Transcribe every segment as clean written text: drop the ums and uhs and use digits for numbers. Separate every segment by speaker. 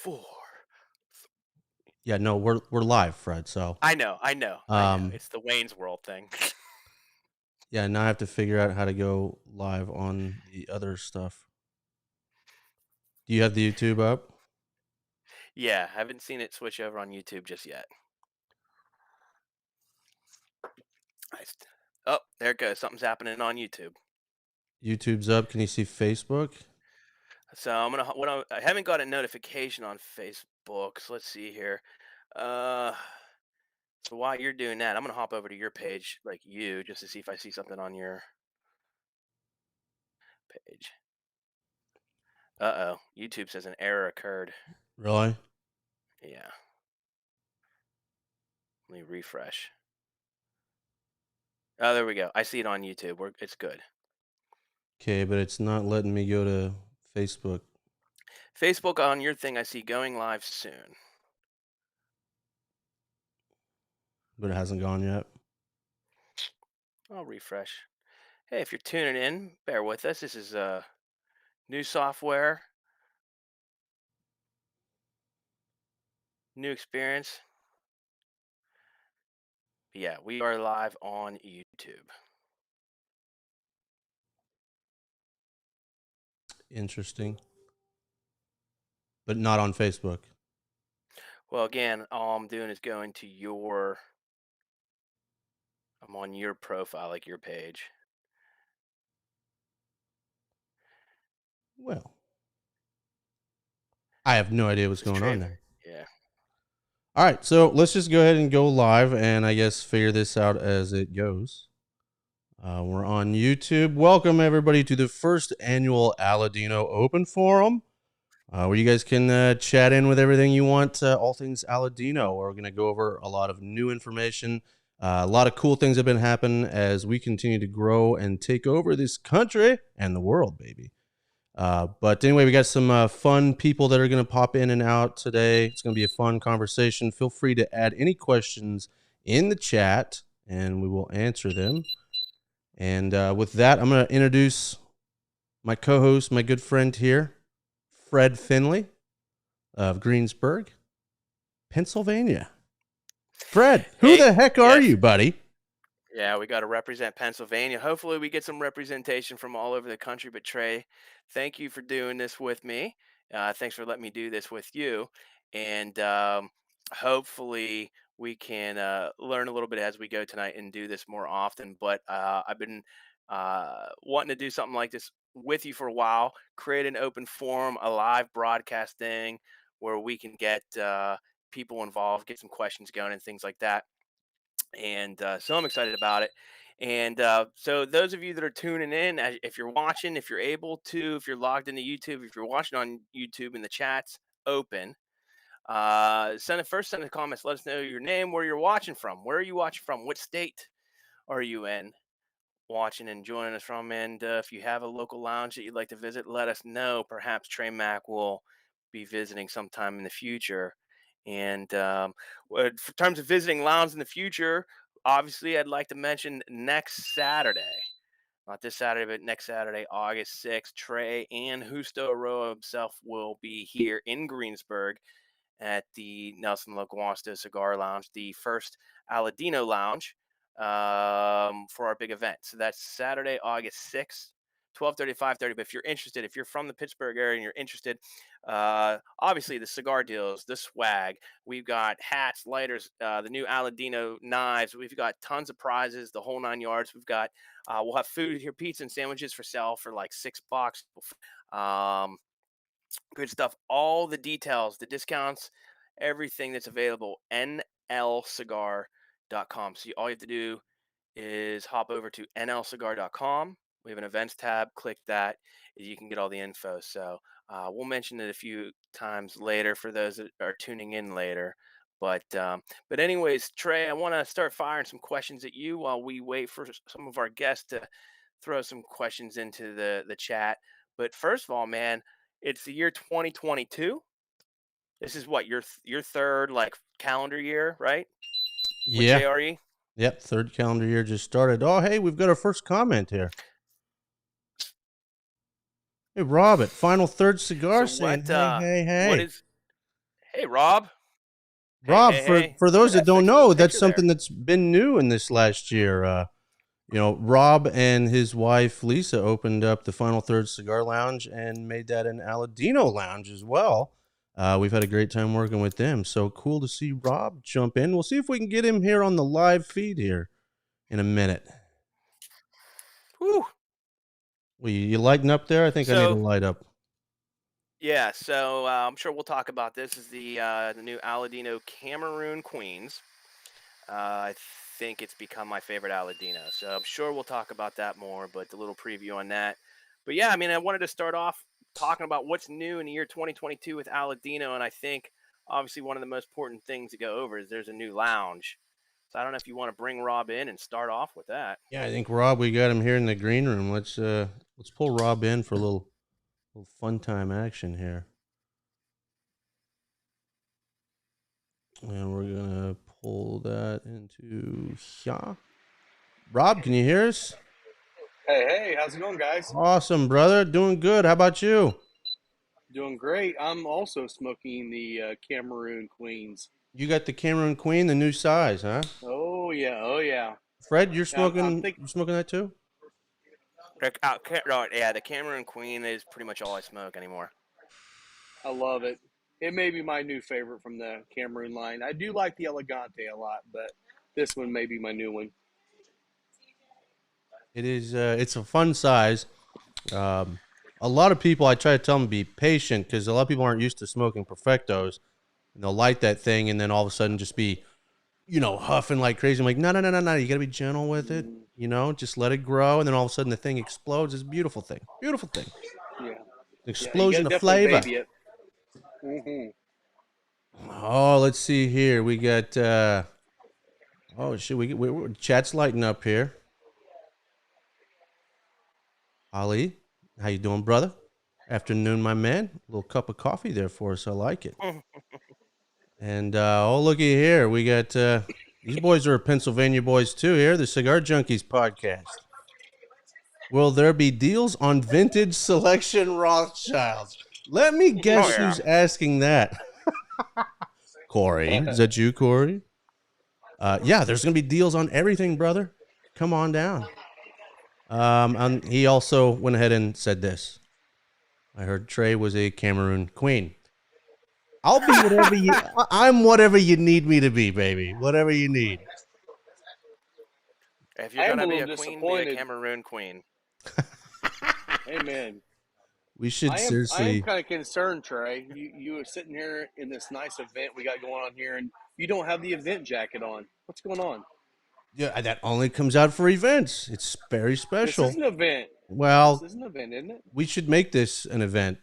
Speaker 1: 4.
Speaker 2: Yeah, no, we're live, Fred. So,
Speaker 1: I know. It's the Wayne's World thing.
Speaker 2: yeah, now I have to figure out how to go live on the other stuff. Do you have the YouTube up?
Speaker 1: Yeah, haven't seen it switch over on YouTube just yet. Oh, there it goes. Something's happening on YouTube.
Speaker 2: YouTube's up. Can you see Facebook?
Speaker 1: So I haven't got a notification on Facebook. So let's see here. Uh, so while you're doing that, I'm gonna hop over to your page, like you, just to see if I see something on your page. YouTube says an error occurred.
Speaker 2: Really?
Speaker 1: Yeah. Let me refresh. Oh, there we go. I see it on YouTube. It's good.
Speaker 2: Okay, but it's not letting me go to Facebook.
Speaker 1: Facebook on your thing, I see going live soon.
Speaker 2: But it hasn't gone yet.
Speaker 1: I'll refresh. Hey, if you're tuning in, bear with us. This is new software, new experience. But yeah, we are live on YouTube.
Speaker 2: Interesting. But not on Facebook.
Speaker 1: Well, again, all I'm doing is going to I'm on your profile, like your page.
Speaker 2: Well, I have no idea what's
Speaker 1: This
Speaker 2: going on
Speaker 1: trade,
Speaker 2: there.
Speaker 1: yeah.
Speaker 2: All right, so let's just go ahead and go live and I guess figure this out as it goes. We're on YouTube. Welcome, everybody, to the first annual Aladino Open Forum, where you guys can chat in with everything you want, all things Aladino. We're going to go over a lot of new information. A lot of cool things have been happening as we continue to grow and take over this country and the world, baby. But anyway, we got some fun people that are going to pop in and out today. It's going to be a fun conversation. Feel free to add any questions in the chat, and we will answer them. And with that, I'm going to introduce my co-host, my good friend here, Fred Findley of Greensburg, Pennsylvania. Fred, who the heck are you, buddy?
Speaker 1: Yeah, we got to represent Pennsylvania. Hopefully, we get some representation from all over the country. But Trey, thank you for doing this with me. Thanks for letting me do this with you. And hopefully, we can learn a little bit as we go tonight and do this more often. But I've been wanting to do something like this with you for a while, create an open forum, a live broadcast thing where we can get people involved, get some questions going, and things like that. And so I'm excited about it. And so those of you that are tuning in, if you're watching, if you're able to, if you're logged into YouTube, if you're watching on YouTube and the chat's open, send a comments. Let us know your name, where you're watching from. Where are you watching from? What state are you in? Watching and joining us from. And if you have a local lounge that you'd like to visit, let us know. Perhaps Trey Mack will be visiting sometime in the future. And for terms of visiting lounge in the future, obviously, I'd like to mention next Saturday, not this Saturday, but next Saturday, August 6th, Trey and Justo Eiroa himself will be here in Greensburg at the Nelson Loguasto Cigar Lounge, the first Aladino Lounge for our big event. So that's Saturday, August 6th. 12:30 to 5:30. But if you're interested, if you're from the Pittsburgh area and you're interested, obviously the cigar deals, the swag, we've got hats, lighters, the new Aladino knives. We've got tons of prizes, the whole 9 yards. We'll have food here, pizza and sandwiches for sale for like $6. Good stuff. All the details, the discounts, everything that's available. nlcigar.com. So all you have to do is hop over to nlcigar.com. We have an events tab. Click that. You can get all the info. So we'll mention it a few times later for those that are tuning in later. But anyways, Trey, I want to start firing some questions at you while we wait for some of our guests to throw some questions into the chat. But first of all, man, it's the year 2022. This is what your third like calendar year, right? With
Speaker 2: Yeah.
Speaker 1: JRE.
Speaker 2: Yep, third calendar year just started. Oh, hey, we've got our first comment here. Hey, Rob at Final Third Cigar
Speaker 1: So
Speaker 2: saying, hey.
Speaker 1: Hey, Rob. Hey,
Speaker 2: Rob,
Speaker 1: hey,
Speaker 2: for
Speaker 1: hey.
Speaker 2: for
Speaker 1: Look at
Speaker 2: those that
Speaker 1: that
Speaker 2: don't
Speaker 1: fixed little
Speaker 2: know, that's
Speaker 1: picture
Speaker 2: something
Speaker 1: there.
Speaker 2: that's been new in this last year. Rob and his wife Lisa opened up the Final Third Cigar Lounge and made that an Aladino Lounge as well. We've had a great time working with them. So cool to see Rob jump in. We'll see if we can get him here on the live feed here in a minute.
Speaker 1: Whew.
Speaker 2: Well, you lighting up there? I think I need to
Speaker 1: So,
Speaker 2: light up.
Speaker 1: yeah, so I'm sure we'll talk about this. Is the new Aladino Cameroon Queens. I think it's become my favorite Aladino. So I'm sure we'll talk about that more, but a little preview on that. But yeah, I mean, I wanted to start off talking about what's new in the year 2022 with Aladino. And I think obviously one of the most important things to go over is there's a new lounge. So I don't know if you want to bring Rob in and start off with that.
Speaker 2: Yeah, I think Rob, we got him here in the green room. Let's pull Rob in for a little fun time action here. And we're gonna pull that into here. Rob, can you hear us?
Speaker 3: Hey, hey, how's it going, guys?
Speaker 2: Awesome, brother. Doing good. How about you?
Speaker 3: Doing great. I'm also smoking the Cameroon Queens.
Speaker 2: You got the Cameroon Queen, the new size, huh?
Speaker 3: Oh yeah, oh yeah.
Speaker 2: Fred, you're
Speaker 3: Yeah, I'm
Speaker 2: smoking.
Speaker 3: think
Speaker 2: You smoking that too?
Speaker 1: No, yeah, the Cameroon Queen is pretty much all I smoke anymore.
Speaker 3: I love it. It may be my new favorite from the Cameroon line. I do like the Elegante a lot, but this one may be my new one.
Speaker 2: It is. It's a fun size. Um, a lot of people, I try to tell them to be patient because a lot of people aren't used to smoking perfectos, and they'll light that thing, and then all of a sudden just be, huffing like crazy. I'm like, no, no, no, no, no. You got to be gentle with it.
Speaker 3: Mm,
Speaker 2: Just let it grow, and then all of a sudden the thing explodes. It's a beautiful thing. Beautiful thing.
Speaker 3: yeah, yeah. You got
Speaker 2: Explosion
Speaker 3: to
Speaker 2: of
Speaker 3: definitely
Speaker 2: flavor.
Speaker 3: baby it. Hmm.
Speaker 2: Oh, let's see here. We got. Oh shit. Chat's lighting up here. Ali, how you doing, brother? Afternoon, my man. A little cup of coffee there for us. I like it. And oh, looky here. We got these boys are Pennsylvania boys too. Here, the Cigar Junkies podcast. Will there be deals on vintage selection Rothschilds? Let me
Speaker 1: Oh
Speaker 2: guess
Speaker 1: yeah.
Speaker 2: who's asking that. Corey, is that you, Corey? Yeah, there's gonna be deals on everything, brother. Come on down. And he also went ahead and said this. I heard Trey was a Cameroon queen. I'll be whatever you. I'm whatever you need me to be, baby. Whatever you need.
Speaker 1: If you're
Speaker 3: I am a
Speaker 1: gonna be
Speaker 3: little
Speaker 1: a queen, be a
Speaker 3: disappointed.
Speaker 1: Cameroon Queen.
Speaker 3: Amen.
Speaker 2: We should
Speaker 3: I am
Speaker 2: seriously.
Speaker 3: kind of concerned, Trey. You are sitting here in this nice event we got going on here, and you don't have the event jacket on. What's going on?
Speaker 2: Yeah, that only comes out for events. It's very
Speaker 3: This is
Speaker 2: special.
Speaker 3: an event. This
Speaker 2: Well,
Speaker 3: is an event, isn't
Speaker 2: we should make this an event.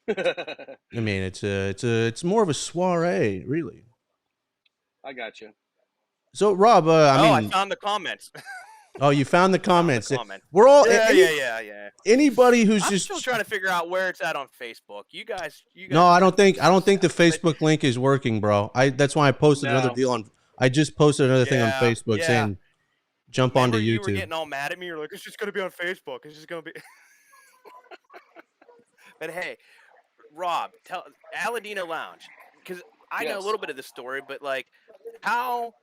Speaker 3: it?
Speaker 2: I mean, it's more of a soiree, really.
Speaker 3: I got you.
Speaker 2: So, Rob, I
Speaker 1: Oh, I
Speaker 2: mean,
Speaker 1: found the comments.
Speaker 2: oh, you found the
Speaker 1: Found the
Speaker 2: comments.
Speaker 1: comment.
Speaker 2: We're all
Speaker 1: Yeah, yeah, yeah, yeah.
Speaker 2: anybody who's
Speaker 1: I'm still
Speaker 2: just
Speaker 1: trying to figure out where it's at on Facebook. You
Speaker 2: no.
Speaker 1: guys
Speaker 2: I don't think the
Speaker 1: but
Speaker 2: Facebook link is working, bro. That's why I posted another
Speaker 3: No.
Speaker 2: deal on. I just posted another thing on
Speaker 1: yeah,
Speaker 2: Facebook
Speaker 1: yeah.
Speaker 2: saying jump onto
Speaker 1: Remember you were
Speaker 2: YouTube.
Speaker 1: getting all mad at me. You're like, it's just gonna be on Facebook. It's just gonna be. But hey, Rob, tell Aladino Lounge because I know a
Speaker 3: Yes.
Speaker 1: little bit of the story, but like, how?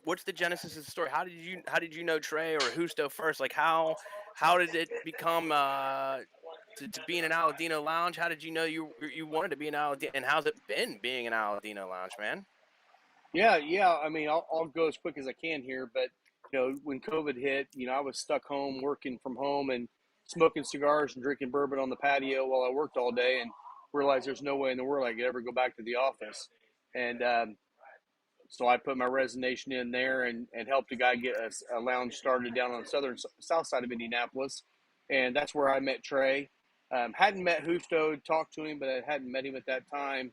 Speaker 1: What's the genesis of the story? How did you know Trey or Justo first? Like how did it become to be in an Aladino Lounge? How did you know you wanted to be an Aladino, and how's it been being an Aladino Lounge, man?
Speaker 3: Yeah, yeah. I mean, I'll go as quick as I can here, but when COVID hit, I was stuck home working from home and smoking cigars and drinking bourbon on the patio while I worked all day, and realized there's no way in the world I could ever go back to the office. And so I put my resignation in there and helped a guy get a lounge started down on the south side of Indianapolis, and that's where I met Trey. Hadn't met Justo, talked to him, but I hadn't met him at that time.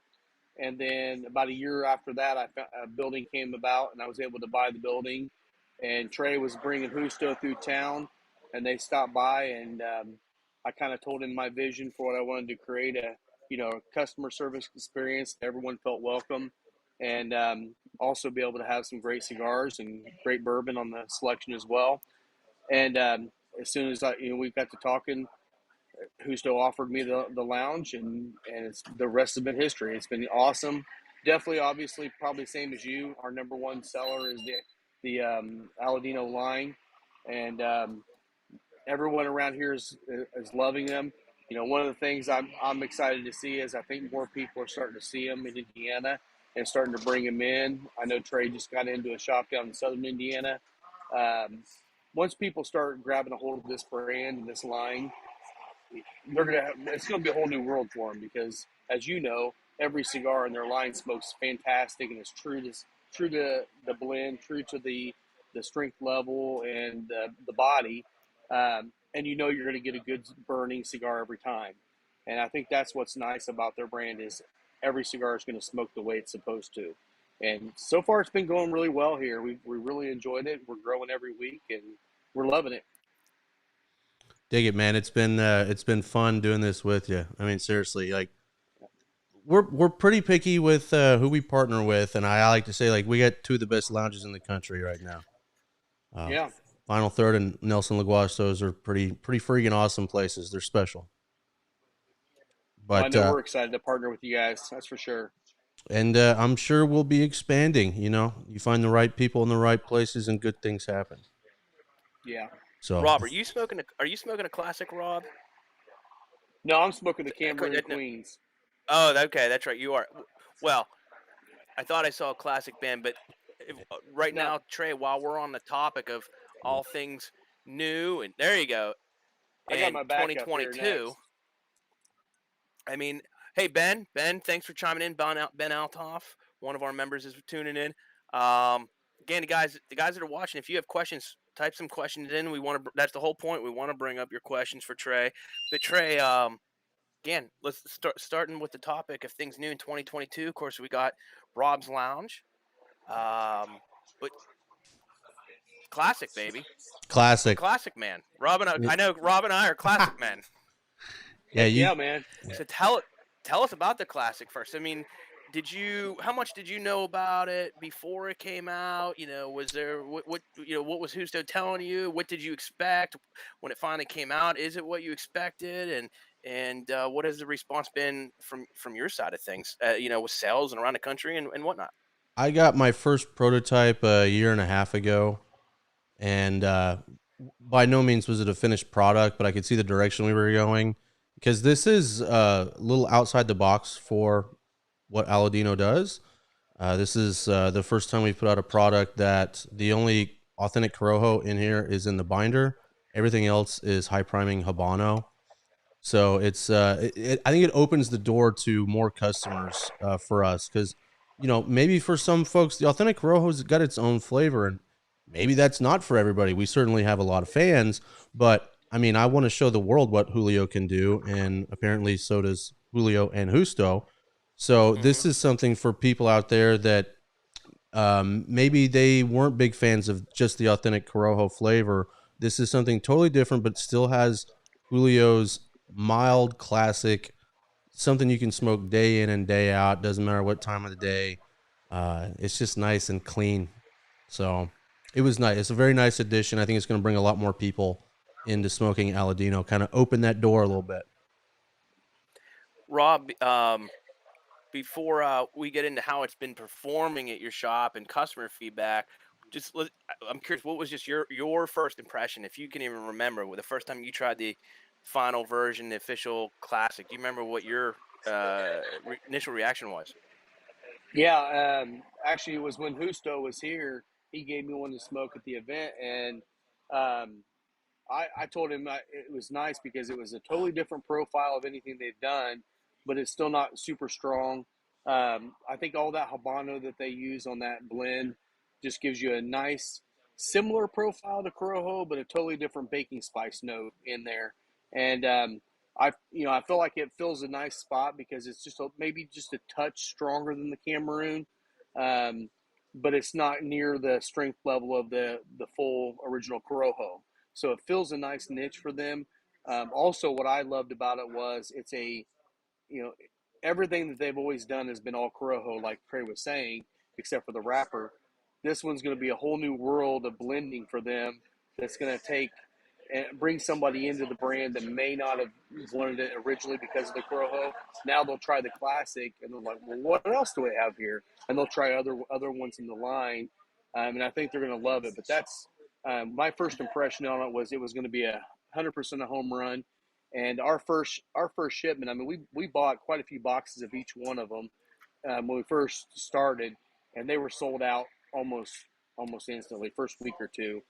Speaker 3: And then about a year after that, a building came about, and I was able to buy the building. And Trey was bringing Justo through town, and they stopped by, and I kind of told him my vision for what I wanted to create a customer service experience. Everyone felt welcome, and also be able to have some great cigars and great bourbon on the selection as well. And as soon as we got to talking, Justo offered me the lounge, and it's, the rest has been history. It's been awesome. Definitely, obviously, probably same as you. Our number one seller is the Aladino line, and everyone around here is loving them. You know, one of the things I'm excited to see is I think more people are starting to see them in Indiana and starting to bring them in. I know Trey just got into a shop down in southern Indiana. Um, Once people start grabbing a hold of this brand and this line, it's gonna be a whole new world for them because, as you know, every cigar in their line smokes fantastic and it's true to the blend, true to the strength level and the body, and you know you're going to get a good burning cigar every time. And I think that's what's nice about their brand is every cigar is going to smoke the way it's supposed to. And so far, it's been going really well here. We really enjoyed it. We're growing every week, and we're loving it.
Speaker 2: Dig it, man. It's been fun doing this with you. I mean, seriously, like we're pretty picky with who we partner with, and I like to say like we got two of the best lounges in the country right now.
Speaker 3: Yeah,
Speaker 2: Final Third and Nelson Loguastos are pretty freaking awesome places. They're special.
Speaker 3: well, I
Speaker 2: But
Speaker 3: know we're excited to partner with you guys. That's for sure.
Speaker 2: and I'm sure we'll be expanding. You know, you find the right people in the right places, and good things happen.
Speaker 3: Yeah.
Speaker 2: So,
Speaker 1: Rob, are you smoking a classic, Rob?
Speaker 3: No, I'm smoking the
Speaker 1: Uh,
Speaker 3: Cameroon
Speaker 1: no-
Speaker 3: Queens.
Speaker 1: Oh, okay, that's right. You are. Well, I thought I saw a classic band, but right
Speaker 3: No,
Speaker 1: now, Trey, while we're on the topic of all things new, and there you go,
Speaker 3: I got
Speaker 1: and
Speaker 3: my backup here
Speaker 1: 2022.
Speaker 3: next.
Speaker 1: I mean, hey Ben, thanks for chiming in. Ben Altoff, one of our members, is tuning in. Again, the guys that are watching, if you have questions, type some questions in. We want to. That's the whole point. We want to bring up your questions for Trey. But Trey, again, let's starting with the topic of things new in 2022. Of course, we got Rob's Lounge, but classic baby,
Speaker 2: classic.
Speaker 1: classic man. I know Rob and I are classic men.
Speaker 2: Yeah,
Speaker 3: Heck
Speaker 2: you
Speaker 3: yeah, man.
Speaker 1: So tell us about the classic first. I mean, how much did you know about it before it came out? You know, was there what was Husto telling you? What did you expect when it finally came out? Is it what you expected? And what has the response been from your side of things? With sales and around the country and whatnot.
Speaker 2: I got my first prototype a year and a half ago, and by no means was it a finished product, but I could see the direction we were going because this is a little outside the box for what Aladino does. This is the first time we put out a product that the only authentic Corojo in here is in the binder. Everything else is high priming Habano. So it's I think it opens the door to more customers for us because maybe for some folks the authentic Corojo's got its own flavor and maybe that's not for everybody. We certainly have a lot of fans, but I mean I want to show the world what Julio can do, and apparently so does Julio and Justo. So this
Speaker 1: Hmm.
Speaker 2: is something for people out there that maybe they weren't big fans of just the authentic Corojo flavor. This is something totally different, but still has Julio's mild classic, something you can smoke day in and day out. Doesn't matter what time of the day. It's just nice and clean. So it was nice. It's a very nice addition. I think it's going to bring a lot more people into smoking Aladino, kind of open that door a little bit.
Speaker 1: Rob, before we get into how it's been performing at your shop and customer feedback, I'm curious, what was just your first impression, if you can even remember, the first time you tried the final version, the official classic? Do you remember what your initial reaction was?
Speaker 3: Yeah, actually, it was when Justo was here. He gave me one to smoke at the event, and um, I told him it was nice because it was a totally different profile of anything they've done, but it's still not super strong. I think all that Habano that they use on that blend just gives you a nice, similar profile to Corojo, but a totally different baking spice note in there. And I feel like it fills a nice spot because it's just maybe just a touch stronger than the Cameroon, um, but it's not near the strength level of the full original Corojo. So it fills a nice niche for them. Also, what I loved about it was it's you know, everything that they've always done has been all Corojo, like Trey was saying, except for the wrapper. This one's going to be a whole new world of blending for them that's going to take and bring somebody into the brand that may not have wanted it originally because of the Corojo. Now they'll try the classic and they're like, well, what else do we have here? And they'll try other ones in the line, and I think they're going to love it. But that's my first impression on it was going to be 100% a home run. And our first shipment, I mean, we bought quite a few boxes of each one of them when we first started, and they were sold out almost instantly, first week or two.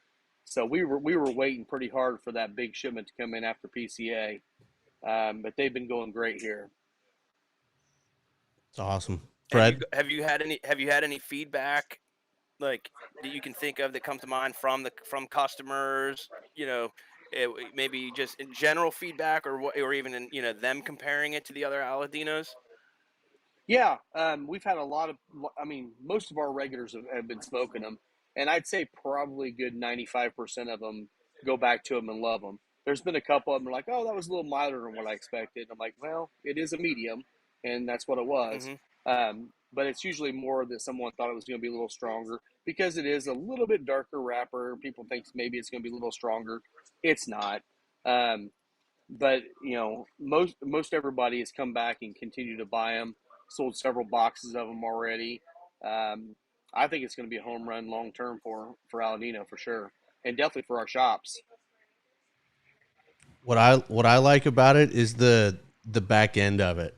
Speaker 3: So we were waiting pretty hard for that big shipment to come in after PCA, but they've been going great here.
Speaker 2: It's awesome. Fred,
Speaker 1: Have you had any feedback like that you can think of that comes to mind from customers? You know, maybe just in general feedback, or even in them comparing it to the other Aladinos.
Speaker 3: Yeah, we've had a lot of. I mean, most of our regulars have been smoking them, and I'd say probably good 95% of them go back to them and love them. There's been a couple of them like, oh, that was a little milder than what I expected. I'm like, well, it is a medium, and that's what it was. But it's usually more that someone thought it was going to be a little stronger because it is a little bit darker wrapper. People think maybe it's going to be a little stronger. It's not. But most everybody has come back and continued to buy them. Sold several boxes of them already. I think it's going to be a home run long term for Aladino for sure, and definitely for our shops.
Speaker 2: what I like about it is the back end of it.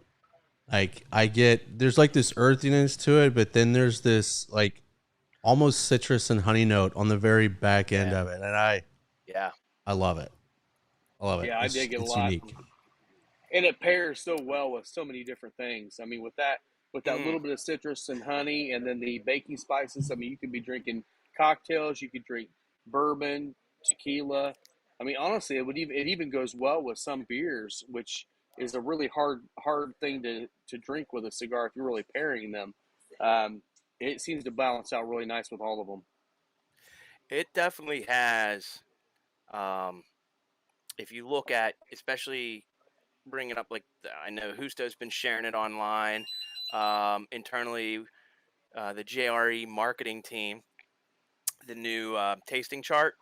Speaker 2: Like there's like this earthiness to it, but then there's this like almost citrus and honey note on the very back end of it, and I love it. I love it.
Speaker 3: Yeah, I dig it a lot. Unique. And it pairs so well with so many different things. I mean, with that little bit of citrus and honey, and then the baking spices. I mean, you could be drinking cocktails. You could drink bourbon, tequila. I mean, honestly, it even goes well with some beers, which is a really hard thing to drink with a cigar if you're really pairing them. It seems to balance out really nice with all of them.
Speaker 1: It definitely has. If you look at, especially bringing up, like, I know Justo's been sharing it online, internally, the JRE marketing team, the new tasting chart,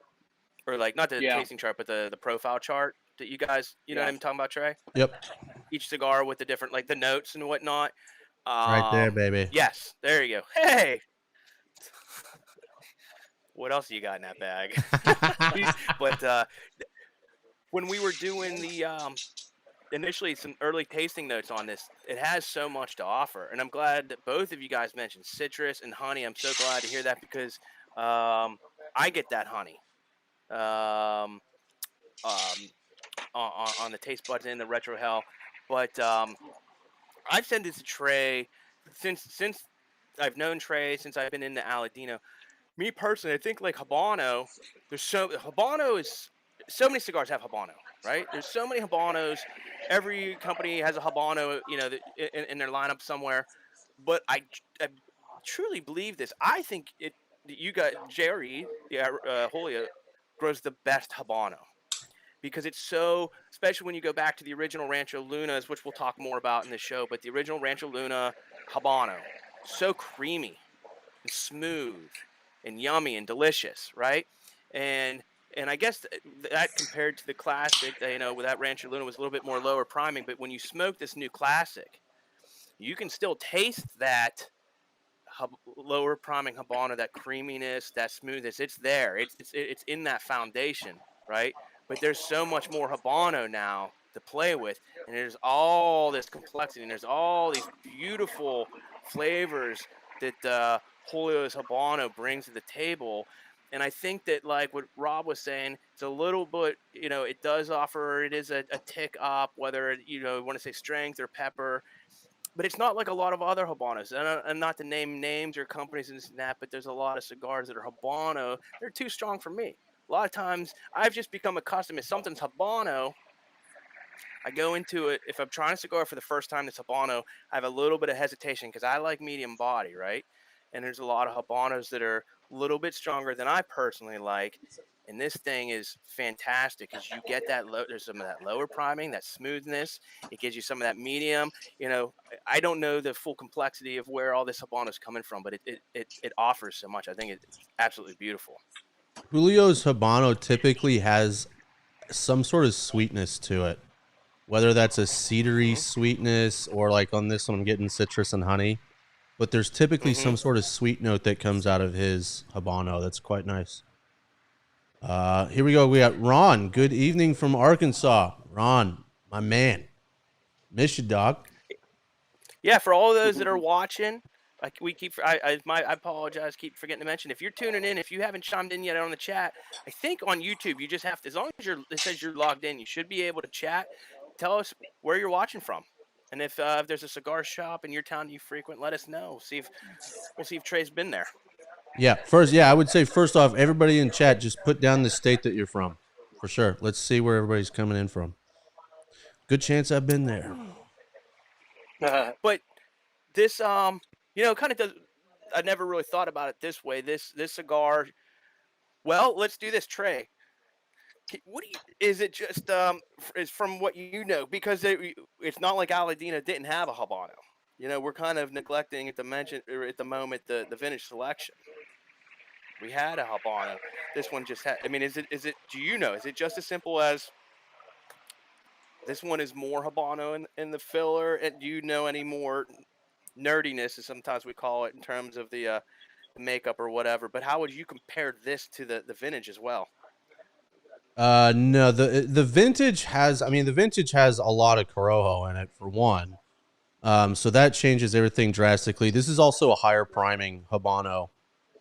Speaker 1: or like not the tasting chart, but the profile chart that you guys, know what I'm talking about, Trey?
Speaker 2: Yep.
Speaker 1: Each cigar with the different, like the notes and whatnot.
Speaker 2: Right there, baby.
Speaker 1: Yes, there you go. Hey, what else you got in that bag? But when we were doing the initially some early tasting notes on this, it has so much to offer, and I'm glad that both of you guys mentioned citrus and honey. I'm so glad to hear that because I get that honey on the taste buds and the retro hell. But I've said this to Trey since I've known Trey, since I've been into Aladino. Me personally, I think like Habano. Habano is so many cigars have Habano, right? There's so many Habanos. Every company has a Habano, in their lineup somewhere. But I truly believe this. I think you got Jerry, Julio, grows the best Habano because it's so, especially when you go back to the original Rancho Lunas, which we'll talk more about in the show. But the original Rancho Luna Habano, so creamy and smooth and yummy and delicious, right? And I guess that compared to the classic, with that Rancho Luna was a little bit more lower priming. But when you smoke this new classic, you can still taste that lower priming Habano, that creaminess, that smoothness. It's there. It's in that foundation, right? But there's so much more Habano now to play with, and there's all this complexity, and there's all these beautiful flavors that Julio's Habano brings to the table. And I think that, like what Rob was saying, it's a little bit, it does offer, it is a tick up, whether, you want to say strength or pepper, but it's not like a lot of other Habanos. And not to name names or companies and that, but there's a lot of cigars that are Habano. They're too strong for me. A lot of times I've just become accustomed, if something's Habano, I go into it, if I'm trying a cigar for the first time that's Habano, I have a little bit of hesitation because I like medium body, right? And there's a lot of Habanos that are a little bit stronger than I personally like. And this thing is fantastic because you get that there's some of that lower priming, that smoothness. It gives you some of that medium. I don't know the full complexity of where all this Habano is coming from, but it offers so much. I think it's absolutely beautiful.
Speaker 2: Julio's Habano typically has some sort of sweetness to it, whether that's a cedary
Speaker 1: Mm-hmm.
Speaker 2: sweetness or like on this one, I'm getting citrus and honey. But there's typically
Speaker 1: Mm-hmm.
Speaker 2: some sort of sweet note that comes out of his Habano. That's quite nice. Here we go. We got Ron. Good evening from Arkansas. Ron, my man. Miss you, dog.
Speaker 1: Yeah, for all those that are watching, like I apologize, keep forgetting to mention. If you're tuning in, if you haven't chimed in yet on the chat, I think on YouTube you just have to, as long as it says you're logged in, you should be able to chat. Tell us where you're watching from, and if there's a cigar shop in your town you frequent, let us know. We'll see if Trey's been there.
Speaker 2: Yeah, I would say first off, everybody in chat, just put down the state that you're from, for sure. Let's see where everybody's coming in from. Good chance I've been there.
Speaker 1: But this, kind of does. I never really thought about it this way. This cigar. Well, let's do this, Trey. What do you? Is it just is from what you know? Because it's not like Aladino didn't have a Habano. We're kind of neglecting at the moment the vintage selection. We had a Habano. This one just had. I mean, is it? Do you know? Is it just as simple as this one is more Habano in the filler? And do you know any more nerdiness, as sometimes we call it, in terms of the makeup or whatever? But how would you compare this to the vintage as well?
Speaker 2: No, the vintage has. I mean, the vintage has a lot of Corojo in it for one. So that changes everything drastically. This is also a higher priming Habano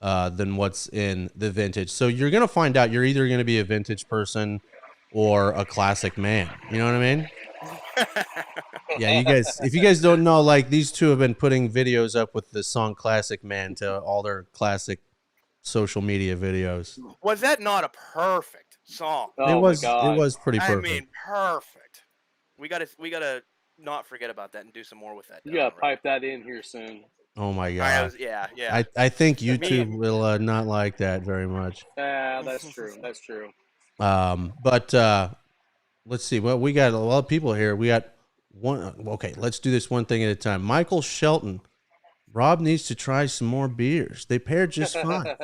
Speaker 2: than what's in the vintage. So you're gonna find out you're either gonna be a vintage person or a classic man. You know what I mean? Yeah, you guys. If you guys don't know, like these two have been putting videos up with the song "Classic Man" to all their classic social media videos.
Speaker 1: Was that not a perfect song?
Speaker 2: It
Speaker 3: Oh my God.
Speaker 2: was pretty perfect.
Speaker 1: I mean, perfect. We gotta not forget about that and do some more with that.
Speaker 3: You gotta pipe that in here soon.
Speaker 2: Oh my god!
Speaker 1: Yeah.
Speaker 2: I think YouTube will not like that very much.
Speaker 3: That's true. That's true.
Speaker 2: But let's see. Well, we got a lot of people here. We got one. Okay, let's do this one thing at a time. Michael Shelton. Rob needs to try some more beers. They pair just fine.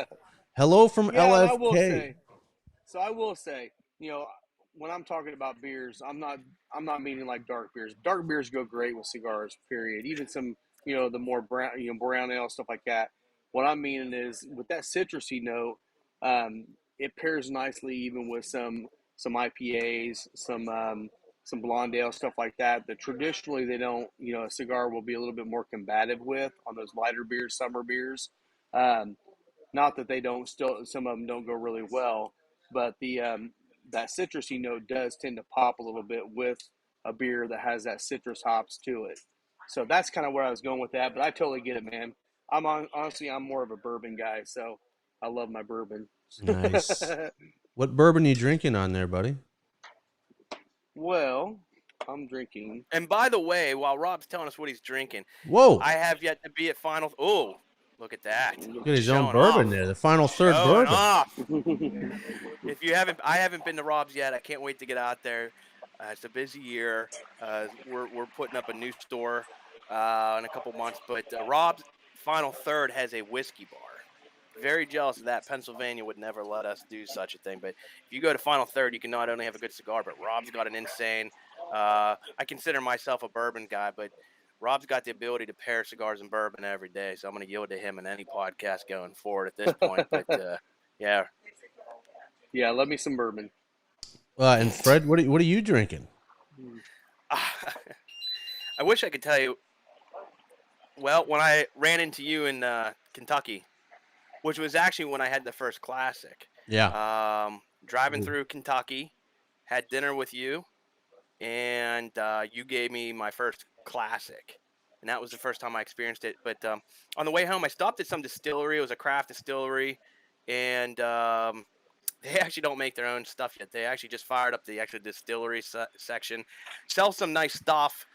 Speaker 2: Hello from LFK.
Speaker 3: I will say, when I'm talking about beers, I'm not meaning like dark beers. Dark beers go great with cigars, period. Even some, the more brown, brown ale, stuff like that. What I'm meaning is with that citrusy note, it pairs nicely even with some IPAs, some blonde ale, stuff like that. That traditionally they don't, a cigar will be a little bit more combative with on those lighter beers, summer beers. Not that they don't still, some of them don't go really well, but that citrusy note does tend to pop a little bit with a beer that has that citrus hops to it. So that's kind of where I was going with that, but I totally get it, man. Honestly, I'm more of a bourbon guy, so I love my bourbon.
Speaker 2: Nice. What bourbon are you drinking on there, buddy?
Speaker 3: Well, I'm drinking.
Speaker 1: And by the way, while Rob's telling us what he's drinking,
Speaker 2: whoa,
Speaker 1: I have yet to be at final. Oh, look at that!
Speaker 2: Look at his own bourbon there. The final third
Speaker 1: Showing
Speaker 2: bourbon.
Speaker 1: Off. If you haven't, I haven't been to Rob's yet. I can't wait to get out there. It's a busy year. We're putting up a new store in a couple months, but Rob's final third has a whiskey bar. Very jealous of that. Pennsylvania would never let us do such a thing. But if you go to final third, you can not only have a good cigar, but Rob's got an insane. I consider myself a bourbon guy, but Rob's got the ability to pair cigars and bourbon every day. So I'm going to yield to him in any podcast going forward at this point. But yeah.
Speaker 3: Yeah, love me some bourbon.
Speaker 2: And Fred, what are you drinking?
Speaker 1: I wish I could tell you. Well, when I ran into you in Kentucky, which was actually when I had the first classic.
Speaker 2: Yeah.
Speaker 1: Driving through Kentucky, had dinner with you, and you gave me my first classic. And that was the first time I experienced it. But on the way home, I stopped at some distillery. It was a craft distillery. And they actually don't make their own stuff yet. They actually just fired up the actual distillery section. Sell some nice stuff.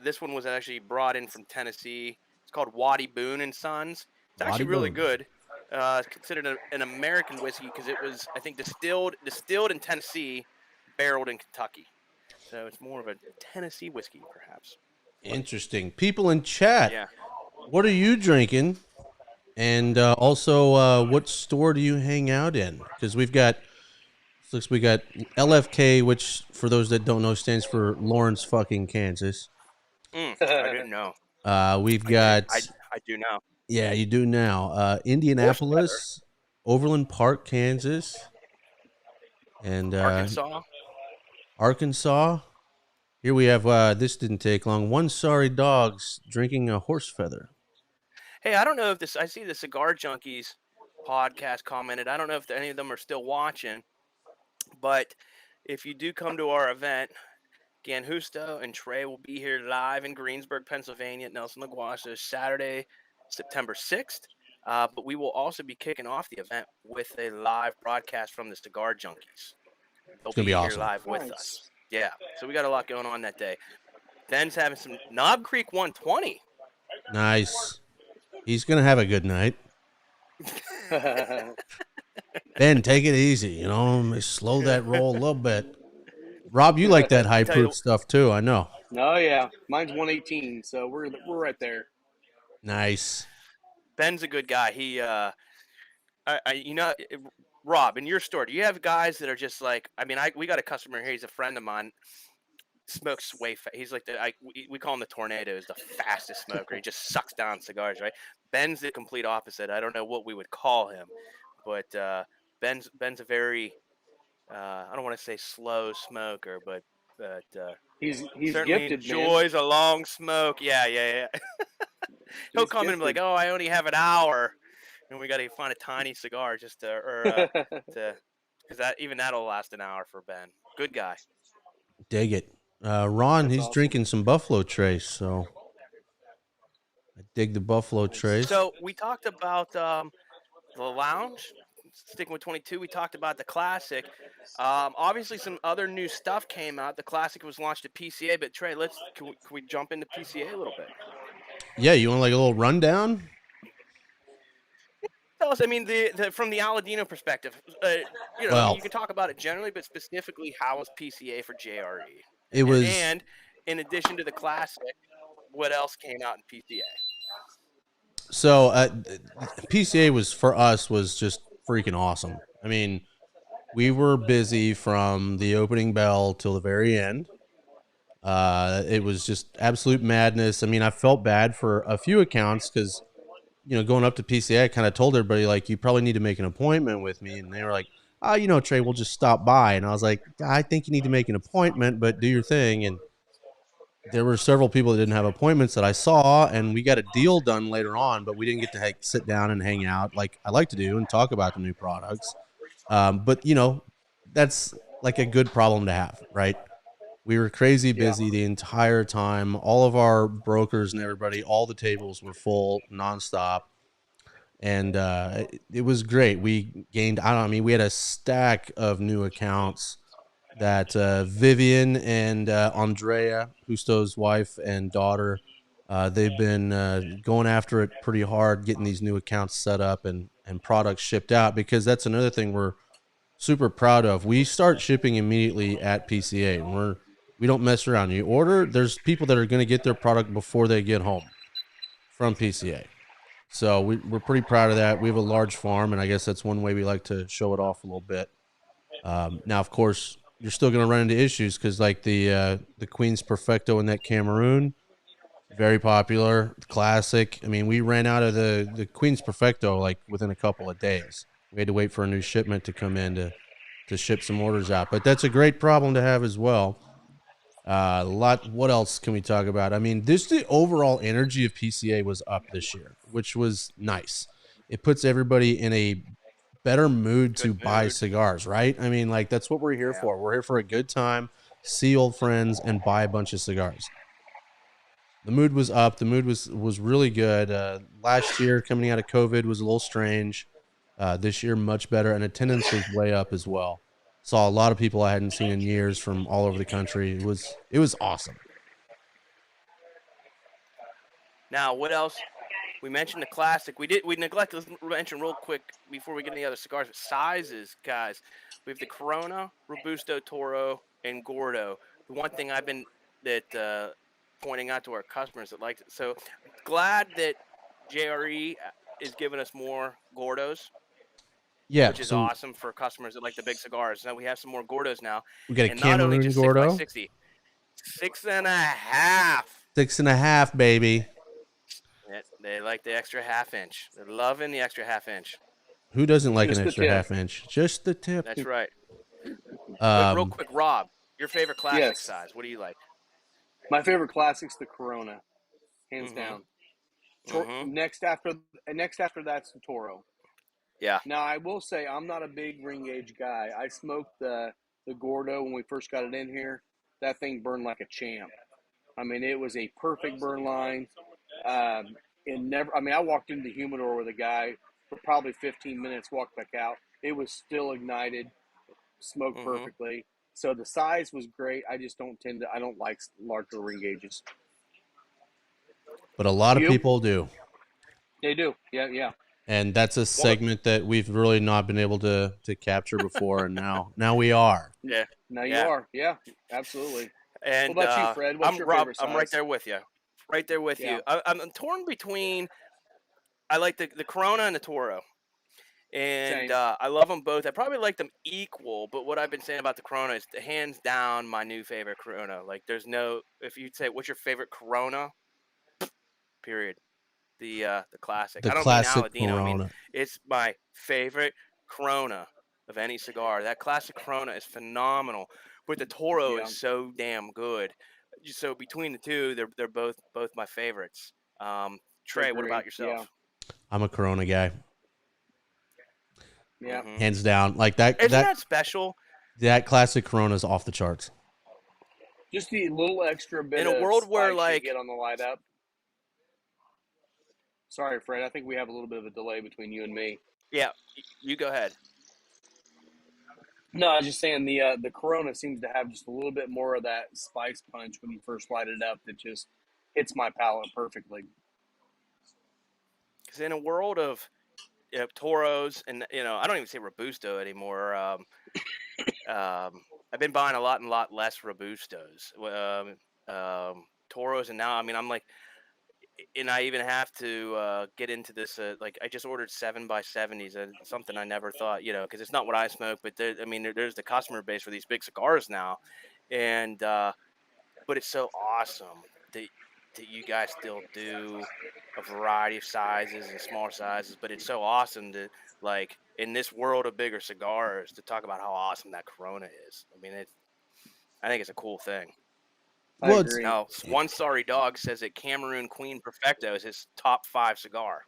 Speaker 1: This one was actually brought in from Tennessee. It's called Waddy Boone and Sons. It's actually really good. It's considered an American whiskey because it was, I think, distilled in Tennessee, barreled in Kentucky. So it's more of a Tennessee whiskey, perhaps.
Speaker 2: Interesting. People in chat,
Speaker 1: Yeah.
Speaker 2: What are you drinking? And also, what store do you hang out in? Because we've got Looks we got LFK, which for those that don't know stands for Lawrence fucking Kansas.
Speaker 1: I didn't know.
Speaker 2: We've
Speaker 1: I do.
Speaker 2: got
Speaker 1: I do now.
Speaker 2: yeah, you do now.
Speaker 1: Horse feather.
Speaker 2: Indianapolis, Overland Park, Kansas, and
Speaker 1: Arkansas.
Speaker 2: Arkansas. Here we have this didn't take long. One sorry dog's drinking a horse feather.
Speaker 1: Hey, I don't know if this. I see the Cigar Junkies podcast commented. I don't know if any of them are still watching, but if you do come to our event, again, Justo and Trey will be here live in Greensburg, Pennsylvania at Nelson Loguasto Saturday, September 6th. But we will also be kicking off the event with a live broadcast from the Cigar Junkies. They'll
Speaker 2: It's gonna be
Speaker 1: here
Speaker 2: awesome.
Speaker 1: live with
Speaker 3: Nice.
Speaker 1: us. Yeah, so we got a lot going on that day. Ben's having some Knob Creek 120.
Speaker 2: Nice. He's gonna have a good night. Ben, take it easy. You know, slow that roll a little bit. Rob, you like that high
Speaker 1: Tell you-
Speaker 2: proof stuff too. I know.
Speaker 3: Oh yeah, mine's 118, so we're right there.
Speaker 2: Nice.
Speaker 1: Ben's a good guy. He, Rob, in your store, do you have guys that are just like? I mean, we got a customer here. He's a friend of mine. Smokes way fast. He's like we call him the tornado. He's the fastest smoker. He just sucks down cigars, right? Ben's the complete opposite. I don't know what we would call him, but Ben's a very I don't want to say slow smoker, but
Speaker 3: He's
Speaker 1: certainly
Speaker 3: gifted, man.
Speaker 1: enjoys a long smoke. Yeah. He'll come in and be like, "Oh, I only have an hour," and we got to find a tiny cigar just to because that'll last an hour for Ben. Good guy.
Speaker 2: Dig it. Ron,
Speaker 3: That's
Speaker 2: he's
Speaker 3: awesome.
Speaker 2: drinking some Buffalo Trace, so I dig the Buffalo Trace.
Speaker 1: So we talked about the lounge. Sticking with 22, we talked about the classic. Obviously, some other new stuff came out. The classic was launched at PCA, but Trey, can we jump into PCA a little bit?
Speaker 2: Yeah, you want like a little rundown?
Speaker 1: Tell us, I mean, from the Aladino perspective,
Speaker 2: Well,
Speaker 1: you can talk about it generally, but specifically, how was PCA for JRE?
Speaker 2: it was
Speaker 1: And in addition to the classic, what else came out in PCA?
Speaker 2: so PCA was for us was just freaking awesome. I mean, we were busy from the opening bell till the very end. It was just absolute madness. I mean, I felt bad for a few accounts because, you know, going up to PCA, I kind of told everybody, like, you probably need to make an appointment with me. And they were like, oh, you know, Trey, we'll just stop by. And I was like, I think you need to make an appointment, but do your thing. And there were several people that didn't have appointments that I saw, and we got a deal done later on, but we didn't get to sit down and hang out like I like to do and talk about the new products. But, you know, that's like a good problem to have, right? We were crazy busy the entire time. All of our brokers and everybody, all the tables were full nonstop. And it was great. We gained, we had a stack of new accounts that Vivian and Andrea, Justo's wife and daughter, they've been going after it pretty hard, getting these new accounts set up and products shipped out, because that's another thing we're super proud of. We start shipping immediately at PCA, and we don't mess around. You order, there's people that are going to get their product before they get home from PCA. So we're pretty proud of that. We have a large farm, and I guess that's one way we like to show it off a little bit. Now, of course, you're still going to run into issues because, like, the Queen's Perfecto in that Cameroon, very popular, classic. I mean, we ran out of the Queen's Perfecto like within a couple of days. We had to wait for a new shipment to come in to ship some orders out. But that's a great problem to have as well. What else can we talk about? I mean, the overall energy of PCA was up this year, which was nice. It puts everybody in a better mood to buy cigars, right? I mean, like, that's what we're here for. We're here for a good time, see old friends, and buy a bunch of cigars. The mood was up. The mood was really good. Last year, coming out of COVID, was a little strange. This year, much better, and attendance was way up as well. Saw a lot of people I hadn't seen in years from all over the country. It was awesome.
Speaker 1: Now, what else? We mentioned the classic. We neglected to mention real quick before we get into the other cigars. But sizes, guys. We have the Corona, Robusto, Toro, and Gordo. The one thing I've been pointing out to our customers that like it. So glad that JRE is giving us more Gordos.
Speaker 2: Yeah.
Speaker 1: which is
Speaker 2: So
Speaker 1: awesome for customers that like the big cigars. Now we have some more Gordos now,
Speaker 2: we got a
Speaker 1: and not only
Speaker 2: Cameroon
Speaker 1: just 6 by
Speaker 2: Gordo,
Speaker 1: 60, 6.5.
Speaker 2: 6.5, baby.
Speaker 1: Yeah, they like the extra half inch. They're loving the extra half inch.
Speaker 2: Who doesn't like an
Speaker 3: Just the
Speaker 2: extra
Speaker 3: tip.
Speaker 2: half inch? Just the tip.
Speaker 1: That's right. Real
Speaker 2: Um,
Speaker 1: quick, Rob, your favorite classic
Speaker 3: Yes.
Speaker 1: size? What do you like?
Speaker 3: My favorite classic's the Corona, hands
Speaker 1: Mhm.
Speaker 3: down.
Speaker 1: Mhm.
Speaker 3: Next after that's the Toro.
Speaker 1: Yeah.
Speaker 3: Now I will say I'm not a big ring gauge guy. I smoked the Gordo when we first got it in here. That thing burned like a champ. I mean, it was a perfect burn line. It never. I mean, I walked into the humidor with a guy for probably 15 minutes. Walked back out. It was still ignited, smoked
Speaker 1: Mhm.
Speaker 3: perfectly. So the size was great. I just don't tend to. I don't like larger ring gauges.
Speaker 2: but a lot of
Speaker 3: You?
Speaker 2: people do.
Speaker 3: They do. Yeah, yeah.
Speaker 2: And that's a
Speaker 3: Well,
Speaker 2: segment that we've really not been able to capture before, and now we are.
Speaker 1: Yeah.
Speaker 3: now you
Speaker 1: Yeah.
Speaker 3: are. Yeah, absolutely.
Speaker 1: And
Speaker 3: What about you, Fred? What's
Speaker 1: I'm
Speaker 3: your
Speaker 1: Rob.
Speaker 3: favorite
Speaker 1: I'm right
Speaker 3: size?
Speaker 1: there with you. Right there with
Speaker 3: Yeah.
Speaker 1: you. I'm torn between. I like the Corona and the Toro, and
Speaker 3: Same.
Speaker 1: I love them both. I probably like them equal. But what I've been saying about the Corona is hands down my new favorite Corona. Like, there's no. If you'd say what's your favorite Corona, period. The classic.
Speaker 2: The
Speaker 1: I don't mean
Speaker 2: classic
Speaker 1: Aladino. I mean
Speaker 2: Corona.
Speaker 1: it's my favorite Corona of any cigar. That classic Corona is phenomenal, but the Toro
Speaker 3: Yeah,
Speaker 1: is so damn good. So between the two, they're both my favorites. Trey, what about
Speaker 3: agree. Yeah,
Speaker 1: yourself?
Speaker 2: I'm a Corona guy,
Speaker 3: yeah.
Speaker 1: Hmm.
Speaker 2: hands down. Like that
Speaker 1: Isn't
Speaker 2: that
Speaker 1: that special?
Speaker 2: that classic Corona's off the charts.
Speaker 3: Just the little extra bit
Speaker 1: In a
Speaker 3: of
Speaker 1: world where
Speaker 3: spice you
Speaker 1: like,
Speaker 3: get on the light up. Sorry, Fred. I think we have a little bit of a delay between you and me.
Speaker 1: yeah, you go ahead.
Speaker 3: No, I was just saying the Corona seems to have just a little bit more of that spice punch when you first light it up that just hits my palate perfectly.
Speaker 1: Because in a world of Toros, and I don't even say Robusto anymore. I've been buying a lot less Robustos, Toros, and now I mean I'm like, and I even have to get into this. Like I just ordered 7x70s, and something I never thought, because it's not what I smoke, but I mean there's the customer base for these big cigars now, and but it's so awesome that you guys still do a variety of sizes and smaller sizes, but it's so awesome to, like, in this world of bigger cigars, to talk about how awesome that Corona is. I mean, I think it's a cool thing.
Speaker 3: I
Speaker 2: Well, it's
Speaker 3: agree.
Speaker 1: Now, one sorry dog says that Cameroon Queen Perfecto is his top 5 cigar.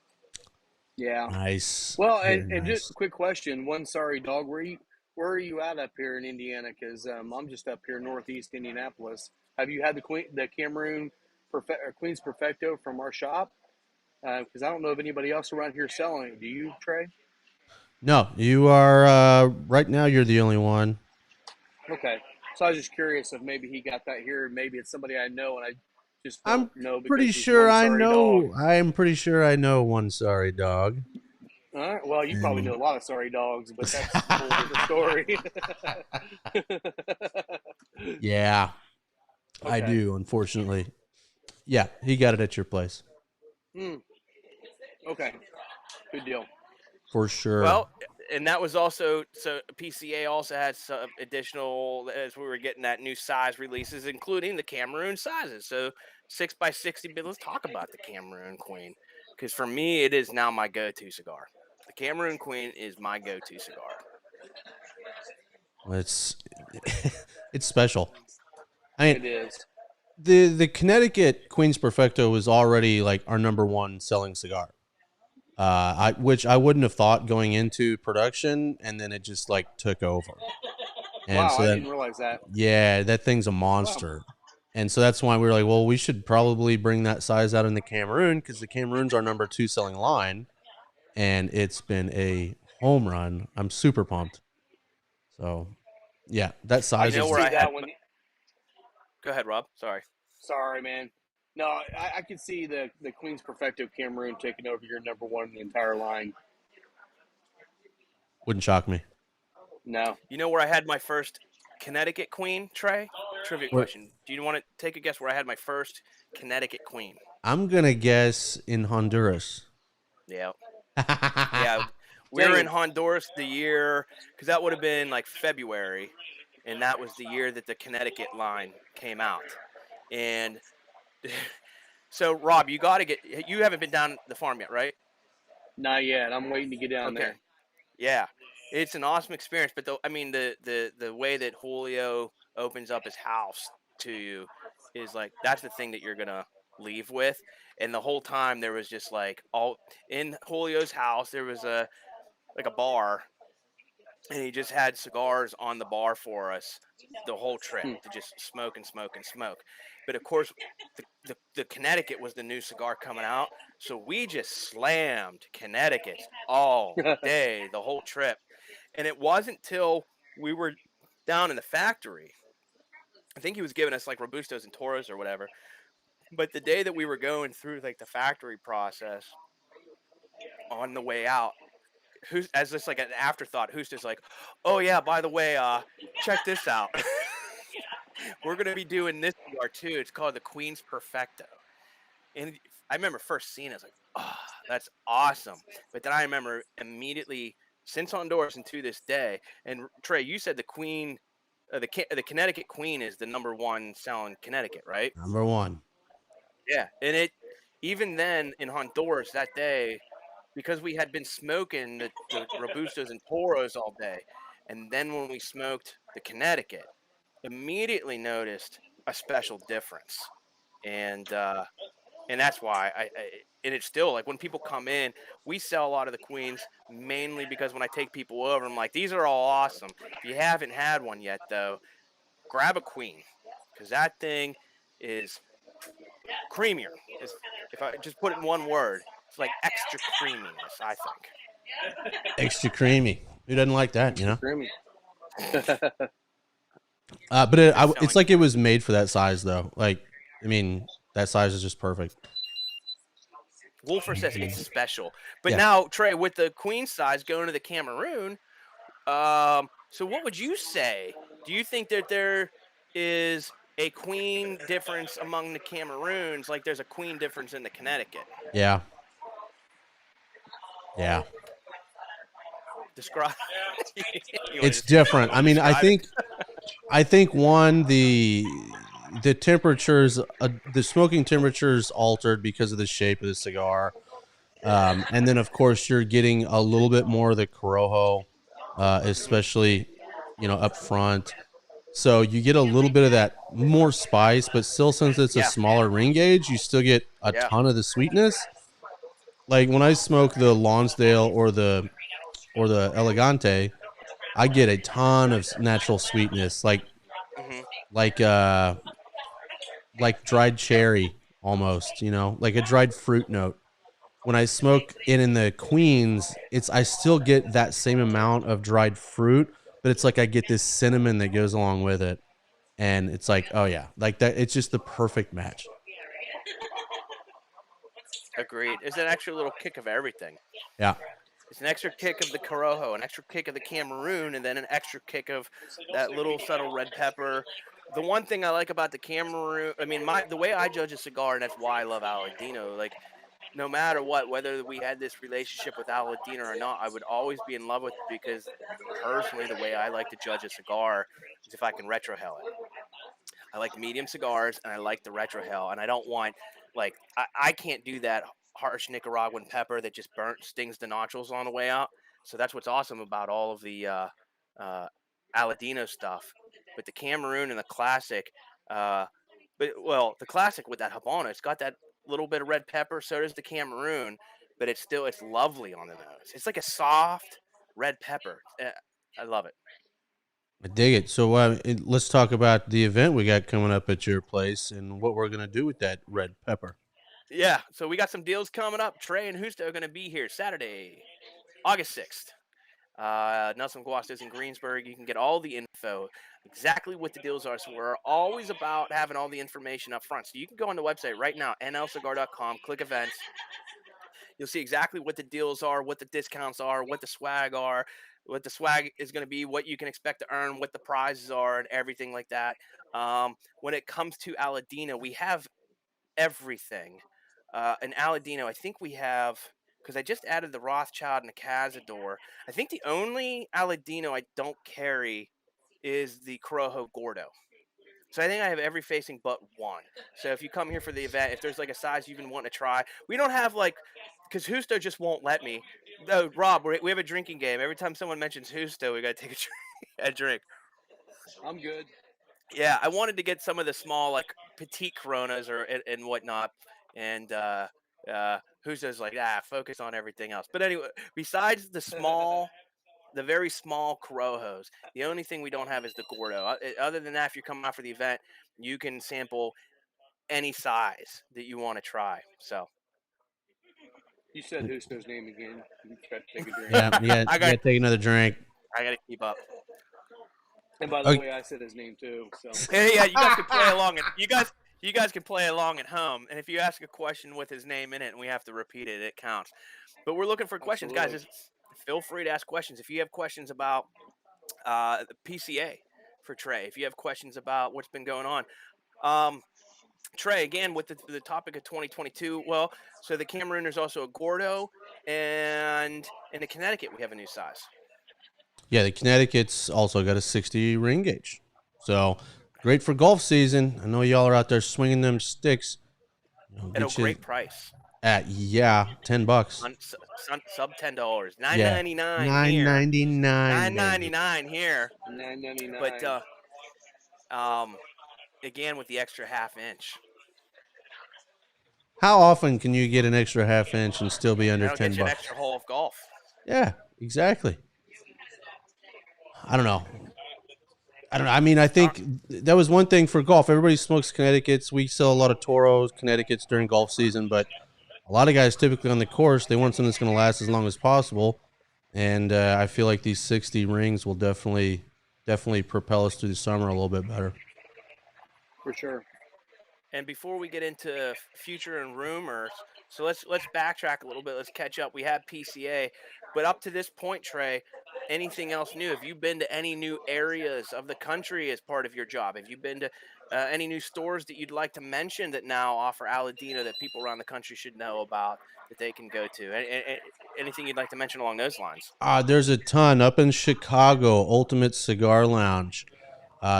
Speaker 3: Yeah.
Speaker 2: nice.
Speaker 3: Well,
Speaker 2: Very
Speaker 3: and just
Speaker 2: nice.
Speaker 3: quick question. One sorry dog. Where are you at up here in Indiana? Because I'm just up here northeast Indianapolis. Have you had the Cameroon Queen's Perfecto from our shop? Because I don't know of anybody else around here selling it. Do you, Trey?
Speaker 2: No, you are right now. You're the only one.
Speaker 3: Okay. So I was just curious if maybe he got that here. Maybe it's somebody I know, and I just don't
Speaker 2: I'm
Speaker 3: know
Speaker 2: pretty
Speaker 3: because he's
Speaker 2: sure
Speaker 3: one
Speaker 2: I
Speaker 3: sorry dog.
Speaker 2: know. I am pretty sure I know one sorry dog.
Speaker 3: All right. Well, you probably know
Speaker 2: And
Speaker 3: a lot of sorry dogs, but that's a whole different story.
Speaker 2: yeah, I
Speaker 3: Okay.
Speaker 2: do. Unfortunately, yeah, he got it at your place
Speaker 3: Mm, okay. Good deal.
Speaker 2: for sure.
Speaker 1: Well, and that was also, so PCA also had some additional, as we were getting that new size releases, including the Cameroon sizes. So 6x60, but let's talk about the Cameroon Queen, because for me, it is now my go-to cigar. The Cameroon Queen is my go-to cigar.
Speaker 2: It's it's special. I mean,
Speaker 3: It is.
Speaker 2: the Connecticut Queen's Perfecto was already like our number one selling cigar. Which I wouldn't have thought going into production, and then it just like took over. And
Speaker 3: Wow,
Speaker 2: so
Speaker 3: I
Speaker 2: then,
Speaker 3: didn't realize that.
Speaker 2: yeah, that thing's a
Speaker 3: Wow.
Speaker 2: monster. And so that's why we were like, well, we should probably bring that size out in the Cameroon because the Cameroon's our number 2 selling line, and it's been a home run. I'm super pumped. So, yeah, that
Speaker 3: I
Speaker 1: You
Speaker 2: size
Speaker 3: could
Speaker 1: know
Speaker 2: is
Speaker 1: where
Speaker 3: see
Speaker 1: I had
Speaker 3: that when.
Speaker 1: Go ahead, Rob. Sorry.
Speaker 3: Sorry, man. No, I could see the Queen's Perfecto Cameroon taking over your number one in the entire line.
Speaker 2: wouldn't shock me.
Speaker 3: No.
Speaker 1: You know where I had my first Connecticut Queen, Trey? Trivia
Speaker 2: Where
Speaker 1: question. Do you want to take a guess where I had my first Connecticut Queen?
Speaker 2: I'm gonna guess in Honduras.
Speaker 1: Yeah. Yeah. We were
Speaker 3: Dang
Speaker 1: in
Speaker 3: it.
Speaker 1: Honduras the year, because that would have been like February, and that was the year that the Connecticut line came out. And so, Rob, you haven't been down the farm yet, right?
Speaker 3: Not yet. I'm waiting to get down
Speaker 1: Okay.
Speaker 3: there.
Speaker 1: Yeah, it's an awesome experience. But I mean, the way that Julio opens up his house to you is like that's the thing that you're gonna leave with. And the whole time there was just like all in Julio's house there was a bar, and he just had cigars on the bar for us the whole trip
Speaker 3: Hmm.
Speaker 1: to just smoke and smoke and smoke. But of course, the Connecticut was the new cigar coming out, so we just slammed Connecticut all day the whole trip. And it wasn't till we were down in the factory. I think he was giving us like Robustos and Toros or whatever. But the day that we were going through like the factory process on the way out, who's as just like an afterthought, who's just like, oh yeah, by the way, check this out. We're gonna be doing this cigar too. It's called the Queen's Perfecto. And I remember first seeing it, I was like, oh, that's awesome. But then I remember immediately since Honduras and to this day, and Trey, you said the Queen, the Connecticut Queen is the number one selling Connecticut, right?
Speaker 2: Number one.
Speaker 1: Yeah, and it even then in Honduras that day, because we had been smoking the Robustos and Toros all day, and then when we smoked the Connecticut, immediately noticed a special difference, and that's why and it's still like when people come in, we sell a lot of the Queens mainly because when I take people over, I'm like, these are all awesome. If you haven't had one yet, though, grab a Queen because that thing is creamier. If I just put it in one word, it's like extra creaminess, I think.
Speaker 2: Extra creamy. Who doesn't like that, you
Speaker 3: Extra
Speaker 2: know?
Speaker 3: creamy.
Speaker 2: But
Speaker 1: Been
Speaker 2: it's
Speaker 1: selling.
Speaker 2: like it was made for that size, though. Like, I mean, that size is just perfect.
Speaker 1: Wolfer says it's special. But
Speaker 2: Yeah.
Speaker 1: now, Trey, with the Queen size going to the Cameroon, so what would you say? Do you think that there is a Queen difference among the Cameroons, like there's a Queen difference in the Connecticut?
Speaker 2: Yeah. Yeah.
Speaker 1: Describe. You want to
Speaker 2: It's
Speaker 1: just
Speaker 2: different. I mean,
Speaker 1: describe it?
Speaker 2: I think one the temperatures, the smoking temperatures altered because of the shape of the cigar, and then of course you're getting a little bit more of the Corojo, especially up front. So you get a little bit of that more spice, but still, since it's a
Speaker 1: Yeah,
Speaker 2: smaller ring gauge, you still get a
Speaker 1: yeah.
Speaker 2: ton of the sweetness. Like when I smoke the Lonsdale or the Elegante, I get a ton of natural sweetness,
Speaker 1: Hmm.
Speaker 2: like uh like dried cherry almost, like a dried fruit note. When I smoke it in the Queens, I still get that same amount of dried fruit, but it's like I get this cinnamon that goes along with it. And it's like, oh yeah, like that. It's just the perfect match.
Speaker 1: Agreed. It's an extra little kick of everything.
Speaker 2: Yeah.
Speaker 1: It's an extra kick of the Corojo, an extra kick of the Cameroon, and then an extra kick of that little subtle red pepper. The one thing I like about the Cameroon, I mean, the way I judge a cigar, and that's why I love Aladino. Like, no matter what, whether we had this relationship with Aladino or not, I would always be in love with it because, personally, the way I like to judge a cigar is if I can retrohale it. I like medium cigars and I like the retrohale, and I don't want like I can't do that harsh Nicaraguan pepper that just stings the nostrils on the way out. So that's what's awesome about all of the uh, Aladino stuff. But the Cameroon and the classic, uh, the classic with that Habano, it's got that little bit of red pepper. So does the Cameroon, but it's lovely on the nose. It's like a soft red pepper. I love it.
Speaker 2: I dig it. So let's talk about the event we got coming up at your place and what we're gonna do with that red pepper.
Speaker 1: Yeah, so we got some deals coming up. Trey and Justo are going to be here Saturday, August 6th. Nelson Loguasto is in Greensburg. You can get all the info, exactly what the deals are. So we're always about having all the information up front. So you can go on the website right now, nlcigar.com, click events. You'll see exactly what the deals are, what the discounts are, what the swag are, what the swag is going to be, what you can expect to earn, what the prizes are, and everything like that. When it comes to Aladino, we have everything. In Aladino, I think we have because I just added the Rothschild and the Cazador. I think the only Aladino I don't carry is the Corojo Gordo. So I think I have every facing but one. So if you come here for the event, if there's like a size you even want to try, we don't have like, because Justo just won't let me. No, Rob, we have a drinking game. Every time someone mentions Justo, we got to take a drink.
Speaker 3: I'm good.
Speaker 1: Yeah, I wanted to get some of the small, like petite Coronas or and whatnot, and Justo's like, focus on everything else. But anyway, besides the very small Corojos, the only thing we don't have is the Gordo. Other than that, if you're coming out for the event, you can sample any size that you want to try. So
Speaker 3: You said Justo's name again. You got to take a drink.
Speaker 2: Yeah, yeah,
Speaker 1: I
Speaker 2: yeah.
Speaker 1: got
Speaker 2: Take another drink.
Speaker 1: to keep up.
Speaker 3: And by the
Speaker 2: Okay.
Speaker 3: way, I said his name too. So
Speaker 1: Yeah, you guys can play along, and you guys can play along at home. And if you ask a question with his name in it, and we have to repeat it, it counts. But we're looking for questions, guys.
Speaker 3: Absolutely.
Speaker 1: Feel free to ask questions. If you have questions about the PCA for Trey, if you have questions about what's been going on, Trey, again with the topic of 2022. Well, so the Cameroon, there's also a Gordo, and in the Connecticut we have a new size.
Speaker 2: Yeah, the Connecticut's also got a 60 ring gauge. So great for golf season. I know y'all are out there swinging them sticks.
Speaker 1: At a great price.
Speaker 2: At $10.
Speaker 1: Sub $10. $9.99 here.
Speaker 2: $9.99.
Speaker 1: $9.99 here.
Speaker 3: $9.99.
Speaker 1: But again with the extra half inch.
Speaker 2: How often can you get an extra half inch and still be under
Speaker 1: That'll get
Speaker 2: $10?
Speaker 1: you an extra hole of golf.
Speaker 2: Yeah, exactly. I don't know. I mean, I think that was one thing for golf. Everybody smokes Connecticut's. We sell a lot of Toros, Connecticut's during golf season, but a lot of guys typically on the course, they want something that's going to last as long as possible. And I feel like these 60 rings will definitely propel us through the summer a little bit better.
Speaker 3: For sure.
Speaker 1: And before we get into future and rumors, so let's backtrack a little bit. Let's catch up. We had PCA, but up to this point, Trey, anything else new? Have you been to any new areas of the country as part of your job? Have you been to any new stores that you'd like to mention that now offer Aladino that people around the country should know about that they can go to? Anything you'd like to mention along those lines?
Speaker 2: There's a ton up in Chicago. Ultimate Cigar Lounge.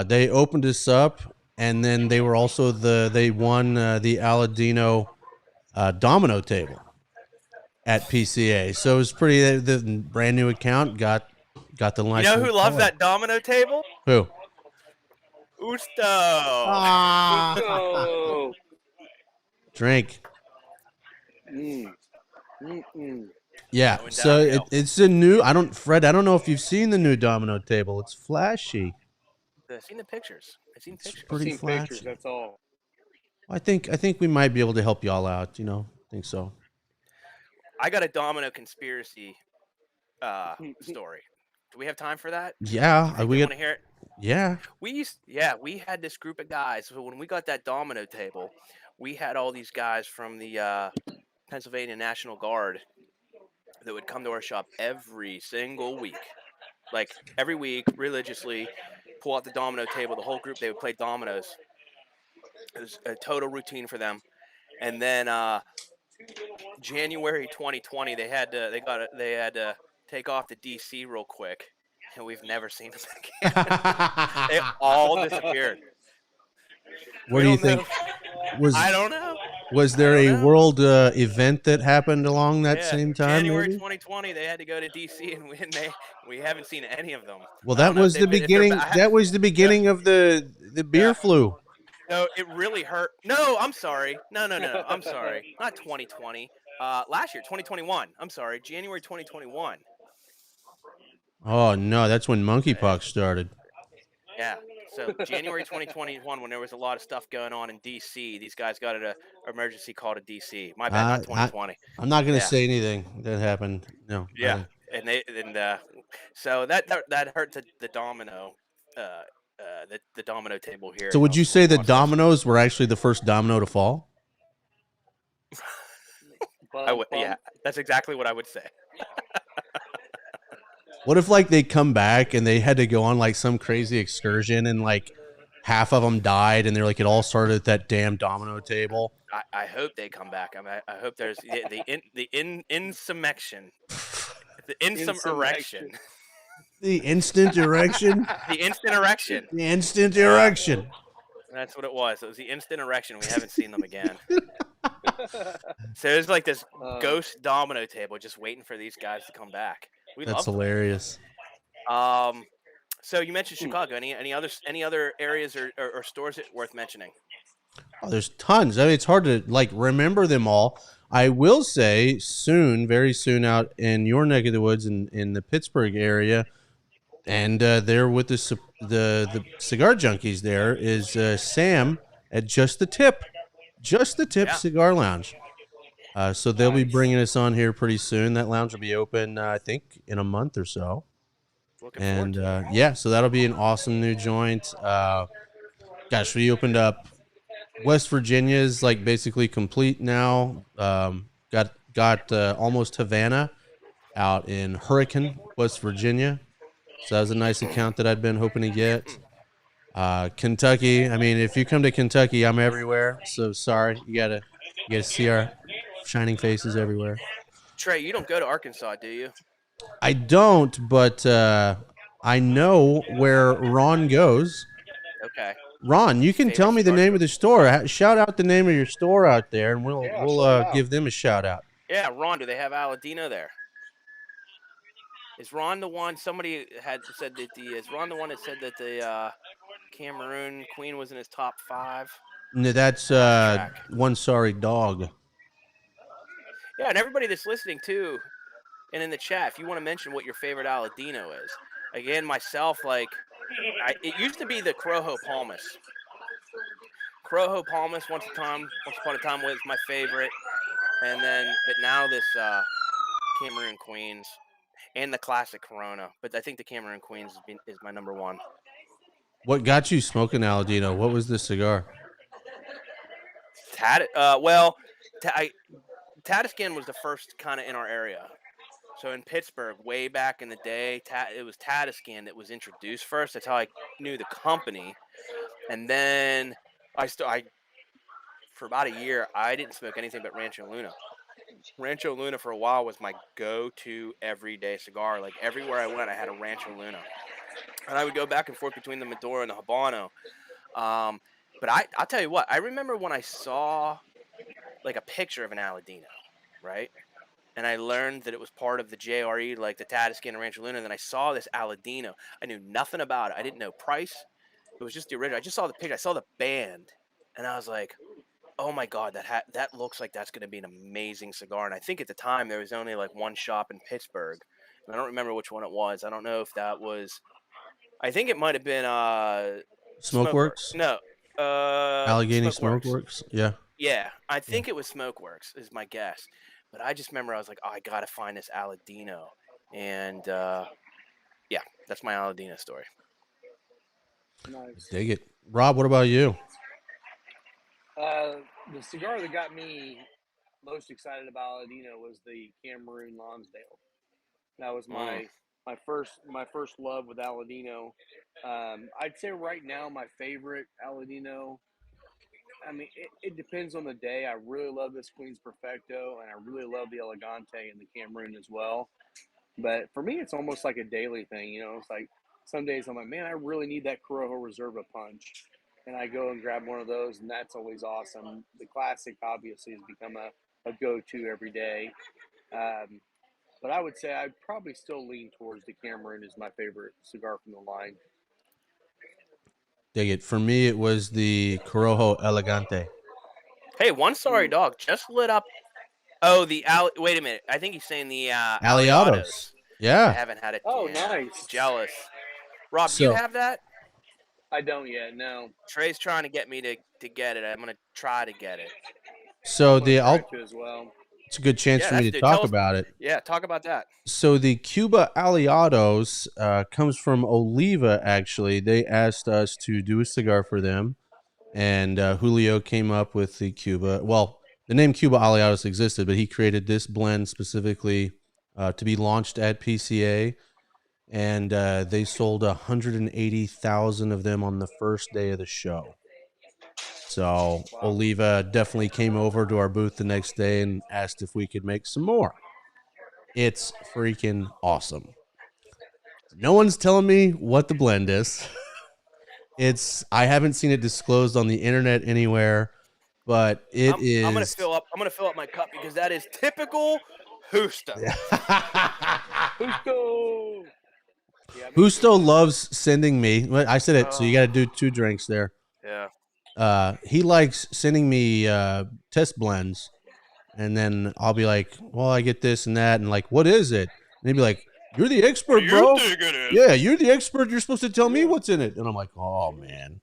Speaker 2: They opened us up, and then they were also they won the Aladino domino table at PCA. So it was pretty. The brand new account got the license.
Speaker 1: You know who loves that domino table?
Speaker 2: Who?
Speaker 1: Justo.
Speaker 3: Oh.
Speaker 2: Drink.
Speaker 3: Mm-mm.
Speaker 2: Yeah.
Speaker 1: Going
Speaker 2: So
Speaker 1: downhill.
Speaker 2: it's a new. Fred. I don't know if you've seen the new domino table. It's flashy.
Speaker 1: I've seen the pictures. I've seen
Speaker 2: It's
Speaker 1: pictures.
Speaker 2: pretty
Speaker 3: Seen
Speaker 2: flashy.
Speaker 3: pictures, that's all.
Speaker 2: I think we might be able to help y'all out. I think so.
Speaker 1: I got a domino conspiracy story. Do we have time for that?
Speaker 2: Yeah.
Speaker 1: We want to hear it.
Speaker 2: Yeah.
Speaker 1: We had this group of guys. So when we got that domino table, we had all these guys from the Pennsylvania National Guard that would come to our shop every single week. Like every week, religiously, pull out the domino table. The whole group, they would play dominoes. It was a total routine for them. And then January 2020, they had to take off to DC real quick, and we've never seen them again. They all disappeared.
Speaker 2: What do you think?
Speaker 1: I don't know.
Speaker 2: Was there a world event that happened along that same time?
Speaker 1: January
Speaker 2: maybe?
Speaker 1: 2020, they had to go to DC, and we haven't seen any of them.
Speaker 2: Well, that was the beginning. That was the beginning of the beer flu.
Speaker 1: No, it really hurt. No, I'm sorry. No. I'm sorry. Not 2020. Last year, 2021. I'm sorry. January 2021.
Speaker 2: Oh no, that's when monkeypox started.
Speaker 1: Yeah. So January 2021, when there was a lot of stuff going on in DC, these guys got an emergency call to DC. My bad, not 2020.
Speaker 2: I'm not going to say anything that happened. No.
Speaker 1: Yeah, so that hurt the domino, the domino table here.
Speaker 2: So would you say the dominoes were actually the first domino to fall?
Speaker 1: Yeah, that's exactly what I would say.
Speaker 2: What if they come back and they had to go on some crazy excursion and half of them died, and they're like, it all started at that damn domino table.
Speaker 1: I hope they come back. I mean, I hope there's the insurrection, the erection,
Speaker 2: the instant erection,
Speaker 1: the instant erection,
Speaker 2: the instant erection.
Speaker 1: That's what it was. It was the instant erection. We haven't seen them again. So there's like this ghost domino table just waiting for these guys to come back.
Speaker 2: That's hilarious.
Speaker 1: So you mentioned Chicago. Any other areas or stores worth mentioning?
Speaker 2: Oh, there's tons. I mean, it's hard to like remember them all. I will say soon, very soon, out in your neck of the woods in the Pittsburgh area, and there with the cigar junkies, there is Sam at Just the Tip Cigar Lounge. So they'll be bringing us on here pretty soon. That lounge will be open, I think, in a month or so. And so that'll be an awesome new joint. Gosh, we opened up. West Virginia is like basically complete now. Got almost Havana out in Hurricane, West Virginia. So that was a nice account that I'd been hoping to get. Kentucky. I mean, if you come to Kentucky, I'm everywhere. So sorry, you gotta see our shining faces everywhere.
Speaker 1: Trey, you don't go to Arkansas, do you?
Speaker 2: I don't, but I know where Ron goes.
Speaker 1: Okay.
Speaker 2: Ron, you can tell me the name of the store. Shout out the name of your store out there, and we'll give them a shout out.
Speaker 1: Yeah, Ron, do they have Aladino there? Is Ron the one? Somebody had said that is Ron the one that said that the Cameroon Queen was in his top 5?
Speaker 2: No, that's One Sorry Dog.
Speaker 1: Yeah, and everybody that's listening too, and in the chat, if you want to mention what your favorite Aladino is. Again, myself, it used to be the Corojo Palmas. Corojo Palmas once upon a time was my favorite, but now this Cameroon Queens and the classic Corona. But I think the Cameroon Queens is my number one.
Speaker 2: What got you smoking Aladino? What was the cigar?
Speaker 1: Tatiscan was the first kind of in our area. So in Pittsburgh, way back in the day, it was Tatiscan that was introduced first. That's how I knew the company. And then for about a year, I didn't smoke anything but Rancho Luna. Rancho Luna for a while was my go-to everyday cigar. Like everywhere I went, I had a Rancho Luna. And I would go back and forth between the Maduro and the Habano. But I'll tell you what, I remember when I saw like a picture of an Aladino, right? And I learned that it was part of the JRE, like the Tatiscan and Rancho Luna. And then I saw this Aladino. I knew nothing about it. I didn't know price. It was just the original. I just saw the picture. I saw the band. And I was like, oh, my God, that looks like that's going to be an amazing cigar. And I think at the time there was only like one shop in Pittsburgh. And I don't remember which one it was. I don't know if that was – I think it might have been
Speaker 2: Smokeworks?
Speaker 1: No.
Speaker 2: Allegheny Smokeworks? Yeah.
Speaker 1: Yeah. I think it was Smokeworks is my guess. But I just remember I was like, oh, I got to find this Aladino. And, that's my Aladino story.
Speaker 3: Nice.
Speaker 2: Dig it. Rob, what about you?
Speaker 3: The cigar that got me most excited about Aladino was the Cameroon Lonsdale. That was my first love with Aladino. I'd say right now my favorite Aladino. I mean, it depends on the day. I really love this Queen's Perfecto, and I really love the Elegante and the Cameroon as well. But for me, it's almost like a daily thing. You know, it's like some days I'm like, man, I really need that Corojo Reserva punch. And I go and grab one of those, and that's always awesome. The classic, obviously, has become a go-to every day. But I would say I'd probably still lean towards the Cameroon as my favorite cigar from the line.
Speaker 2: Dig it. For me, it was the Corojo Elegante.
Speaker 1: Hey, One Sorry Dog just lit up. Oh, wait a minute. I think he's saying the
Speaker 2: Aliados. Yeah.
Speaker 1: I haven't had it.
Speaker 3: Oh,
Speaker 1: yet.
Speaker 3: nice.
Speaker 1: Jealous. Rob, do you have that?
Speaker 3: I don't yet, no.
Speaker 1: Trey's trying to get me to get it. I'm going to try to get it.
Speaker 2: So
Speaker 3: as well.
Speaker 2: It's a good chance for me to talk about it.
Speaker 1: Yeah, talk about that.
Speaker 2: So the Cuba Aliados comes from Oliva, actually. They asked us to do a cigar for them, and Julio came up with the Cuba. Well, the name Cuba Aliados existed, but he created this blend specifically to be launched at PCA. and they sold 180,000 of them on the first day of the show. So
Speaker 3: Wow.
Speaker 2: Oliva definitely came over to our booth the next day and asked if we could make some more. It's freaking awesome. No one's telling me what the blend is. I haven't seen it disclosed on the internet anywhere, but it
Speaker 1: I'm gonna
Speaker 2: is.
Speaker 1: fill up. I'm gonna fill up my cup because that is typical Justo.
Speaker 3: Justo. Yeah, me
Speaker 2: Justo
Speaker 3: too.
Speaker 2: loves sending me. I said it, so you got to
Speaker 1: Oh.
Speaker 2: do 2 drinks there.
Speaker 1: Yeah.
Speaker 2: He likes sending me test blends, and then I'll be like, "Well, I get this and that," and like, "What is it?" And he'd be like, "You're the
Speaker 1: What do
Speaker 2: expert,
Speaker 1: you
Speaker 2: bro.
Speaker 1: think it is?
Speaker 2: Yeah, you're the expert. You're supposed to tell me
Speaker 3: Yeah.
Speaker 2: what's in it." And I'm like, "Oh man."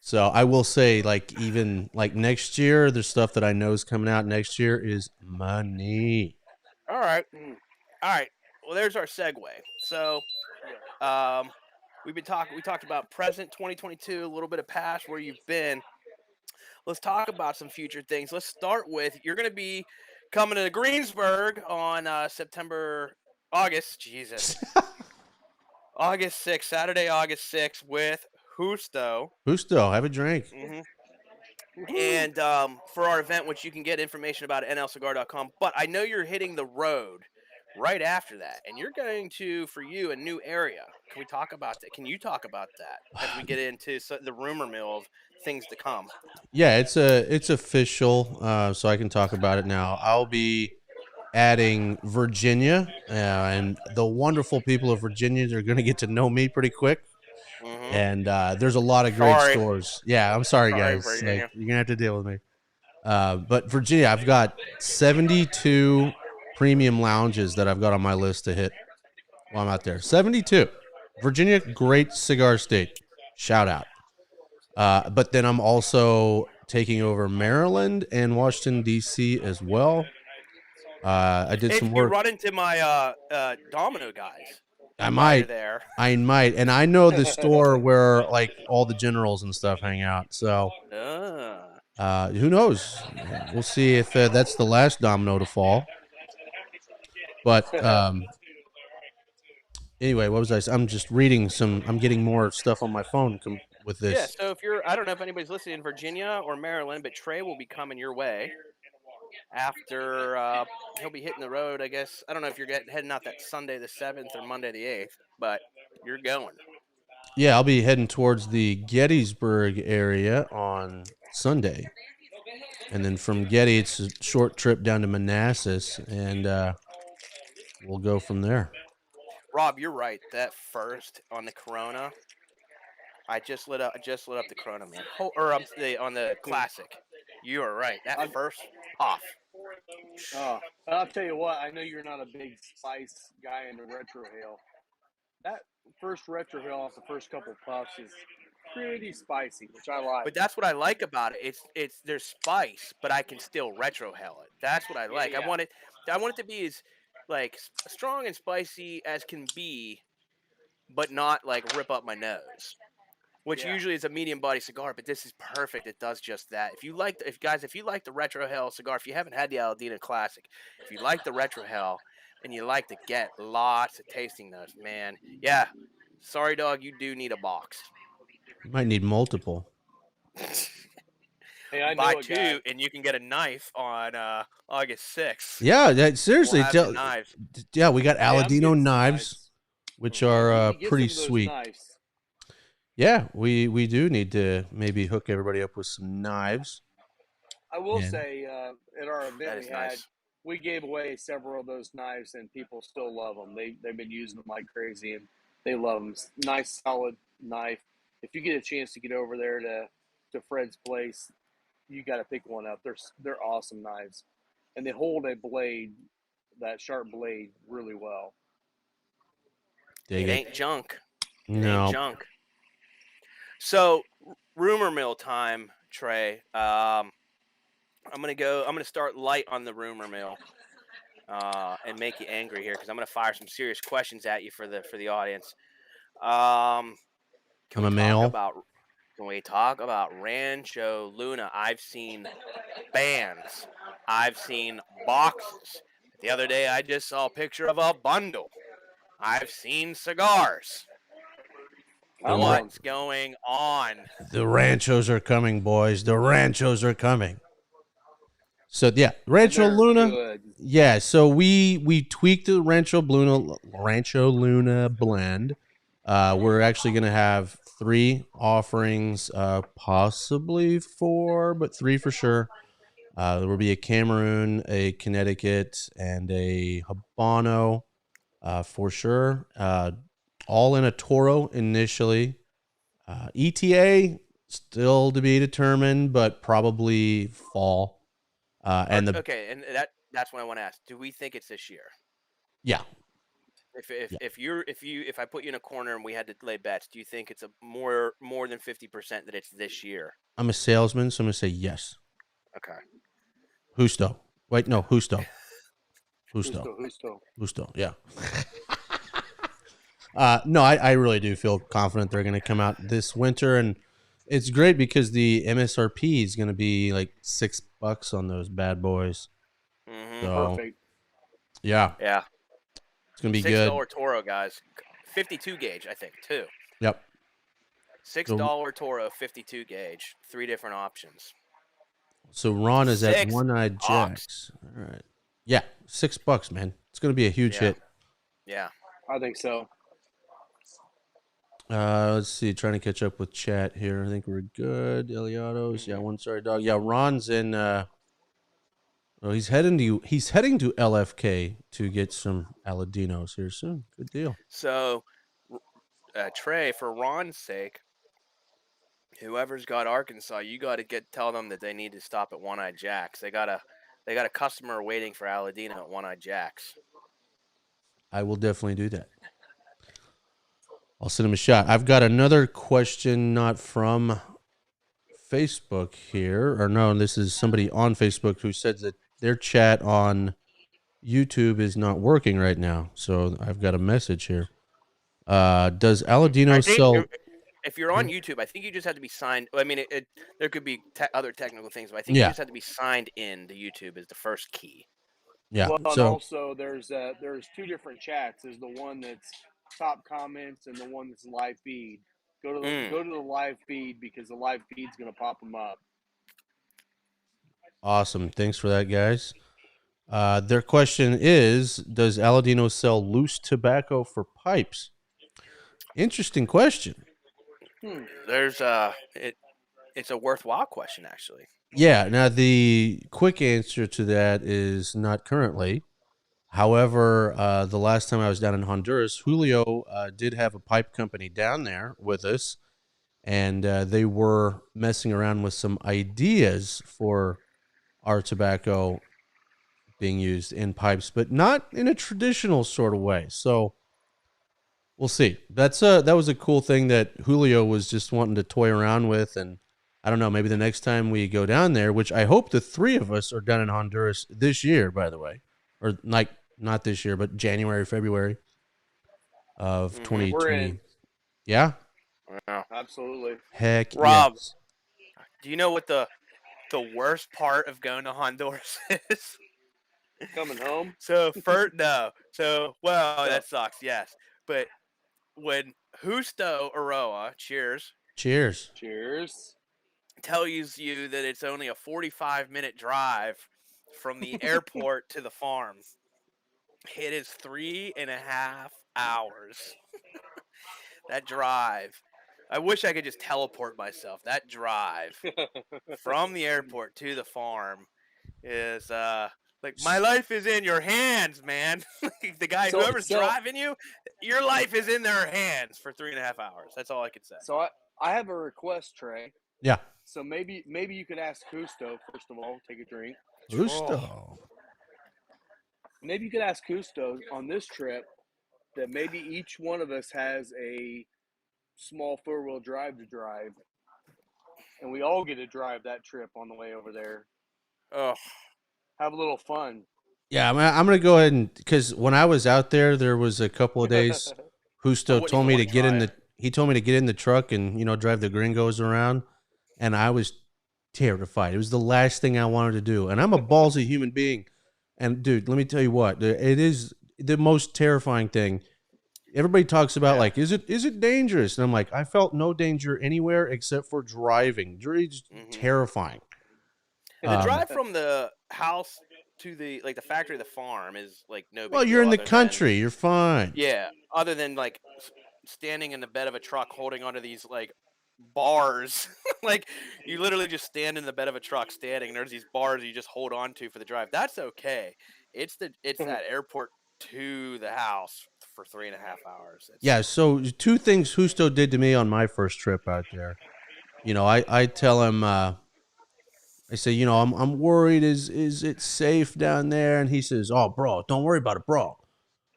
Speaker 2: So I will say, like, even like next year, the stuff that I know is coming out next year is money.
Speaker 1: All right. All right. Well, there's our segue. So, we talked about present 2022, a little bit of past where you've been. Let's talk about some future things. Let's start with you're going to be coming to Greensburg on August 6th, Saturday, August 6th with Justo.
Speaker 2: Justo, have a drink.
Speaker 1: Mm-hmm. And for our event, which you can get information about at nlcigar.com. But I know you're hitting the road right after that, and you're going to, for you, a new area. Can we talk about that? Can you talk about that as we get into the rumor mill of things to come?
Speaker 2: Yeah, it's official, so I can talk about it now. I'll be adding Virginia, and the wonderful people of Virginia are going to get to know me pretty quick.
Speaker 1: Mm-hmm.
Speaker 2: And there's a lot of great
Speaker 1: Sorry.
Speaker 2: stores. Yeah, I'm sorry, guys.
Speaker 1: Virginia.
Speaker 2: Like, you're gonna have to deal with me. But Virginia, I've got 72 premium lounges that I've got on my list to hit while I'm out there. 72. Virginia, great cigar state. Shout out. But then I'm also taking over Maryland and Washington, D.C. as well. I did
Speaker 1: If
Speaker 2: some
Speaker 1: you
Speaker 2: work.
Speaker 1: run into my Domino guys,
Speaker 2: I
Speaker 1: while you're
Speaker 2: might.
Speaker 1: there.
Speaker 2: I might. And I know the store where like all the generals and stuff hang out. So who knows? We'll see if that's the last domino to fall. But anyway, what was I? I'm just reading some. I'm getting more stuff on my phone with
Speaker 1: Yeah,
Speaker 2: this.
Speaker 1: so if you're, I don't know if anybody's listening in Virginia or Maryland, but Trey will be coming your way after he'll be hitting the road. I guess I don't know if you're heading out that Sunday the 7th or Monday the 8th, but you're going.
Speaker 2: Yeah, I'll be heading towards the Gettysburg area on Sunday, and then from Getty, it's a short trip down to Manassas, and we'll go from there.
Speaker 1: Rob, you're right. That first on the Corona, I just lit up the Corona, man. On the Classic. You are right. That first off.
Speaker 3: I'll tell you what. I know you're not a big spice guy in the retrohale. That first retrohale off the first couple puffs is pretty spicy, which I like.
Speaker 1: But that's what I like about it. It's there's spice, but I can still retrohale it. That's what I like.
Speaker 3: Yeah.
Speaker 1: I want it to be as like strong and spicy as can be, but not like rip up my nose. Which usually is a medium body cigar, but this is perfect. It does just that. If you like the retrohale cigar, if you haven't had the Aladino Classic, if you like the retrohale and you like to get lots of tasting notes, man, yeah. Sorry, dog, you do need a box.
Speaker 2: You might need multiple.
Speaker 3: Hey, I
Speaker 1: Buy
Speaker 3: know a
Speaker 1: two,
Speaker 3: guy.
Speaker 1: and you can get a knife on August 6th.
Speaker 2: Yeah, seriously.
Speaker 1: We'll have the knives.
Speaker 2: Yeah, we got
Speaker 3: Hey, I'm
Speaker 2: Aladino
Speaker 3: getting some
Speaker 2: knives, which
Speaker 3: I
Speaker 2: are
Speaker 3: need to get
Speaker 2: pretty
Speaker 3: some of those
Speaker 2: sweet.
Speaker 3: knives.
Speaker 2: Yeah, we do need to maybe hook everybody up with some knives.
Speaker 3: I will say, at our event we had,
Speaker 1: nice.
Speaker 3: we gave away several of those knives, and people still love them. They've been using them like crazy, and they love them. Nice, solid knife. If you get a chance to get over there to Fred's place, you got to pick one up. They're awesome knives, and they hold a blade, that sharp blade, really well.
Speaker 1: It ain't junk.
Speaker 2: No.
Speaker 1: Ain't junk. So, rumor mill time, Trey. I'm gonna start light on the rumor mill, and make you angry here because I'm gonna fire some serious questions at you for the audience. Can we talk about Rancho Luna? I've seen bands. I've seen boxes. The other day, I just saw a picture of a bundle. I've seen cigars.
Speaker 3: Come on.
Speaker 1: What's going on?
Speaker 2: The ranchos are coming, boys. The ranchos are coming. So yeah,
Speaker 3: And
Speaker 2: Rancho
Speaker 3: they're
Speaker 2: Luna.
Speaker 3: good.
Speaker 2: Yeah, so we tweaked the Rancho Luna blend. We're actually gonna have 3 offerings, possibly 4, but 3 for sure. There will be a Cameroon, a Connecticut, and a Habano, for sure. All in a Toro initially. ETA still to be determined, but probably fall. And the
Speaker 1: Okay, and that's what I want to ask. Do we think it's this year?
Speaker 2: yeah,
Speaker 1: If I put you in a corner and we had to lay bets, do you think it's a more than 50% that it's this year?
Speaker 2: I'm a salesman, so I'm gonna say yes.
Speaker 1: Okay.
Speaker 2: Justo. Wait, no, Justo.
Speaker 3: Justo.
Speaker 2: Yeah. No, I really do feel confident they're going to come out this winter, and it's great because the MSRP is going to be like $6 on those bad boys.
Speaker 1: Mm-hmm.
Speaker 2: So
Speaker 3: Perfect.
Speaker 2: yeah,
Speaker 1: Yeah.
Speaker 2: it's going to be good.
Speaker 1: $6 Toro, guys. 52 gauge, I think, too.
Speaker 2: Yep.
Speaker 1: $6 Toro, 52 gauge. 3 different options.
Speaker 2: So Ron is at
Speaker 1: $6.
Speaker 2: One-Eyed Jacks. All right. Yeah, $6, man. It's going to be a huge hit.
Speaker 1: Yeah.
Speaker 3: I think so.
Speaker 2: Let's see. Trying to catch up with chat here. I think we're good. Eliados. Yeah, one sorry dog. Yeah, Ron's in. Well, he's heading to LFK to get some Aladinos here soon. Good deal.
Speaker 1: So, Trey, for Ron's sake, whoever's got Arkansas, you got to tell them that they need to stop at One-Eyed Jacks. They got a customer waiting for Aladino at One-Eyed Jacks.
Speaker 2: I will definitely do that. I'll send him a shot. I've got another question, not from Facebook here, or no, this is somebody on Facebook who said that their chat on YouTube is not working right now. So I've got a message here. Does Aladino sell?
Speaker 1: If you're on YouTube, I think you just have to be signed. I mean, there could be other technical things, but I think
Speaker 2: Yeah.
Speaker 1: you just have to be signed in to YouTube is the first key.
Speaker 2: Yeah.
Speaker 3: Well, and
Speaker 2: So
Speaker 3: also there's 2 different chats. There's the one that's top comments and the one that's live feed. Go to the live feed because the live feed's gonna pop them up.
Speaker 2: awesome. Thanks for that, guys. Their question is, does Aladino sell loose tobacco for pipes? Interesting question.
Speaker 1: There's it's a worthwhile question, actually.
Speaker 2: Yeah. Now, the quick answer to that is not currently. However, the last time I was down in Honduras, Julio did have a pipe company down there with us, and they were messing around with some ideas for our tobacco being used in pipes, but not in a traditional sort of way. So we'll see. That was a cool thing that Julio was just wanting to toy around with, and I don't know, maybe the next time we go down there, which I hope the 3 of us are down in Honduras this year, by the way, or like not this year, but January, February of 2020.
Speaker 3: We're in.
Speaker 2: Yeah.
Speaker 1: Yeah.
Speaker 3: Absolutely.
Speaker 2: Heck,
Speaker 1: Rob,
Speaker 2: yes.
Speaker 1: do you know what the worst part of going to Honduras is?
Speaker 3: Coming home.
Speaker 1: So that sucks. Yes, but when Justo Eiroa, cheers,
Speaker 2: Cheers.
Speaker 1: tells you that it's only a 45-minute drive from the airport to the farm, it is 3.5 hours. That drive. I wish I could just teleport myself. That drive from the airport to the farm is like my life is in your hands, man. The guy, whoever's driving you, your life is in their hands for 3.5 hours. That's all I could say.
Speaker 3: So I have a request, Trey.
Speaker 2: Yeah.
Speaker 3: So maybe you could ask Justo first of all. Take a drink.
Speaker 2: Justo.
Speaker 3: Maybe you could ask Justo on this trip that maybe each one of us has a small 4-wheel drive to drive, and we all get to drive that trip on the way over there.
Speaker 1: Oh,
Speaker 3: have a little fun.
Speaker 2: Yeah, I'm going to go ahead and, because when I was out there was a couple of days, Justo told me to get in the truck and, drive the gringos around, and I was terrified. It was the last thing I wanted to do, and I'm a ballsy human being, and dude, let me tell you what, it is the most terrifying thing everybody talks about
Speaker 1: Yeah.
Speaker 2: like, is it dangerous? And I'm like, I felt no danger anywhere except for driving. Just terrifying.
Speaker 1: The drive from the house to the factory, the farm is like no
Speaker 2: Well,
Speaker 1: big
Speaker 2: you're
Speaker 1: deal.
Speaker 2: in the
Speaker 1: Other than
Speaker 2: country. You're fine.
Speaker 1: other than like standing in the bed of a truck holding onto these like bars. Like you literally just stand in the bed of a truck standing, and there's these bars you just hold on to for the drive. That's okay. It's that airport to the house for 3.5 hours.
Speaker 2: Yeah. So two things Justo did to me on my first trip out there. I tell him, I say, I'm worried. Is it safe down there? And he says, oh, bro, don't worry about it, bro.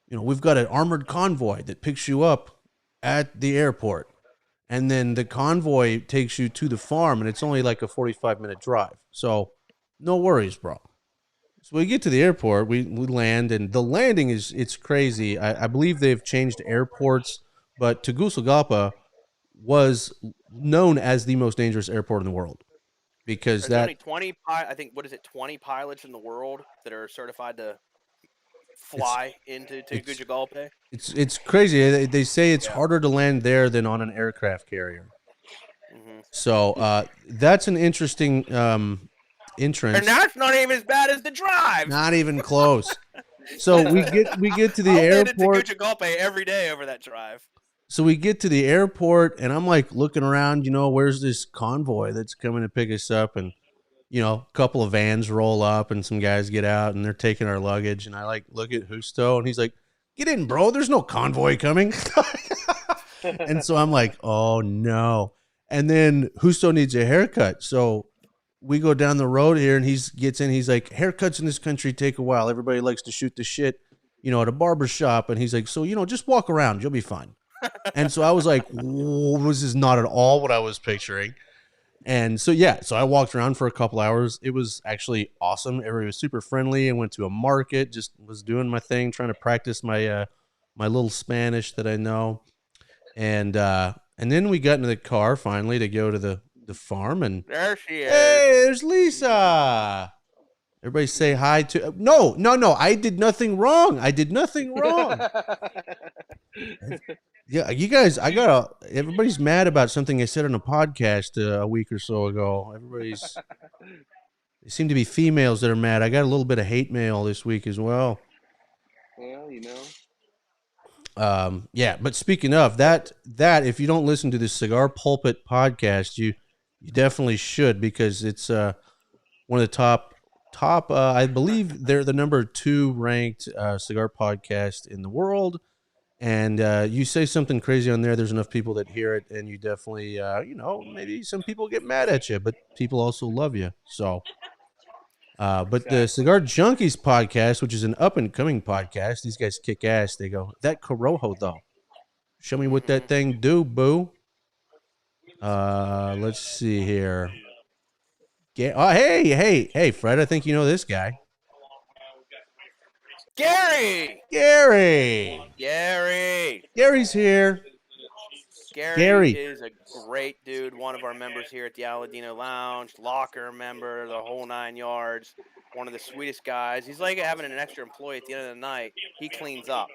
Speaker 2: We've got an armored convoy that picks you up at the airport. And then the convoy takes you to the farm, and it's only like a 45-minute drive. So no worries, bro. So we get to the airport, we land, and the landing it's crazy. I believe they've changed airports, but Tegucigalpa was known as the most dangerous airport in the world because
Speaker 1: There's only
Speaker 2: that
Speaker 1: 20. I think what is it? 20 pilots in the world that are certified to
Speaker 2: it's
Speaker 1: fly into
Speaker 2: it's
Speaker 1: Tegucigalpa.
Speaker 2: it's crazy. They say it's
Speaker 1: Yeah.
Speaker 2: harder to land there than on an aircraft carrier.
Speaker 1: Mm-hmm.
Speaker 2: So that's an interesting entrance.
Speaker 1: And that's not even as bad as the drive.
Speaker 2: Not even close. So we get to the
Speaker 1: I'll land
Speaker 2: airport.
Speaker 1: at Tegucigalpa every day over that drive.
Speaker 2: So we get to the airport, and I'm like looking around. Where's this convoy that's coming to pick us up? And a couple of vans roll up, and some guys get out, and they're taking our luggage. And I like look at Justo, and he's like, "Get in, bro. There's no convoy coming." And so I'm like, "Oh no!" And then Justo needs a haircut, so we go down the road here, and he gets in. He's like, haircuts in this country take a while. Everybody likes to shoot the shit, at a barber shop. And he's like, so, just walk around. You'll be fine. And so I was like, this is not at all what I was picturing. And so, so I walked around for a couple hours. It was actually awesome. Everybody was super friendly. I went to a market, just was doing my thing, trying to practice my my little Spanish that I know. And then we got into the car finally to go to the farm, and
Speaker 1: there she is.
Speaker 2: Hey, there's Lisa. Everybody say hi to. No. I did nothing wrong. Yeah, you guys. Everybody's mad about something I said on a podcast a week or so ago. They seem to be females that are mad. I got a little bit of hate mail this week as well.
Speaker 3: Well,
Speaker 2: Yeah, but speaking of that, if you don't listen to the Cigar Pulpit podcast, you definitely should, because it's one of the top. I believe they're the number 2 ranked cigar podcast in the world. And you say something crazy on there, there's enough people that hear it, and you definitely, maybe some people get mad at you, but people also love you. So, but the Cigar Junkies podcast, which is an up and coming podcast, these guys kick ass. They go, that Corojo though, show me what that thing do, boo. Let's see here. Hey, Fred, I think you know this guy.
Speaker 1: Gary!
Speaker 2: Gary's here.
Speaker 1: Gary is a great dude, one of our members here at the Aladino Lounge, locker member, the whole 9 yards, one of the sweetest guys. He's like having an extra employee at the end of the night. He cleans up.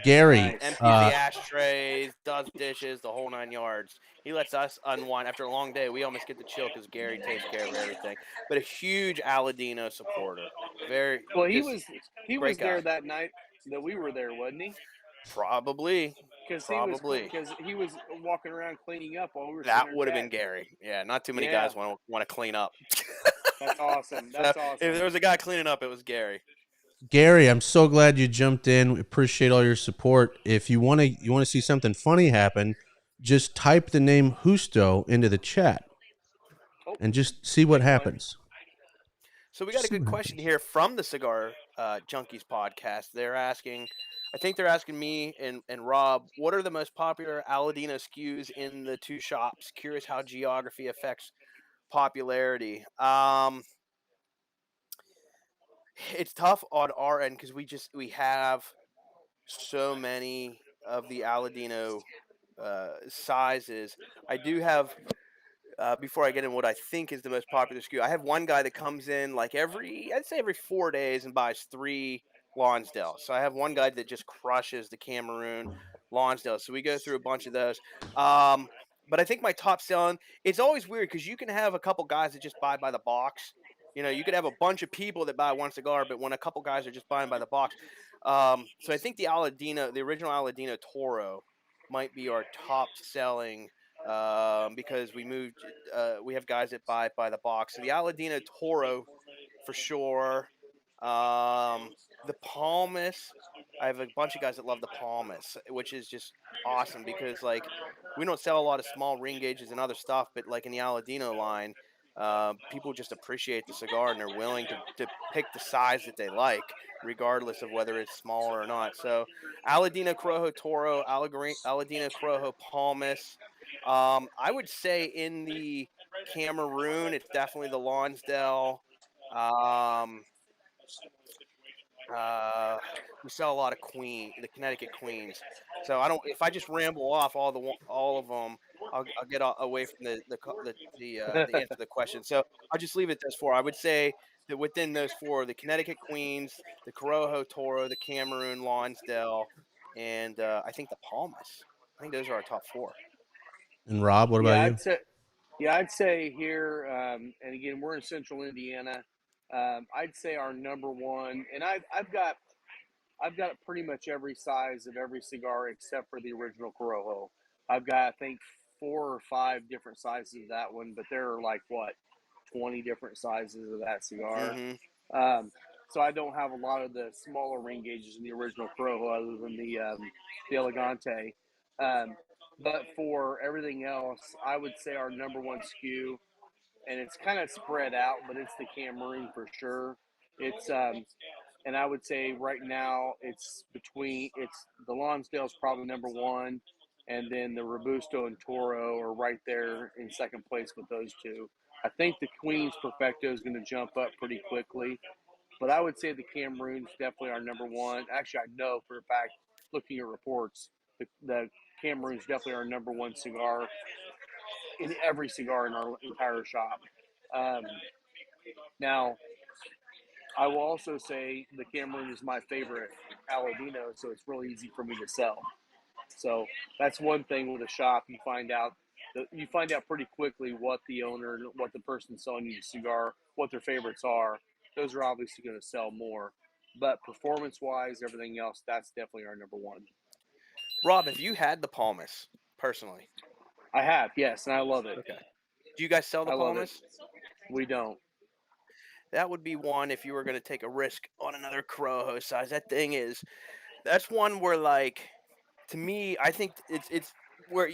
Speaker 2: Gary
Speaker 1: empties the ashtrays, does dishes, the whole 9 yards. He lets us unwind. After a long day, we almost get to chill because Gary takes care of everything. But a huge Aladino supporter. Very
Speaker 3: well. He was there
Speaker 1: guy.
Speaker 3: that night that we were there, wasn't he?
Speaker 1: Probably.
Speaker 3: Because he was walking around cleaning up while we were.
Speaker 1: That would have been Gary. Yeah, not too many guys want to clean up.
Speaker 3: That's awesome. Awesome.
Speaker 1: If there was a guy cleaning up, it was Gary.
Speaker 2: Gary, I'm so glad you jumped in. We appreciate all your support. If you want to see something funny happen, just type the name Justo into the chat and just see what happens.
Speaker 1: So we got a good question here from the Cigar Junkies podcast. I think they're asking me and Rob, what are the most popular Aladino SKUs in the 2 shops? Curious how geography affects popularity. It's tough on our end because we have so many of the Aladino sizes. I do have, before I get in what I think is the most popular SKU, I have one guy that comes in like every 4 days and buys 3 Lonsdale. So I have one guy that just crushes the Cameroon Lonsdale. So we go through a bunch of those. Um, but I think my top selling, it's always weird because you can have a couple guys that just buy by the box. You could have a bunch of people that buy one cigar, but when a couple guys are just buying by the box. So I think the original Aladino Toro might be our top selling because we have guys that buy by the box. So the Aladino Toro for sure. Um, the Palmas, I have a bunch of guys that love the Palmas, which is just awesome because like we don't sell a lot of small ring gauges and other stuff, but like in the Aladino line, people just appreciate the cigar and they're willing to pick the size that they like, regardless of whether it's smaller or not. So Aladino Corojo Toro, Aladino Corojo Palmas. I would say in the Cameroon, it's definitely the Lonsdale. Um, uh, we sell a lot of the Connecticut Queens. So I don't. If I just ramble off all of them, I'll get away from the answer to the question. So I'll just leave it at those four. I would say that within those four, the Connecticut Queens, the Corojo Toro, the Cameroon Lonsdale, and I think the Palmas. I think those are our top four.
Speaker 2: And Rob, what about
Speaker 3: Yeah,
Speaker 2: you?
Speaker 3: I'd say here, and again, we're in Central Indiana. I'd say our number one, and I've got pretty much every size of every cigar except for the original Corojo. I've got, I think, 4 or 5 different sizes of that one, but there are like what 20 different sizes of that cigar.
Speaker 1: Mm-hmm.
Speaker 3: Um, so I don't have a lot of the smaller ring gauges in the original Corojo, other than the Elegante. Um, but for everything else, I would say our number one SKU, and it's kind of spread out, but it's the Cameroon for sure. It's and I would say right now it's the Lonsdale's probably number one, and then the Robusto and Toro are right there in second place with those two. I think the Queen's Perfecto is going to jump up pretty quickly, but I would say the Cameroon's definitely our number one. Actually, I know for a fact, looking at reports, the Cameroon's definitely our number one cigar in every cigar in our entire shop. Um, Now, I will also say the Cameroon is my favorite Aladino, so it's really easy for me to sell. So that's one thing with a shop. You find out pretty quickly what the owner, what the person selling you the cigar, what their favorites are. Those are obviously going to sell more. But performance wise, everything else, that's definitely our number one.
Speaker 1: Rob, have you had the Palmas personally?
Speaker 3: I have, yes, and I love it.
Speaker 1: Okay. Do you guys sell the
Speaker 3: I love it.
Speaker 1: Palmas?
Speaker 3: We don't.
Speaker 1: That would be one if you were going to take a risk on another Corojo size. That's one where like to me, I think it's where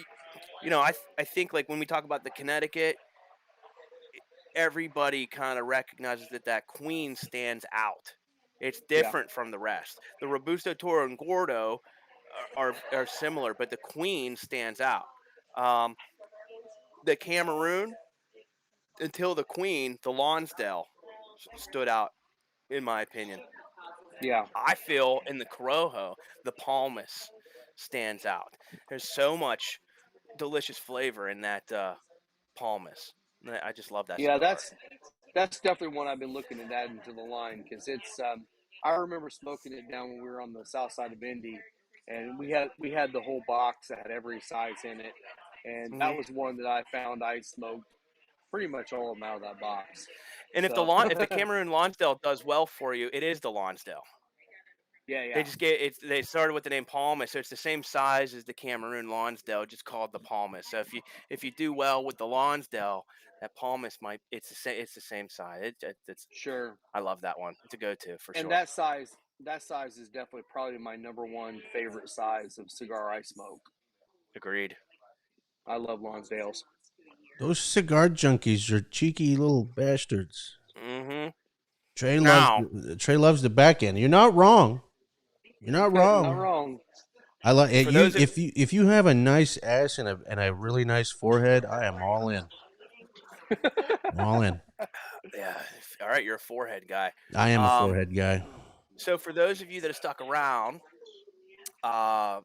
Speaker 1: I think like when we talk about the Connecticut, everybody kind of recognizes that Queen stands out. It's
Speaker 3: Yeah,
Speaker 1: different from the rest. The Robusto, Toro, and Gordo are similar, but the Queen stands out. Um, the Cameroon until the Queen, the Lonsdale stood out in my opinion.
Speaker 3: yeah.
Speaker 1: I feel in the Corojo, the Palmas stands out. There's so much delicious flavor in that Palmas. I just love that
Speaker 3: Yeah,
Speaker 1: cigar.
Speaker 3: that's definitely one I've been looking at adding to the line, because it's. I remember smoking it down when we were on the south side of Indy, and we had the whole box that had every size in it, and
Speaker 1: Hmm.
Speaker 3: that was one that I found I smoked pretty much all of them out of that box.
Speaker 1: And
Speaker 3: So
Speaker 1: if the Cameroon Lonsdale does well for you, it is the Lonsdale.
Speaker 3: yeah,
Speaker 1: They
Speaker 3: yeah,
Speaker 1: just get it's they started with the name Palmas, so it's the same size as the Cameroon Lonsdale, just called the Palmas. So if you do well with the Lonsdale, that Palmas might it's the same size. It's
Speaker 3: sure.
Speaker 1: I love that one. It's a go-to for
Speaker 3: And
Speaker 1: sure.
Speaker 3: that size is definitely probably my number one favorite size of cigar I smoke.
Speaker 1: Agreed.
Speaker 3: I love Lonsdales.
Speaker 2: Those cigar junkies are cheeky little bastards.
Speaker 1: Hmm.
Speaker 2: Trey loves
Speaker 1: Now,
Speaker 2: Trey loves the back end. You're not wrong. You're not
Speaker 3: Not
Speaker 2: wrong.
Speaker 3: wrong.
Speaker 2: I like
Speaker 1: for
Speaker 2: you.
Speaker 1: those of
Speaker 2: If you have a nice ass and a really nice forehead, I am all in. I'm all in.
Speaker 1: yeah, all right, you're a forehead guy.
Speaker 2: I am a
Speaker 1: Um,
Speaker 2: forehead guy.
Speaker 1: so for those of you that have stuck around,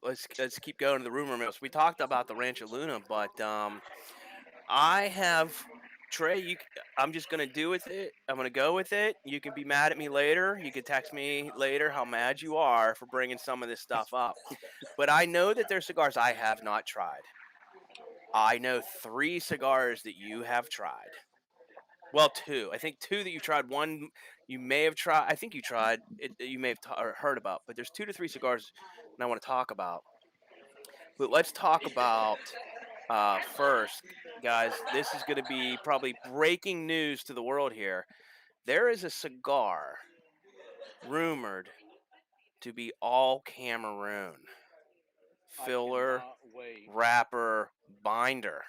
Speaker 1: let's keep going to the rumor mills. We talked about the Rancho Luna, but I have Trey, I'm just gonna do with it. I'm gonna go with it. You can be mad at me later. You can text me later how mad you are for bringing some of this stuff up. But I know that there's cigars I have not tried. I know 3 cigars that you have tried. Well, 2. I think 2 that you tried. One you may have tried. I think you tried it. You may have or heard about. But there's 2 to 3 cigars, and I want to talk about. But let's talk about first, guys. This is going to be probably breaking news to the world here. There is a cigar rumored to be all Cameroon. Filler, wrapper, binder.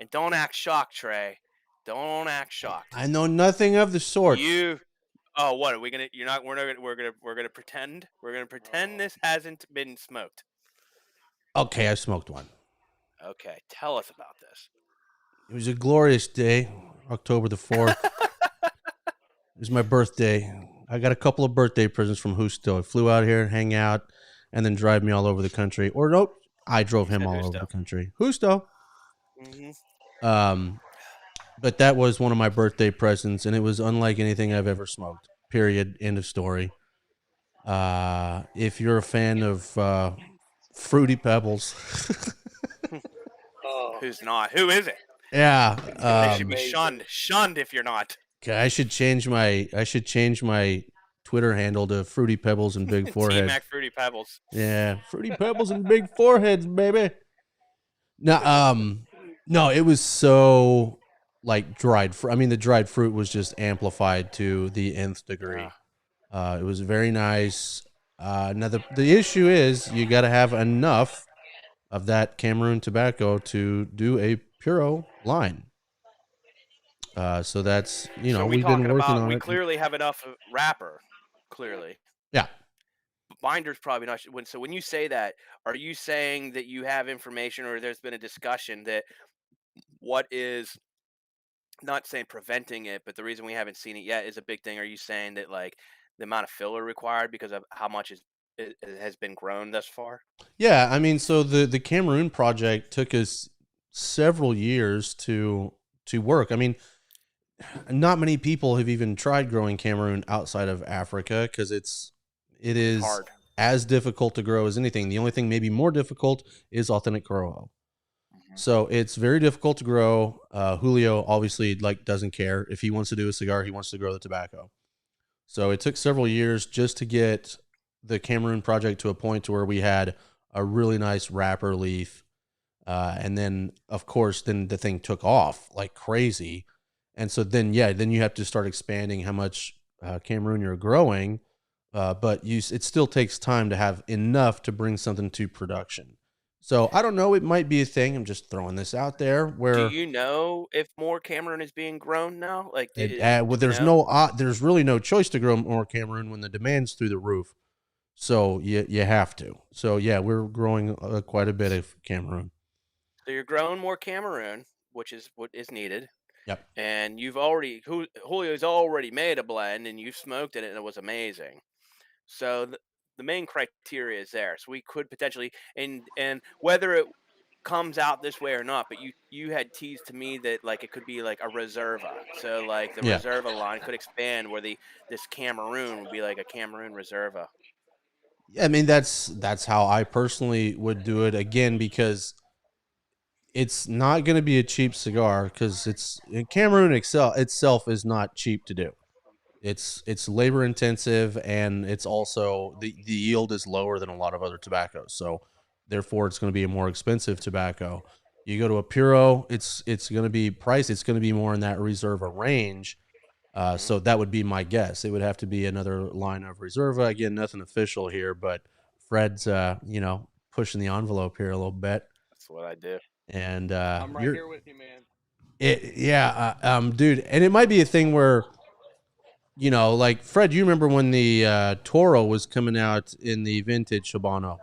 Speaker 1: And don't act shocked, Trey. Don't act shocked.
Speaker 2: I know nothing of the sort.
Speaker 1: Oh, what are we gonna? You're not. We're gonna pretend. We're gonna pretend this hasn't been smoked.
Speaker 2: Okay, I smoked one.
Speaker 1: Okay, tell us about this.
Speaker 2: It was a glorious day, October the 4th. It was my birthday. I got a couple of birthday presents from Justo. I flew out here, hang out, and then drive me all over the country. Or nope, I drove him all over the country. Justo.
Speaker 1: Mm-hmm.
Speaker 2: But that was one of my birthday presents, and it was unlike anything I've ever smoked. Period. End of story. If you're a fan of Fruity Pebbles.
Speaker 1: Who's not? Who is it?
Speaker 2: Yeah.
Speaker 1: They should be shunned. Shunned if you're not.
Speaker 2: I should change my Twitter handle to Fruity Pebbles and Big Foreheads.
Speaker 1: T-Mac Fruity Pebbles.
Speaker 2: Yeah, Fruity Pebbles and Big Foreheads, baby. No, it was so like dried fruit. I mean, the dried fruit was just amplified to the nth degree. It was very nice. Now the issue is you got to have enough of that Cameroon tobacco to do a Puro line. So that's, we've been working on it.
Speaker 1: We clearly have enough wrapper, clearly.
Speaker 2: Yeah.
Speaker 1: Binder's probably not. So when you say that, are you saying that you have information or there's been a discussion that what is, not saying preventing it, but the reason we haven't seen it yet is a big thing? Are you saying that like the amount of filler required because of how much it has been grown thus far?
Speaker 2: Yeah, I mean, so the Cameroon project took us several years to work. I mean, not many people have even tried growing Cameroon outside of Africa because it is hard, as difficult to grow as anything. The only thing maybe more difficult is authentic Corojo. Mm-hmm. So it's very difficult to grow. Julio obviously doesn't care. If he wants to do a cigar, he wants to grow the tobacco. So it took several years just to get the Cameroon project to a point to where we had a really nice wrapper leaf. And then, of course, then the thing took off like crazy. And so then you have to start expanding how much Cameroon you're growing. But it still takes time to have enough to bring something to production. So I don't know. It might be a thing. I'm just throwing this out there. Where
Speaker 1: do you know if more Cameroon is being grown now? Like,
Speaker 2: there's really no choice to grow more Cameroon when the demand's through the roof. So you have to. So yeah, we're growing quite a bit of Cameroon.
Speaker 1: So you're growing more Cameroon, which is what is needed.
Speaker 2: Yep.
Speaker 1: And Julio's already made a blend, and you've smoked it, and it was amazing. So the main criteria is there. So we could potentially, and whether it comes out this way or not, but you had teased to me that like it could be like a Reserva. So like the Reserva line could expand where this Cameroon would be like a Cameroon Reserva.
Speaker 2: Yeah, I mean that's how I personally would do it, again, because it's not going to be a cheap cigar because Cameroon itself is not cheap to do. It's labor intensive, and it's also the yield is lower than a lot of other tobaccos. So therefore it's going to be a more expensive tobacco. You go to a Puro, it's going to be priced. It's going to be more in that Reserva range. So that would be my guess. It would have to be another line of Reserva. Again, nothing official here, but Fred's, pushing the envelope here a little bit.
Speaker 1: That's what I do.
Speaker 3: And I'm right here with you, man.
Speaker 2: Dude, and it might be a thing where, like Fred, you remember when the Toro was coming out in the vintage Habano,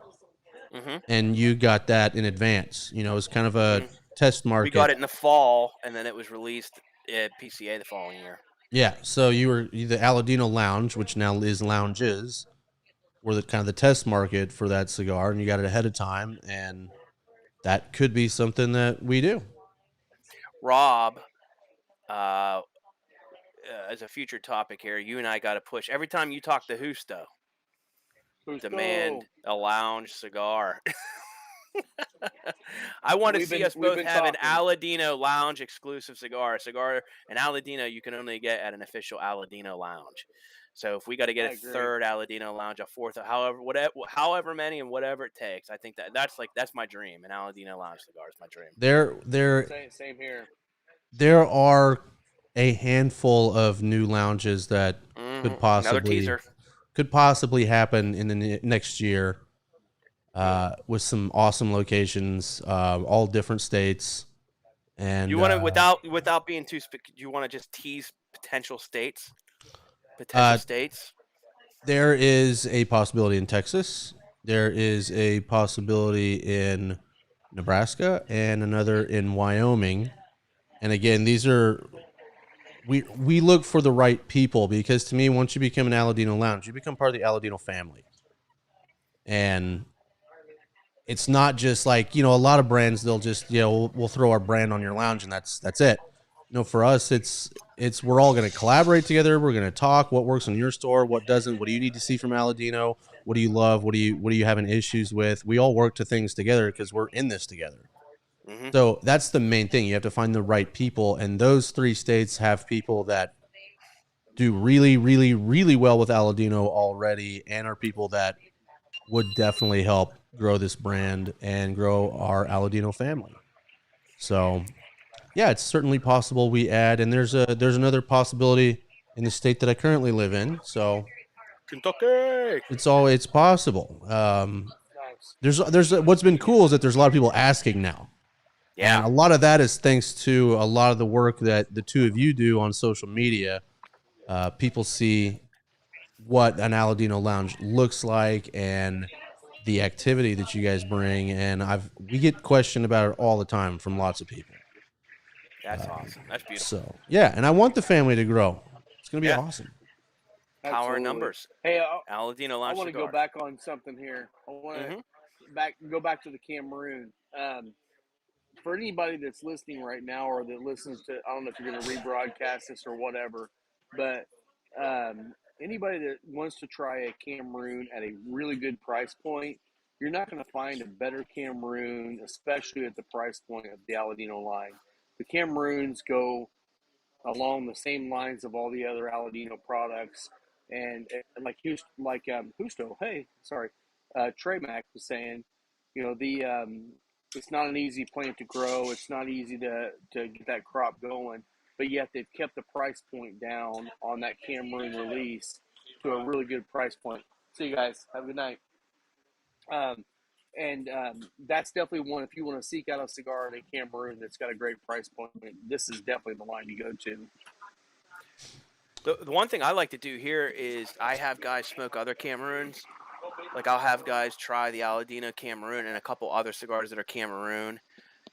Speaker 2: and you got that in advance. It was kind of a test market.
Speaker 1: We got it in the fall, and then it was released at PCA the following year.
Speaker 2: Yeah, so you were the Aladino Lounge, which now is Lounges, were the kind of the test market for that cigar, and you got it ahead of time, and that could be something that we do.
Speaker 1: Rob uh, as a future topic here, you and I got to push. Every time you talk to Justo, demand
Speaker 3: Gusto.
Speaker 1: a lounge cigar. I want to see us
Speaker 3: We've
Speaker 1: both
Speaker 3: been
Speaker 1: have an
Speaker 3: talking.
Speaker 1: Aladino lounge exclusive cigar. A cigar, an Aladino you can only get at an official Aladino lounge. So if we got to get
Speaker 3: I
Speaker 1: a
Speaker 3: agree.
Speaker 1: third Aladino lounge, a fourth, however many and whatever it takes, I think that's my dream. An Aladino lounge cigar is my dream.
Speaker 2: There
Speaker 3: Same here.
Speaker 2: there are a handful of new lounges that could
Speaker 1: Another
Speaker 2: possibly
Speaker 1: teaser.
Speaker 2: happen in the next year, with some awesome locations, all different states, and
Speaker 1: You want to without being too. You want to just tease potential states. Potential
Speaker 2: uh,
Speaker 1: states.
Speaker 2: there is a possibility in Texas. There is a possibility in Nebraska and another in Wyoming. And again, these are we look for the right people, because to me, once you become an Aladino Lounge, you become part of the Aladino family. And it's not just like, a lot of brands, they'll just, we'll throw our brand on your lounge and that's it. For us, it's we're all going to collaborate together. We're going to talk what works in your store, what doesn't, what do you need to see from Aladino, what do you love, what do you having issues with. We all work to things together because we're in this together.
Speaker 1: Hmm.
Speaker 2: So that's the main thing. You have to find the right people, and those 3 states have people that do really, really, really well with Aladino already, and are people that would definitely help grow this brand and grow our Aladino family. So, yeah, it's certainly possible we add, and there's another possibility in the state that I currently live in. So
Speaker 1: Kentucky.
Speaker 2: it's possible.
Speaker 3: Nice.
Speaker 2: There's what's been cool is that there's a lot of people asking now, and
Speaker 1: Yeah.
Speaker 2: a lot of that is thanks to a lot of the work that the two of you do on social media. People see what an Aladino lounge looks like and the activity that you guys bring, and we get questioned about it all the time from lots of people.
Speaker 1: That's awesome. That's beautiful.
Speaker 2: So yeah, and I want the family to grow. It's gonna be
Speaker 1: Yeah.
Speaker 2: awesome.
Speaker 1: Power in
Speaker 3: Absolutely.
Speaker 1: numbers.
Speaker 3: Hey,
Speaker 1: Aladino
Speaker 3: I
Speaker 1: Lounge
Speaker 3: want to go
Speaker 1: cigars.
Speaker 3: back on something here. I want
Speaker 1: Hmm.
Speaker 3: to go back to the Cameroon. For anybody that's listening right now or that listens to, I don't know if you're going to rebroadcast this or whatever, but anybody that wants to try a Cameroon at a really good price point, you're not going to find a better Cameroon, especially at the price point of the Aladino line. The Cameroons go along the same lines of all the other Aladino products, and like Justo, hey, sorry, Trey Mac was saying, the it's not an easy plant to grow. It's not easy to get that crop going, but yet they've kept the price point down on that Cameroon release to a really good price point. See you guys. Have a good night. Um, and that's definitely one. If you want to seek out a cigar in Cameroon that's got a great price point, this is definitely the line to go to.
Speaker 1: The one thing I like to do here is I have guys smoke other Cameroons. Like I'll have guys try the Aladino Cameroon and a couple other cigars that are Cameroon,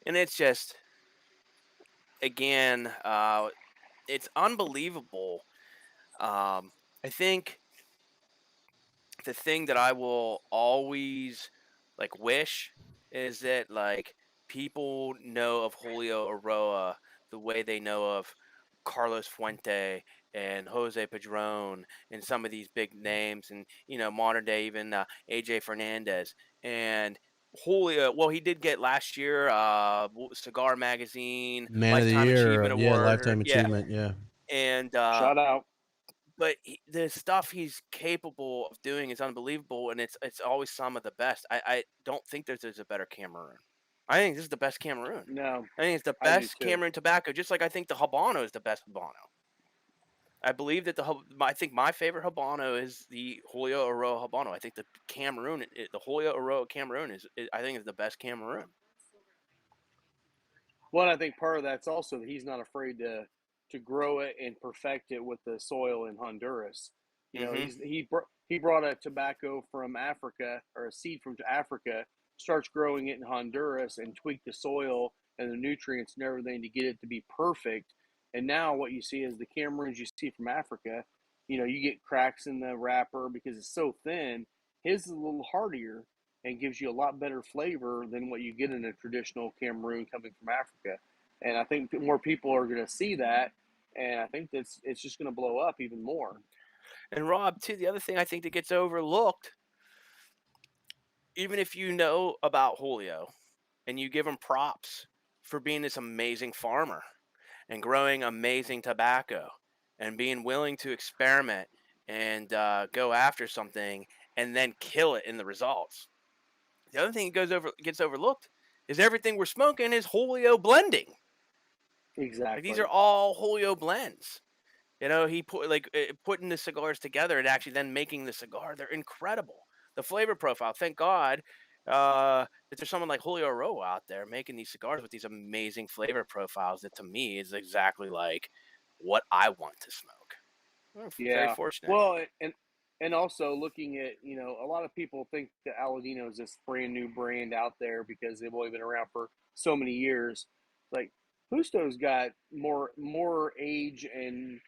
Speaker 1: and it's just again, it's unbelievable. I think the thing that I will always like wish is that like people know of Julio Eiroa the way they know of Carlos Fuente and Jose Padron and some of these big names, and modern day even AJ Fernandez and Julio. Well, he did get last year Cigar Magazine
Speaker 2: Man of the
Speaker 1: Lifetime
Speaker 2: year,
Speaker 1: Achievement
Speaker 2: yeah,
Speaker 1: Award.
Speaker 2: lifetime
Speaker 1: Yeah,
Speaker 2: achievement, yeah.
Speaker 1: and
Speaker 3: Shout out.
Speaker 1: but the stuff he's capable of doing is unbelievable, and it's always some of the best. I don't think there's a better Cameroon. I think this is the best Cameroon.
Speaker 3: No,
Speaker 1: I think it's the
Speaker 3: I do
Speaker 1: best
Speaker 3: too.
Speaker 1: Cameroon tobacco, just like I think the Habano is the best Habano. I believe that I think my favorite Habano is the Julio Eiroa Habano. I think the Cameroon, the Julio Eiroa Cameroon I think is the best Cameroon.
Speaker 3: Well, I think part of that's also that he's not afraid to grow it and perfect it with the soil in Honduras.
Speaker 1: Hmm.
Speaker 3: He brought a tobacco from Africa or a seed from Africa, starts growing it in Honduras and tweaked the soil and the nutrients and everything to get it to be perfect. And now what you see is the Cameroons you see from Africa. You get cracks in the wrapper because it's so thin. His is a little hardier and gives you a lot better flavor than what you get in a traditional Cameroon coming from Africa. And I think more people are going to see that. and I think it's just going to blow up even more.
Speaker 1: And Rob, too, the other thing I think that gets overlooked, even if you know about Julio and you give him props for being this amazing farmer and growing amazing tobacco and being willing to experiment and go after something and then kill it in the results. The other thing that gets overlooked is everything we're smoking is Julio blending. Like these
Speaker 3: Exactly.
Speaker 1: are all Julio blends. You know, he put putting the cigars together and actually then making the cigar. They're incredible. The flavor profile. Thank God that there's someone like Julio Eiroa out there making these cigars with these amazing flavor profiles. That to me is exactly like what I want to smoke. We're very
Speaker 3: Yeah.
Speaker 1: fortunate.
Speaker 3: Well, and also looking at, a lot of people think that Aladino is this brand new brand out there because they've only been around for so many years. Like Justo's got more age and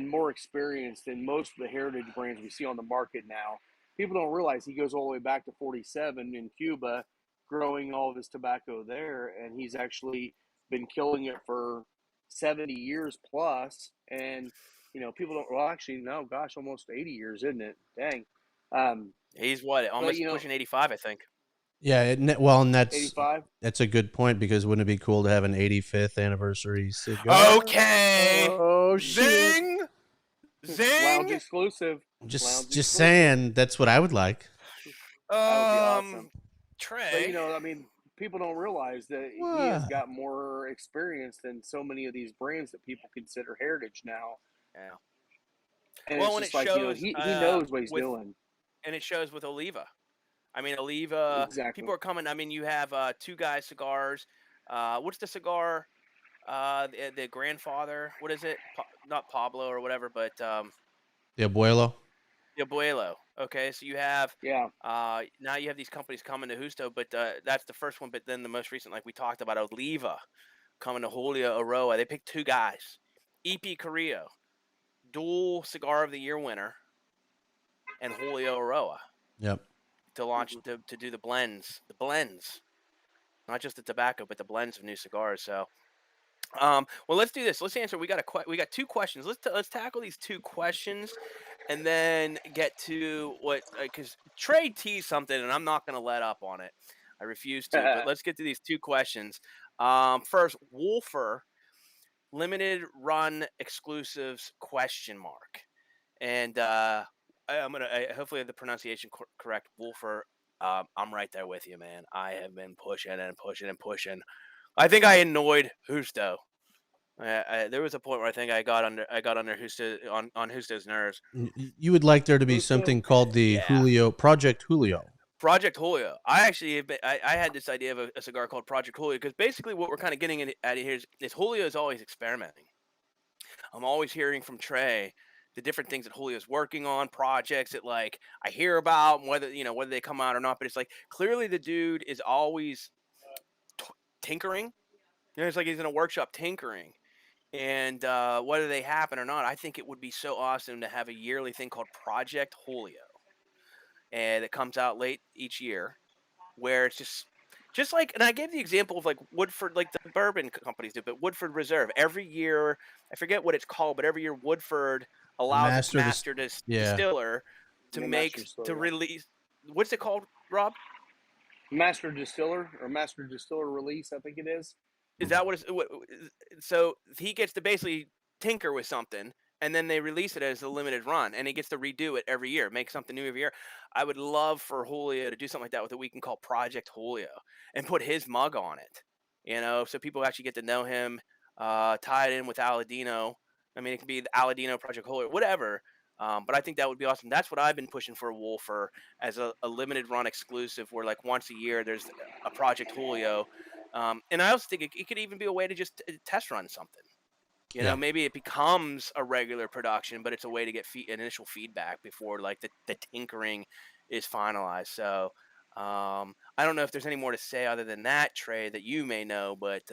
Speaker 3: more experience than most of the heritage brands we see on the market now. People don't realize he goes all the way back to 47 in Cuba, growing all of his tobacco there, and he's actually been killing it for 70 years plus. And people don't. Well, actually, no, gosh, almost 80 years, isn't it? Dang.
Speaker 1: He's what,
Speaker 3: But
Speaker 1: almost pushing 85, I think.
Speaker 2: Yeah, well, and
Speaker 3: 85.
Speaker 2: that's a good point, because wouldn't it be cool to have an 85th anniversary cigar?
Speaker 1: Okay.
Speaker 2: Oh shit!
Speaker 1: Zing.
Speaker 3: Lounge
Speaker 1: Zing.
Speaker 3: exclusive.
Speaker 2: Just saying, that's what I would like.
Speaker 3: That would be awesome.
Speaker 1: Trey.
Speaker 3: But I mean, people don't realize that he has
Speaker 2: What?
Speaker 3: got more experience than so many of these brands that people consider heritage now.
Speaker 1: Yeah.
Speaker 3: And
Speaker 1: Well,
Speaker 3: it's
Speaker 1: and
Speaker 3: just
Speaker 1: it
Speaker 3: like,
Speaker 1: shows
Speaker 3: he knows what he's doing.
Speaker 1: and it shows with Oliva. I mean, Oliva.
Speaker 3: Exactly.
Speaker 1: People are coming. I mean, you have Two Guys cigars. What's the cigar? The grandfather. What is it? Not Pablo or whatever, but
Speaker 2: The Abuelo.
Speaker 1: the Abuelo. Okay, so you have
Speaker 3: Yeah.
Speaker 1: now you have these companies coming to Justo, but that's the first one. But then the most recent, like we talked about, Oliva coming to Julio Eiroa. They picked Two Guys. EP Carrillo, dual Cigar of the Year winner, and Julio Eiroa
Speaker 2: Yep.
Speaker 1: to launch to do the blends, not just the tobacco, but the blends of new cigars. So, well, let's do this. Let's answer. We got two questions. Let's tackle these two questions, and then get to what, because Trey teased something, and I'm not going to let up on it. I refuse to. But let's get to these two questions. First, Wolfer limited run exclusives ? And I'm gonna hopefully the pronunciation correct. Wolfer, I'm right there with you, man. I have been pushing and pushing and pushing. I think I annoyed Justo. There was a point where I think I got under Justo on Justo's nerves.
Speaker 2: You would like there to be
Speaker 3: Justo?
Speaker 2: something called the
Speaker 1: Yeah.
Speaker 2: Project Julio.
Speaker 1: Project Julio. I actually I had this idea of a cigar called Project Julio, because basically what we're kind of getting at here is Julio is always experimenting. I'm always hearing from Trey the different things that Julio's working on, projects that like I hear about, whether they come out or not. But it's like clearly the dude is always tinkering. It's like he's in a workshop tinkering. And whether they happen or not, I think it would be so awesome to have a yearly thing called Project Julio, and it comes out late each year, where it's just like, and I gave the example of like Woodford, like the bourbon companies do, but Woodford Reserve every year, I forget what it's called, but every year Woodford allows its master distiller to release. What's it called, Rob?
Speaker 3: Master distiller or master distiller release, I think it is.
Speaker 1: Is that what it's? So he gets to basically tinker with something, and then they release it as a limited run, and he gets to redo it every year, make something new every year. I would love for Julio to do something like that with what we can call Project Julio, and put his mug on it, so people actually get to know him, tie it in with Aladino. I mean, it could be the Aladino Project Julio, whatever. But I think that would be awesome. That's what I've been pushing for Wolfer as a limited run exclusive, where like once a year there's a Project Julio. And I also think it could even be a way to just test run something. Maybe it becomes a regular production, but it's a way to get initial feedback before like the tinkering is finalized. So I don't know if there's any more to say other than that, Trey, that you may know, but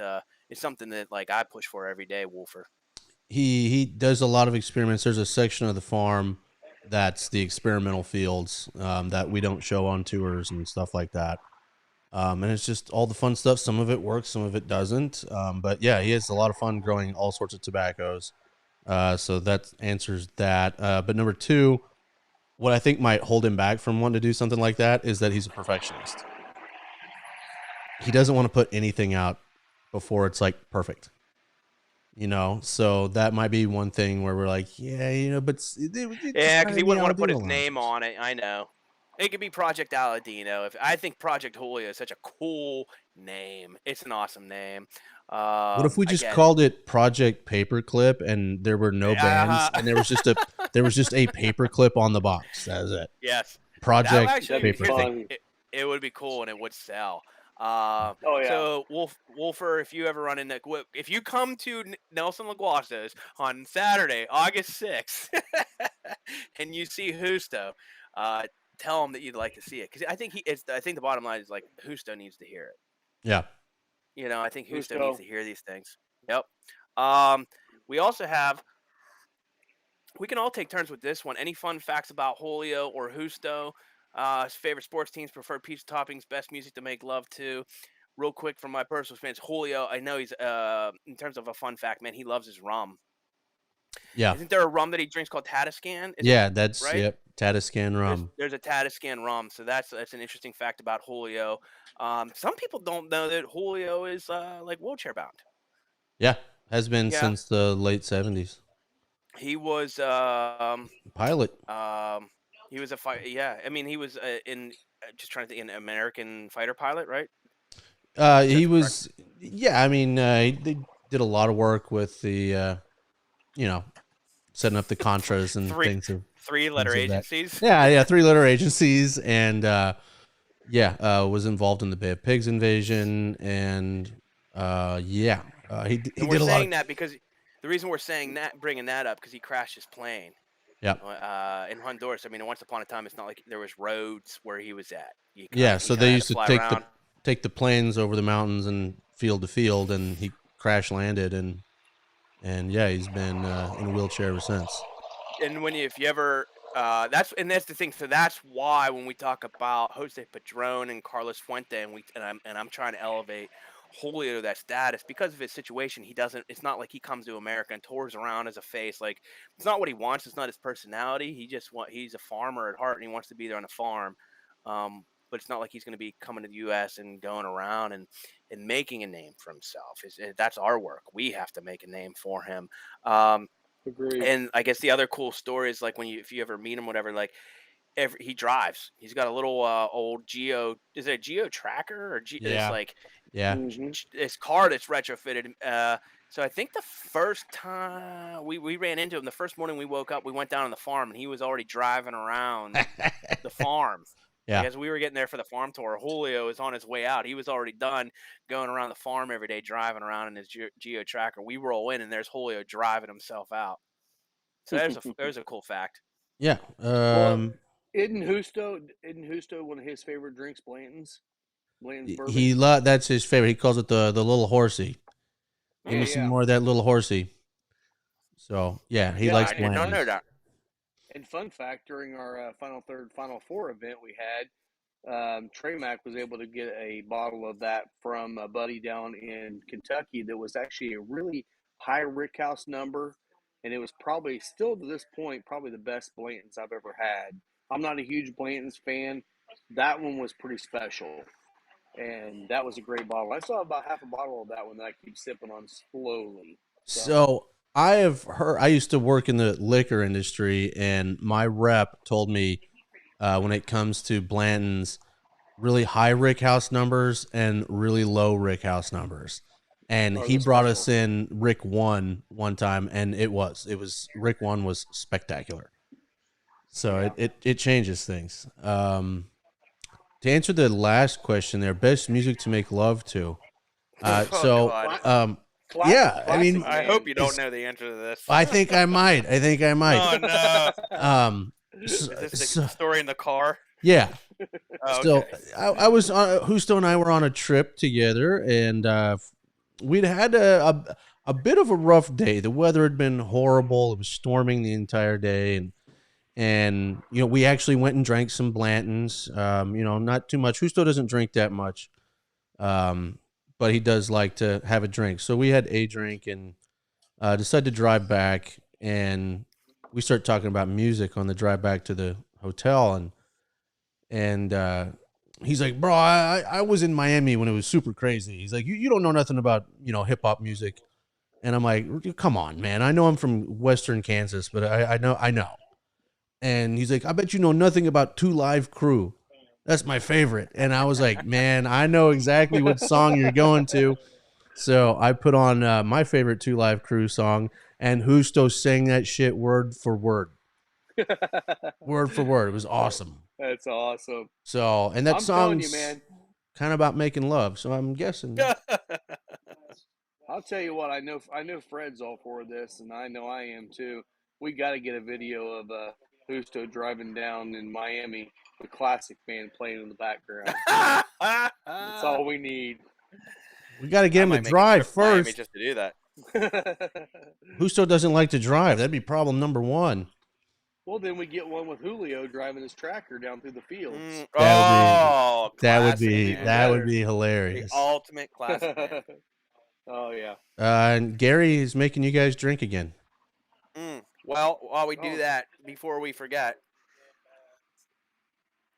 Speaker 1: it's something that like I push for every day, Wolfer.
Speaker 2: He does a lot of experiments. There's a section of the farm that's the experimental fields that we don't show on tours and stuff like that. And it's just all the fun stuff. Some of it works, some of it doesn't. But yeah, he has a lot of fun growing all sorts of tobaccos. So that answers that. But number two, what I think might hold him back from wanting to do something like that is that he's a perfectionist. He doesn't want to put anything out before it's like perfect. So that might be one thing where we're like, yeah, but
Speaker 1: yeah, because he wouldn't want to put his name on it. I know. It could be Project Aladino. I think Project Julio is such a cool name. It's an awesome name.
Speaker 2: What if we just called it Project Paperclip and there were no bands and there was just a paperclip on the box? That is it.
Speaker 1: Yes.
Speaker 2: Project
Speaker 3: Paperclip.
Speaker 1: It would be cool and it would sell.
Speaker 3: So
Speaker 1: Wolfer, if you ever run into, if you come to Nelson Loguasto's on Saturday, August 6th, and you see Justo, tell him that you'd like to see it, because I think the bottom line is like Justo needs to hear it.
Speaker 2: Yeah.
Speaker 1: I think Justo needs to hear these things. Yep. We also have. We can all take turns with this one. Any fun facts about Julio or Justo? His favorite sports teams, preferred pizza toppings, best music to make love to. Real quick from my personal experience, Julio, I know he's in terms of a fun fact, man, he loves his rum.
Speaker 2: Yeah.
Speaker 1: Isn't there a rum that he drinks called Tatiscan?
Speaker 2: That's right? Yep. Tatiscan rum.
Speaker 1: There's a Tatiscan rum, so that's an interesting fact about Julio. Some people don't know that Julio is like wheelchair bound.
Speaker 2: Yeah, has been since the late 70s.
Speaker 1: He was
Speaker 2: pilot.
Speaker 1: He was a fighter. Yeah, I mean, he was in just trying to think, an American fighter pilot, right?
Speaker 2: He was. Yeah, I mean, they did a lot of work with the, setting up the Contras and things of
Speaker 1: three-letter agencies.
Speaker 2: Yeah, three-letter agencies, and was involved in the Bay of Pigs invasion, and he did a lot. We're
Speaker 1: saying that because the reason we're saying that, bringing that up, because he crashed his plane.
Speaker 2: Yeah.
Speaker 1: In Honduras, I mean, once upon a time, it's not like there was roads where he was at.
Speaker 2: So they used to take the planes over the mountains and field to field, and he crash landed, and he's been in a wheelchair ever since.
Speaker 1: And if you ever, that's the thing. So that's why when we talk about Jose Padron and Carlos Fuente, and I'm trying to elevate Julio to that status because of his situation. It's not like he comes to America and tours around as a face. Like, it's not what he wants. It's not his personality. He's a farmer at heart and he wants to be there on a farm. But it's not like he's going to be coming to the U.S. and going around and making a name for himself. That's our work. We have to make a name for him.
Speaker 3: Agreed.
Speaker 1: And I guess the other cool story is like if you ever meet him, whatever, like, he drives. He's got a little old Geo. Is it a Geo Tracker or
Speaker 2: Yeah.
Speaker 1: It's like
Speaker 2: this
Speaker 1: car that's retrofitted. So I think the first time we ran into him, the first morning we woke up, we went down on the farm and he was already driving around the farm.
Speaker 2: Yeah.
Speaker 1: As we were getting there for the farm tour, Julio is on his way out. He was already done going around the farm every day, driving around in his Geo Tracker. We roll in and there's Julio driving himself out. So there's a cool fact.
Speaker 2: Yeah.
Speaker 3: Isn't Justo one of his favorite drinks, Blanton's?
Speaker 2: That's his favorite. He calls it the little horsey. Give me some more of that little horsey. So he likes Blanton's.
Speaker 1: I don't know that.
Speaker 3: And fun fact, during our Final Four event we had, Trey Mack was able to get a bottle of that from a buddy down in Kentucky that was actually a really high Rickhouse number, and it was probably still to this point probably the best Blanton's I've ever had. I'm not a huge Blanton's fan. That one was pretty special, and that was a great bottle. I still have about half a bottle of that one that I keep sipping on slowly.
Speaker 2: So I have heard. I used to work in the liquor industry, and my rep told me when it comes to Blanton's, really high Rickhouse numbers and really low Rickhouse numbers. And he brought us in Rick 1 one time, and it was Rick 1 was spectacular. So it changes things. To answer the last question there, best music to make love to.
Speaker 3: Classic,
Speaker 2: I mean,
Speaker 1: I hope you don't know the answer to this.
Speaker 2: I think I might.
Speaker 1: Oh no! Is this the story in the car?
Speaker 2: Yeah.
Speaker 1: Oh,
Speaker 2: So
Speaker 1: okay.
Speaker 2: I was Justo and I were on a trip together, and we'd had a bit of a rough day. The weather had been horrible. It was storming the entire day, and we actually went and drank some Blanton's. Not too much. Justo doesn't drink that much. But he does like to have a drink. So we had a drink and decided to drive back. and we start talking about music on the drive back to the hotel, and he's like, bro, I was in Miami when it was super crazy. He's like, you don't know nothing about, hip hop music. And I'm like, come on, man. I know I'm from Western Kansas, but I know. And he's like, I bet you know nothing about Two Live Crew. That's my favorite. And I was like, man, I know exactly what song you're going to. So I put on my favorite Two Live Crew song, and Justo sang that shit word for word. Word for word. It was awesome.
Speaker 3: That's awesome.
Speaker 2: So, and that
Speaker 3: I'm telling
Speaker 2: song's
Speaker 3: you, man.
Speaker 2: kind of about making love. So I'm guessing.
Speaker 3: I'll tell you what. I know Fred's all for this, and I know I am too. We got to get a video of Justo driving down in Miami, the classic band playing in the background. That's all we need.
Speaker 2: We got to get him to drive first.
Speaker 1: Just to do that.
Speaker 2: Justo doesn't like to drive. That'd be problem number one.
Speaker 3: Well, then we get one with Julio driving his tracker down through the fields.
Speaker 2: That would be hilarious.
Speaker 1: The ultimate classic.
Speaker 3: Oh yeah.
Speaker 2: And Gary is making you guys drink again.
Speaker 1: Well, while we do that, before we forget,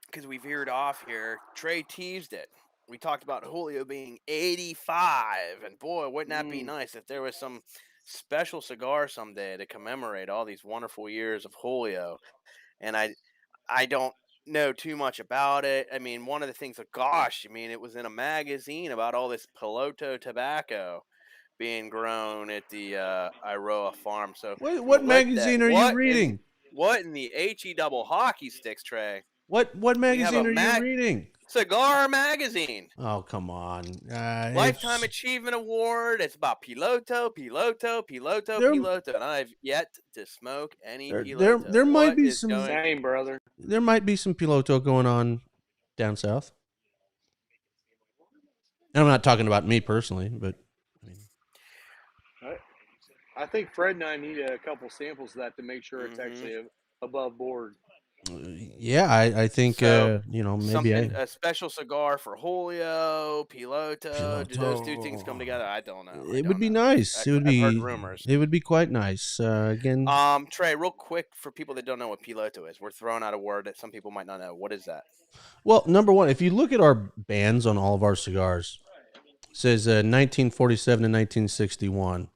Speaker 1: because we veered off here, Trey teased it. We talked about Julio being 85, and boy, wouldn't that be nice if there was some special cigar someday to commemorate all these wonderful years of Julio. And I don't know too much about it. I mean, one of the things, it was in a magazine about all this piloto tobacco being grown at the Eiroa farm. So
Speaker 2: what magazine are you reading?
Speaker 1: What in the HE double hockey sticks, Trey?
Speaker 2: What magazine are you reading?
Speaker 1: Cigar magazine.
Speaker 2: Oh, come on.
Speaker 1: Lifetime Achievement Award. It's about piloto. And I've yet to smoke any piloto.
Speaker 2: There might be some...
Speaker 3: Same, brother.
Speaker 2: There might be some piloto going on down south. And I'm not talking about me personally, but...
Speaker 3: I think Fred and I need a couple samples of that to make sure it's actually above board.
Speaker 2: Yeah, I think
Speaker 1: so,
Speaker 2: maybe
Speaker 1: a special cigar for Julio, piloto. Do those two things come together? I don't know.
Speaker 2: It would be nice. I've heard rumors. It would be quite nice. Again,
Speaker 1: Trey, real quick for people that don't know what piloto is, we're throwing out a word that some people might not know. What is that?
Speaker 2: Well, number one, if you look at our bands on all of our cigars, it says 1947 to 1961.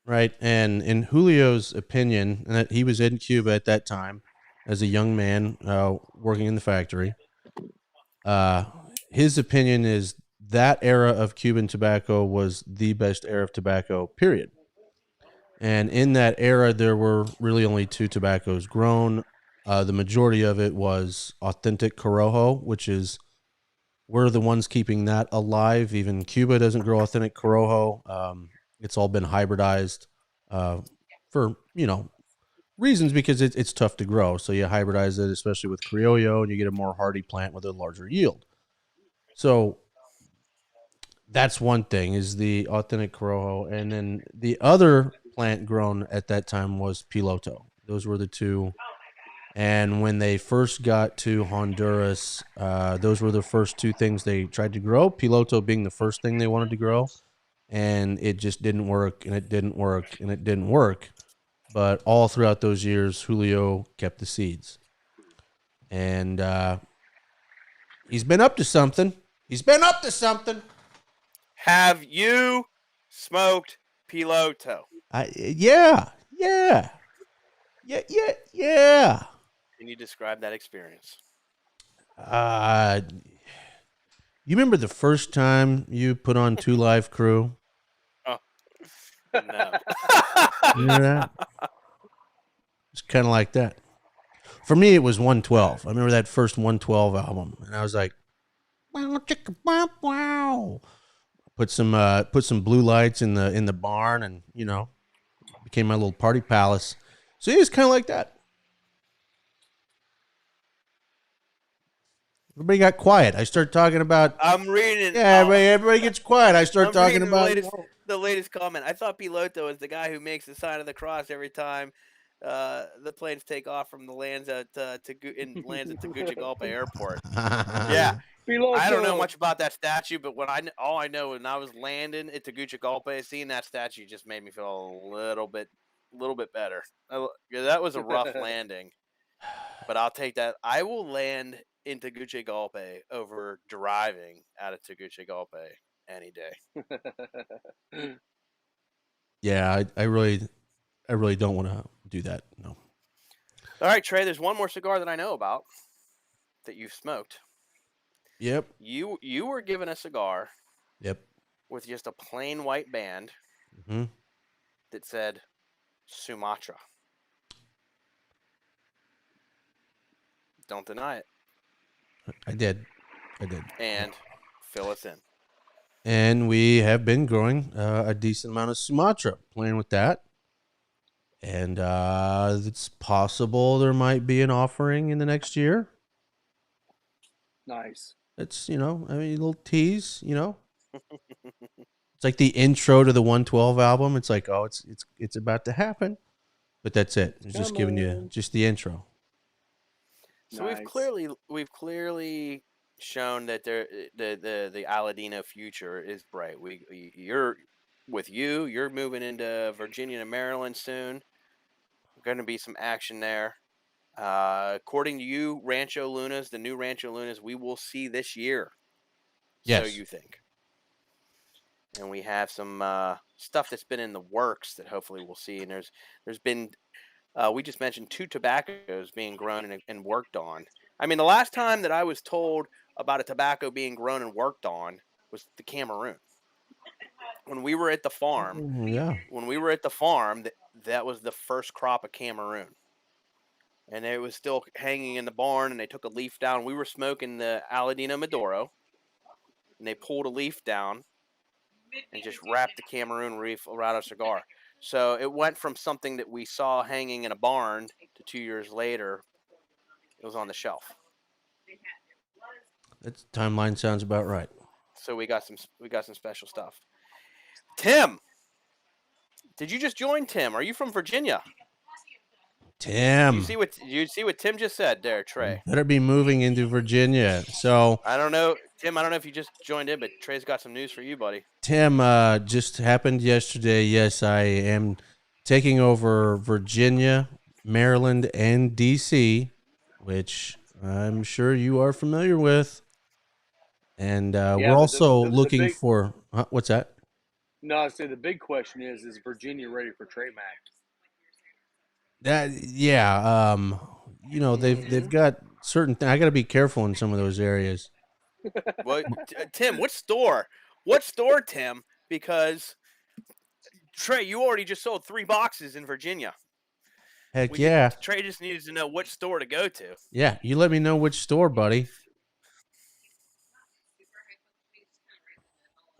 Speaker 2: Right, and in Julio's opinion, and that he was in Cuba at that time as a young man working in the factory, his opinion is that era of Cuban tobacco was the best era of tobacco, period. And in that era, there were really only two tobaccos grown. The majority of it was authentic Corojo, which is, we're the ones keeping that alive. Even Cuba doesn't grow authentic Corojo. It's all been hybridized for, reasons, because it's tough to grow. So you hybridize it, especially with Criollo, and you get a more hardy plant with a larger yield. So that's one thing, is the authentic Corojo. And then the other plant grown at that time was Piloto. Those were the two. And when they first got to Honduras, those were the first two things they tried to grow, Piloto being the first thing they wanted to grow. And it just didn't work, and it didn't work, and it didn't work. But all throughout those years, Julio kept the seeds. And he's been up to something.
Speaker 1: Have you smoked piloto?
Speaker 2: Yeah.
Speaker 1: Can you describe that experience?
Speaker 2: You remember the first time you put on Two Live Crew?
Speaker 1: No.
Speaker 2: You remember that? It's kind of like that. For me, it was 112. I remember that first 112 album, and I was like, wow, chicka, wow, wow. Put some blue lights in the barn, and became my little party palace. So it was kind of like that. Everybody got quiet. I start talking about.
Speaker 1: I'm reading.
Speaker 2: Yeah, everybody gets quiet. I start talking about
Speaker 1: the latest comment. I thought Piloto is the guy who makes the sign of the cross every time the planes take off from the lands at Tegucigalpa Airport. Yeah, Piloto. I don't know much about that statue, but all I know when I was landing at Tegucigalpa, seeing that statue just made me feel a little bit little bit better. Yeah, that was a rough landing, but I'll take that. I will land in Tegucigalpa over driving out of Tegucigalpa any day.
Speaker 2: Yeah, I really don't want to do that. No.
Speaker 1: All right, Trey, there's one more cigar that I know about that you've smoked.
Speaker 2: Yep.
Speaker 1: You were given a cigar
Speaker 2: Yep.
Speaker 1: with just a plain white band
Speaker 2: Mm-hmm.
Speaker 1: that said Sumatra. Don't deny it.
Speaker 2: I did.
Speaker 1: And fill us in.
Speaker 2: And we have been growing a decent amount of Sumatra, playing with that. And it's possible there might be an offering in the next year.
Speaker 3: Nice.
Speaker 2: It's, I mean, a little tease, It's like the intro to the 112 album. It's like, oh, it's about to happen. But that's it. It's just giving you just the intro.
Speaker 1: So
Speaker 3: Nice.
Speaker 1: we've clearly shown that the Aladino future is bright. You're moving into Virginia and Maryland soon. Going to be some action there. According to you, the new Rancho Lunas, we will see this year.
Speaker 2: Yes.
Speaker 1: So you think. And we have some stuff that's been in the works that hopefully we'll see. And there's been, we just mentioned 2 tobaccos being grown and worked on. I mean, the last time that I was told about a tobacco being grown and worked on was the Cameroon. When we were at the farm, that was the first crop of Cameroon. And it was still hanging in the barn, and they took a leaf down. We were smoking the Aladino Maduro, and they pulled a leaf down and just wrapped the Cameroon leaf around a cigar. So it went from something that we saw hanging in a barn to 2 years later, it was on the shelf.
Speaker 2: That timeline sounds about right.
Speaker 1: So we got some special stuff. Tim, did you just join? Tim, are you from Virginia?
Speaker 2: Tim,
Speaker 1: you see what Tim just said there, Trey?
Speaker 2: Better be moving into Virginia. So
Speaker 1: I don't know, Tim. I don't know if you just joined in, but Trey's got some news for you, buddy.
Speaker 2: Tim, just happened yesterday. Yes, I am taking over Virginia, Maryland, and DC, which I'm sure you are familiar with. And we're also looking for what's that?
Speaker 3: No, I say the big question is Virginia ready for Trey Mac?
Speaker 2: They've got certain things. I got to be careful in some of those areas.
Speaker 1: Well, Tim, what store? What store, Tim? Because Trey, you already just sold 3 boxes in Virginia.
Speaker 2: Heck yeah.
Speaker 1: Trey just needs to know which store to go to.
Speaker 2: Yeah, you let me know which store, buddy.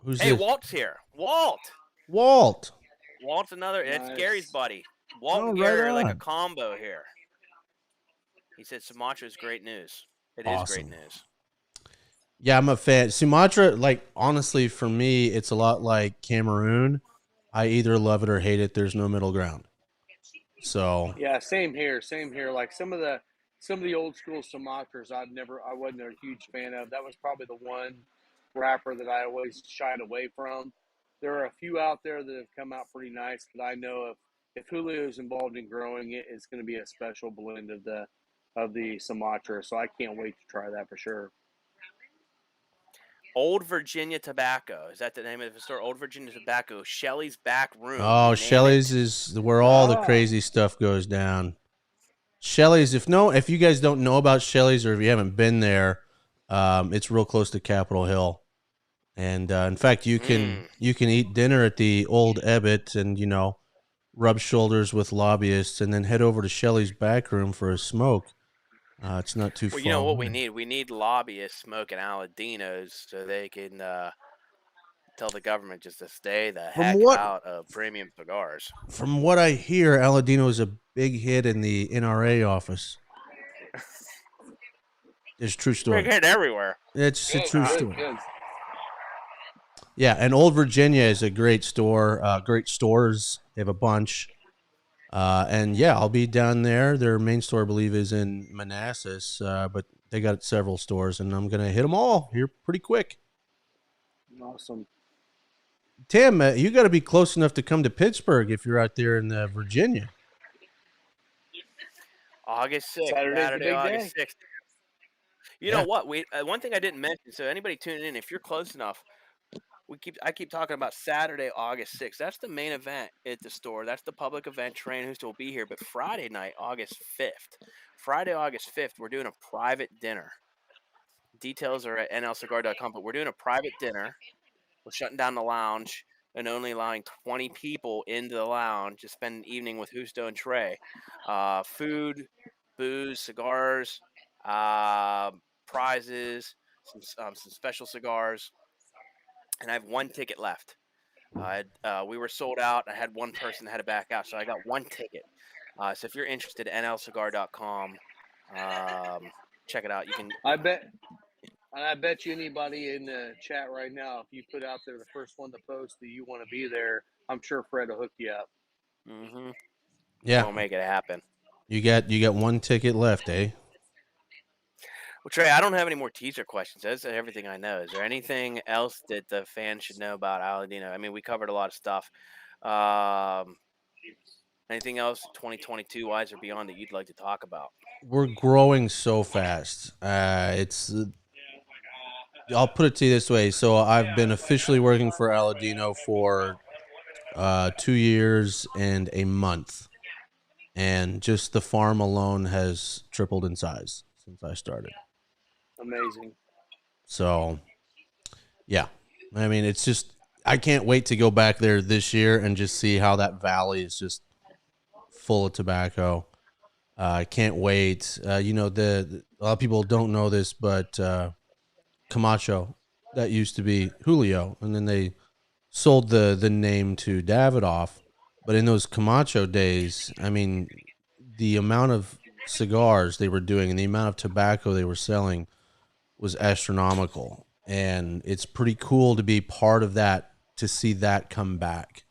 Speaker 2: Who's
Speaker 1: this?
Speaker 2: Walt's
Speaker 1: here. Walt. Walt's another. Nice. It's Gary's buddy. Walt and Gary are like a combo here. He said Sumatra is great news. It is great news.
Speaker 2: Yeah, I'm a fan. Sumatra, honestly, for me, it's a lot like Cameroon. I either love it or hate it. There's no middle ground. So
Speaker 3: yeah, same here. Like some of the old school Sumatras, I wasn't a huge fan of. That was probably the one wrapper that I always shied away from. There are a few out there that have come out pretty nice, but I know if Julio is involved in growing it, it's going to be a special blend of the Sumatra. So I can't wait to try that for sure.
Speaker 1: Old Virginia Tobacco. Is that the name of the store? Old Virginia Tobacco. Shelley's Back Room.
Speaker 2: Oh, Shelley's is where all the crazy stuff goes down. Shelley's, if you guys don't know about Shelley's or if you haven't been there, it's real close to Capitol Hill. And in fact, you can eat dinner at the Old Ebbet and, rub shoulders with lobbyists and then head over to Shelley's Back Room for a smoke. It's not too far.
Speaker 1: You know what we need? We need lobbyists smoking Aladinos so they can tell the government just to stay the heck out of premium cigars.
Speaker 2: From what I hear, Aladino is a big hit in the NRA office. It's a true story.
Speaker 1: Big hit everywhere.
Speaker 2: It's a true story. Yeah, and Old Virginia is a great store. Great stores. They have a bunch. And yeah, I'll be down there. Their main store, I believe, is in Manassas, but they got several stores, and I'm going to hit them all here pretty quick.
Speaker 3: Awesome.
Speaker 2: Tim, you got to be close enough to come to Pittsburgh if you're out there in Virginia.
Speaker 1: August 6th,
Speaker 3: Saturday's the
Speaker 1: Saturday,
Speaker 3: big
Speaker 1: August
Speaker 3: day.
Speaker 1: 6th. You know what? One thing I didn't mention. So anybody tuning in, if you're close enough, I keep talking about Saturday, August 6th. That's the main event at the store. That's the public event. Train who's will be here. But Friday night, August 5th. Friday, August 5th, we're doing a private dinner. Details are at nlcigar.com. But we're doing a private dinner. We're shutting down the lounge and only allowing 20 people into the lounge to spend an evening with Justo and Trey. Food, booze, cigars, prizes, some special cigars, and I have one ticket left. We were sold out. I had one person that had to back out, so I got one ticket. So if you're interested, nlcigar.com, check it out. You can.
Speaker 3: I bet you anybody in the chat right now, if you put out there the first one to post that you want to be there, I'm sure Fred will hook you up.
Speaker 1: Mm-hmm.
Speaker 2: Yeah,
Speaker 1: We'll make it happen.
Speaker 2: You got one ticket left, eh?
Speaker 1: Well, Trey, I don't have any more teaser questions. That's everything I know. Is there anything else that the fans should know about Aladino? I mean, we covered a lot of stuff. Anything else 2022 wise or beyond that you'd like to talk about?
Speaker 2: We're growing so fast. I'll put it to you this way. So I've been officially working for Aladino for 2 years and a month. And just the farm alone has tripled in size since I started.
Speaker 3: Amazing.
Speaker 2: So, yeah. I mean, it's just, I can't wait to go back there this year and just see how that valley is just full of tobacco. I can't wait. You know, a lot of people don't know this, but Camacho, that used to be Julio, and then they sold the name to Davidoff. But in those Camacho days, I mean, the amount of cigars they were doing and the amount of tobacco they were selling was astronomical. And it's pretty cool to be part of that, to see that come back.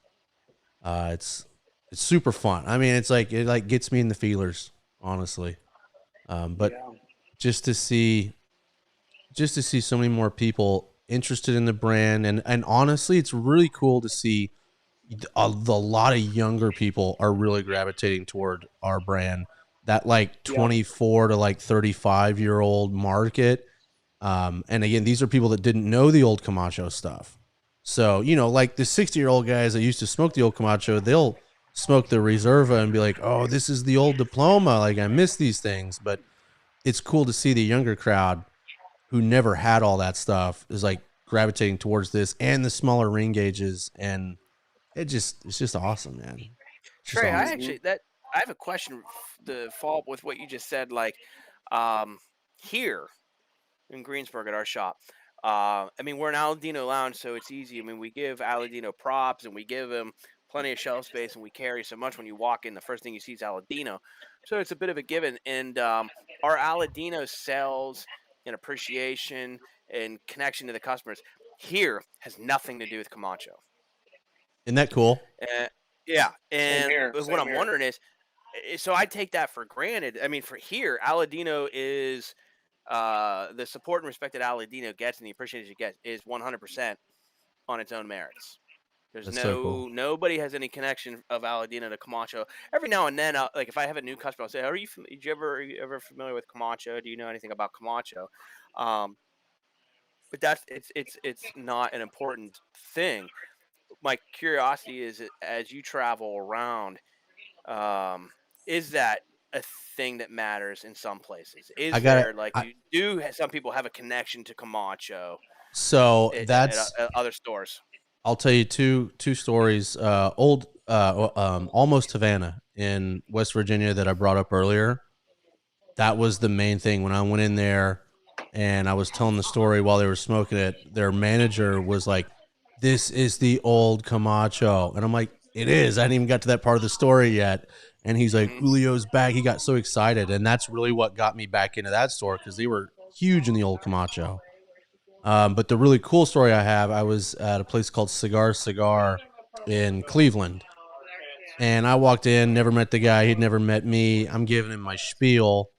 Speaker 2: It's super fun. I mean, it gets me in the feelers, honestly. But
Speaker 3: Yeah.
Speaker 2: just to see so many more people interested in the brand, and honestly, it's really cool to see a lot of younger people are really gravitating toward our brand. That like 24 to like 35-year-old market. And again, these are people that didn't know the old Camacho stuff. So, you know, like the 60-year-old guys that used to smoke the old Camacho, they'll smoke the Reserva and be like, oh, this is the old Diploma. Like, I miss these things. But it's cool to see the younger crowd who never had all that stuff is like gravitating towards this and the smaller ring gauges. And it's just awesome, man.
Speaker 1: Trey,
Speaker 3: awesome.
Speaker 1: I have a question to follow up with what you just said. Like, here in Greensburg at our shop, I mean, we're an Aladino lounge, so it's easy. I mean, we give Aladino props and we give him plenty of shelf space, and we carry so much. When you walk in, the first thing you see is Aladino, so it's a bit of a given. And our Aladino sales and appreciation and connection to the customers here has nothing to do with Camacho.
Speaker 2: Isn't that cool?
Speaker 1: Yeah, and
Speaker 3: Same here.
Speaker 1: what I'm wondering is, so I take that for granted. I mean, for here, Aladino is the support and respect that Aladino gets and the appreciation it gets is 100% on its own merits. There's
Speaker 2: That's so cool.
Speaker 1: Nobody has any connection of Aladino to Camacho. Every now and then, like if I have a new customer, I'll say, "Are you ever familiar with Camacho? Do you know anything about Camacho?" But it's not an important thing. My curiosity is, as you travel around, is that a thing that matters in some places? Some people have a connection to Camacho?
Speaker 2: So
Speaker 1: at other stores.
Speaker 2: I'll tell you two stories. Almost Havana in West Virginia that I brought up earlier. That was the main thing when I went in there and I was telling the story while they were smoking it. Their manager was like, "This is the old Camacho," and I'm like, "It is." I hadn't even got to that part of the story yet. And he's like, "Julio's back." He got so excited, and that's really what got me back into that store because they were huge in the old Camacho. But the really cool story I was at a place called Cigar in Cleveland. And I walked in, never met the guy. He'd never met me. I'm giving him my spiel.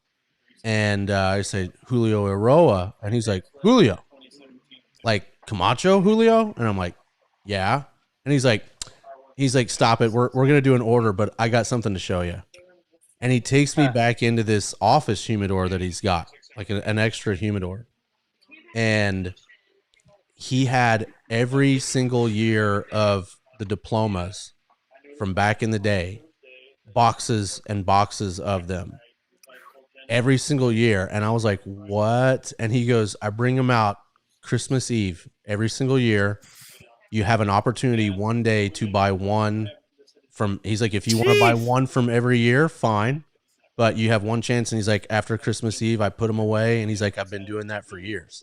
Speaker 2: And I said, "Julio Eiroa." And he's like, "Julio? Like Camacho Julio?" And I'm like, "Yeah." And he's like, stop it. We're going to do an order, but I got something to show you. And he takes me back into this office humidor that he's got, like an extra humidor. And he had every single year of the diplomas from back in the day, boxes and boxes of them every single year. And I was like, what? And he goes, I bring them out Christmas Eve every single year. You have an opportunity one day to buy one from, he's like, if you want to buy one from every year, fine. But you have one chance. And he's like, after Christmas Eve, I put them away. And he's like, I've been doing that for years.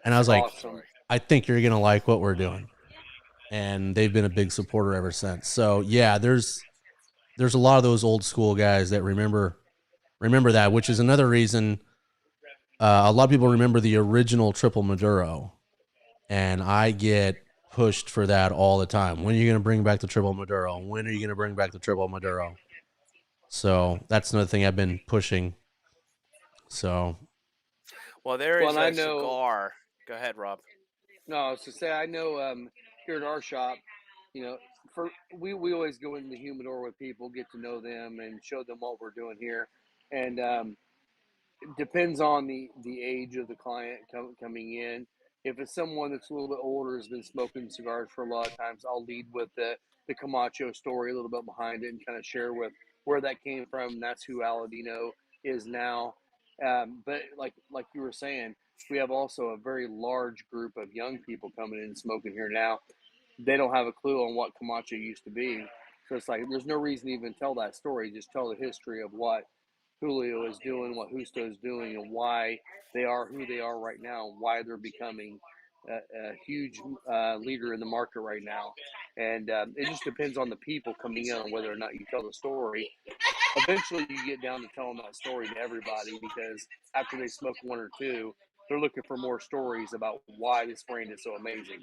Speaker 2: And I was like,
Speaker 3: Awesome.
Speaker 2: I think you're going to like what we're doing. And they've been a big supporter ever since. So yeah, there's a lot of those old school guys that remember that, which is another reason a lot of people remember the original Triple Maduro. And I get pushed for that all the time. When are you going to bring back the Triple Maduro? When are you going to bring back the Triple Maduro? So that's another thing I've been pushing. So,
Speaker 1: well, there is a cigar. Go ahead, Rob.
Speaker 3: No, I was to say, I know here at our shop, you know, we always go in the humidor with people, get to know them, and show them what we're doing here. And it depends on the age of the client coming in. If it's someone that's a little bit older, has been smoking cigars for a lot of times, I'll lead with the Camacho story, a little bit behind it, and kind of share with where that came from. That's who Aladino is now. But like you were saying, we have also a very large group of young people coming in and smoking here now. They don't have a clue on what Camacho used to be. So it's like there's no reason to even tell that story. Just tell the history of what Julio is doing, what Justo is doing, and why they are who they are right now, and why they're becoming a huge leader in the market right now. And it just depends on the people coming in on whether or not you tell the story. Eventually, you get down to telling that story to everybody because after they smoke one or two, they're looking for more stories about why this brand is so amazing.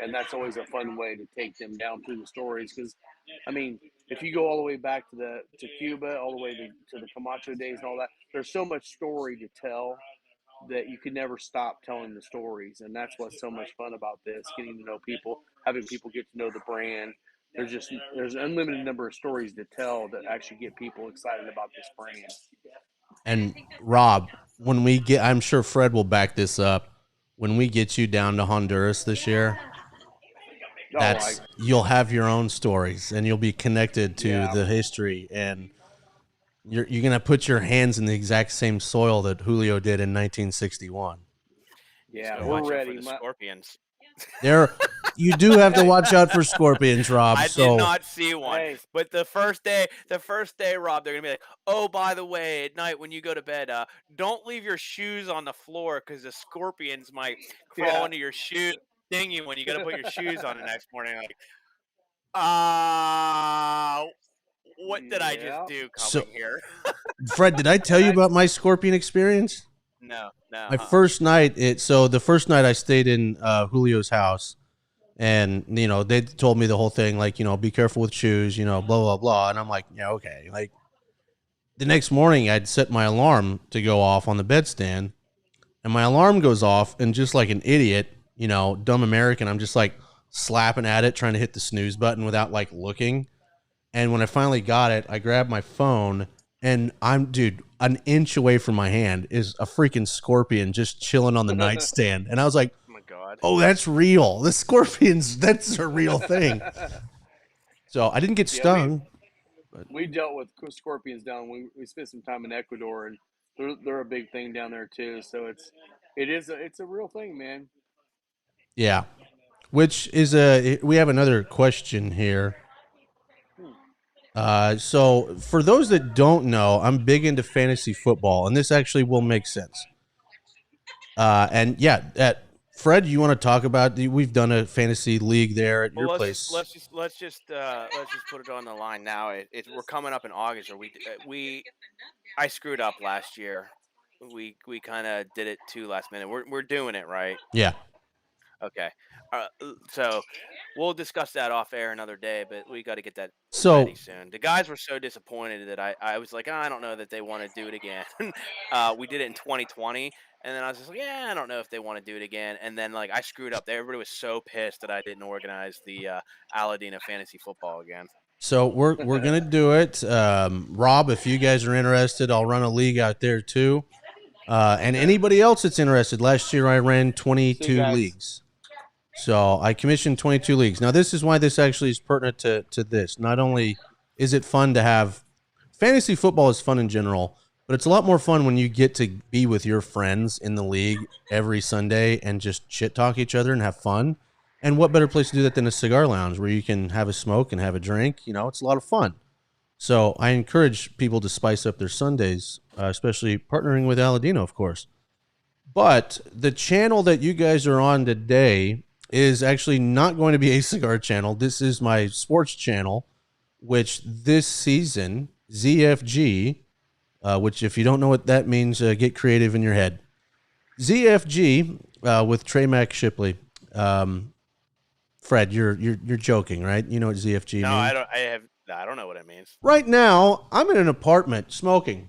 Speaker 3: And that's always a fun way to take them down through the stories because, I mean, if you go all the way back to Cuba, all the way to the Camacho days and all that, there's so much story to tell that you could never stop telling the stories. And that's what's so much fun about this, getting to know people, having people get to know the brand. There's an unlimited number of stories to tell that actually get people excited about this brand.
Speaker 2: and Rob, when we get, I'm sure Fred will back this up. When we get you down to Honduras this year, you'll have your own stories and you'll be connected to the history, and you're going to put your hands in the exact same soil that Julio did in 1961.
Speaker 3: Yeah, we're ready.
Speaker 1: For the Scorpions.
Speaker 2: You do have to watch out for scorpions, Rob.
Speaker 1: I did not see one, but the first day, Rob, they're gonna be like, "Oh, by the way, at night when you go to bed, don't leave your shoes on the floor because the scorpions might crawl into your shoes, sting you when you gotta put your shoes on the next morning." Like, what did I just do coming here?
Speaker 2: Fred, did I tell you about my scorpion experience?
Speaker 1: No.
Speaker 2: My first night, the first night I stayed in Julio's house, and they told me the whole thing, like, be careful with shoes, blah blah blah, and I'm like, yeah, okay. Like the next morning, I'd set my alarm to go off on the bedstand, and my alarm goes off, and just like an idiot, dumb American, I'm just like slapping at it, trying to hit the snooze button without like looking. And when I finally got it, I grabbed my phone, and an inch away from my hand is a freaking scorpion just chilling on the nightstand. And I was like, oh my God, oh, that's real. The scorpions, that's a real thing. So I didn't get stung.
Speaker 3: We dealt with scorpions down. We spent some time in Ecuador, and they're a big thing down there too. So it's a real thing, man.
Speaker 2: Yeah. Which is we have another question here. So for those that don't know, I'm big into fantasy football, and this actually will make sense. And yeah, Fred, you want to talk about we've done a fantasy league there at your place.
Speaker 1: Let's just put it on the line now. We're coming up in August, or I screwed up last year. We kind of did it too last minute. We're doing it right.
Speaker 2: Yeah.
Speaker 1: Okay. So we'll discuss that off air another day, but we got to get that ready soon. The guys were so disappointed that I was like, I don't know that they want to do it again. We did it in 2020, And then I was just like, yeah, I don't know if they want to do it again. And then like I screwed up. Everybody was so pissed that I didn't organize the Aladino fantasy football again.
Speaker 2: So we're gonna do it. Rob, if you guys are interested, I'll run a league out there too. And anybody else that's interested. Last year I ran 22 leagues. So I commissioned 22 leagues. Now this is why this actually is pertinent to this. Not only is it fun to have fantasy football is fun in general, but it's a lot more fun when you get to be with your friends in the league every Sunday and just shit talk each other and have fun. And what better place to do that than a cigar lounge where you can have a smoke and have a drink? You know, it's a lot of fun. So I encourage people to spice up their Sundays, especially partnering with Aladino, of course. But the channel that you guys are on today is actually not going to be a cigar channel. This is my sports channel, which this season, ZFG, which if you don't know what that means, get creative in your head. ZFG with Trey Mac Shipley. Fred, you're joking, right? You know what ZFG means?
Speaker 1: No, I don't. I don't know what it means.
Speaker 2: Right now, I'm in an apartment smoking.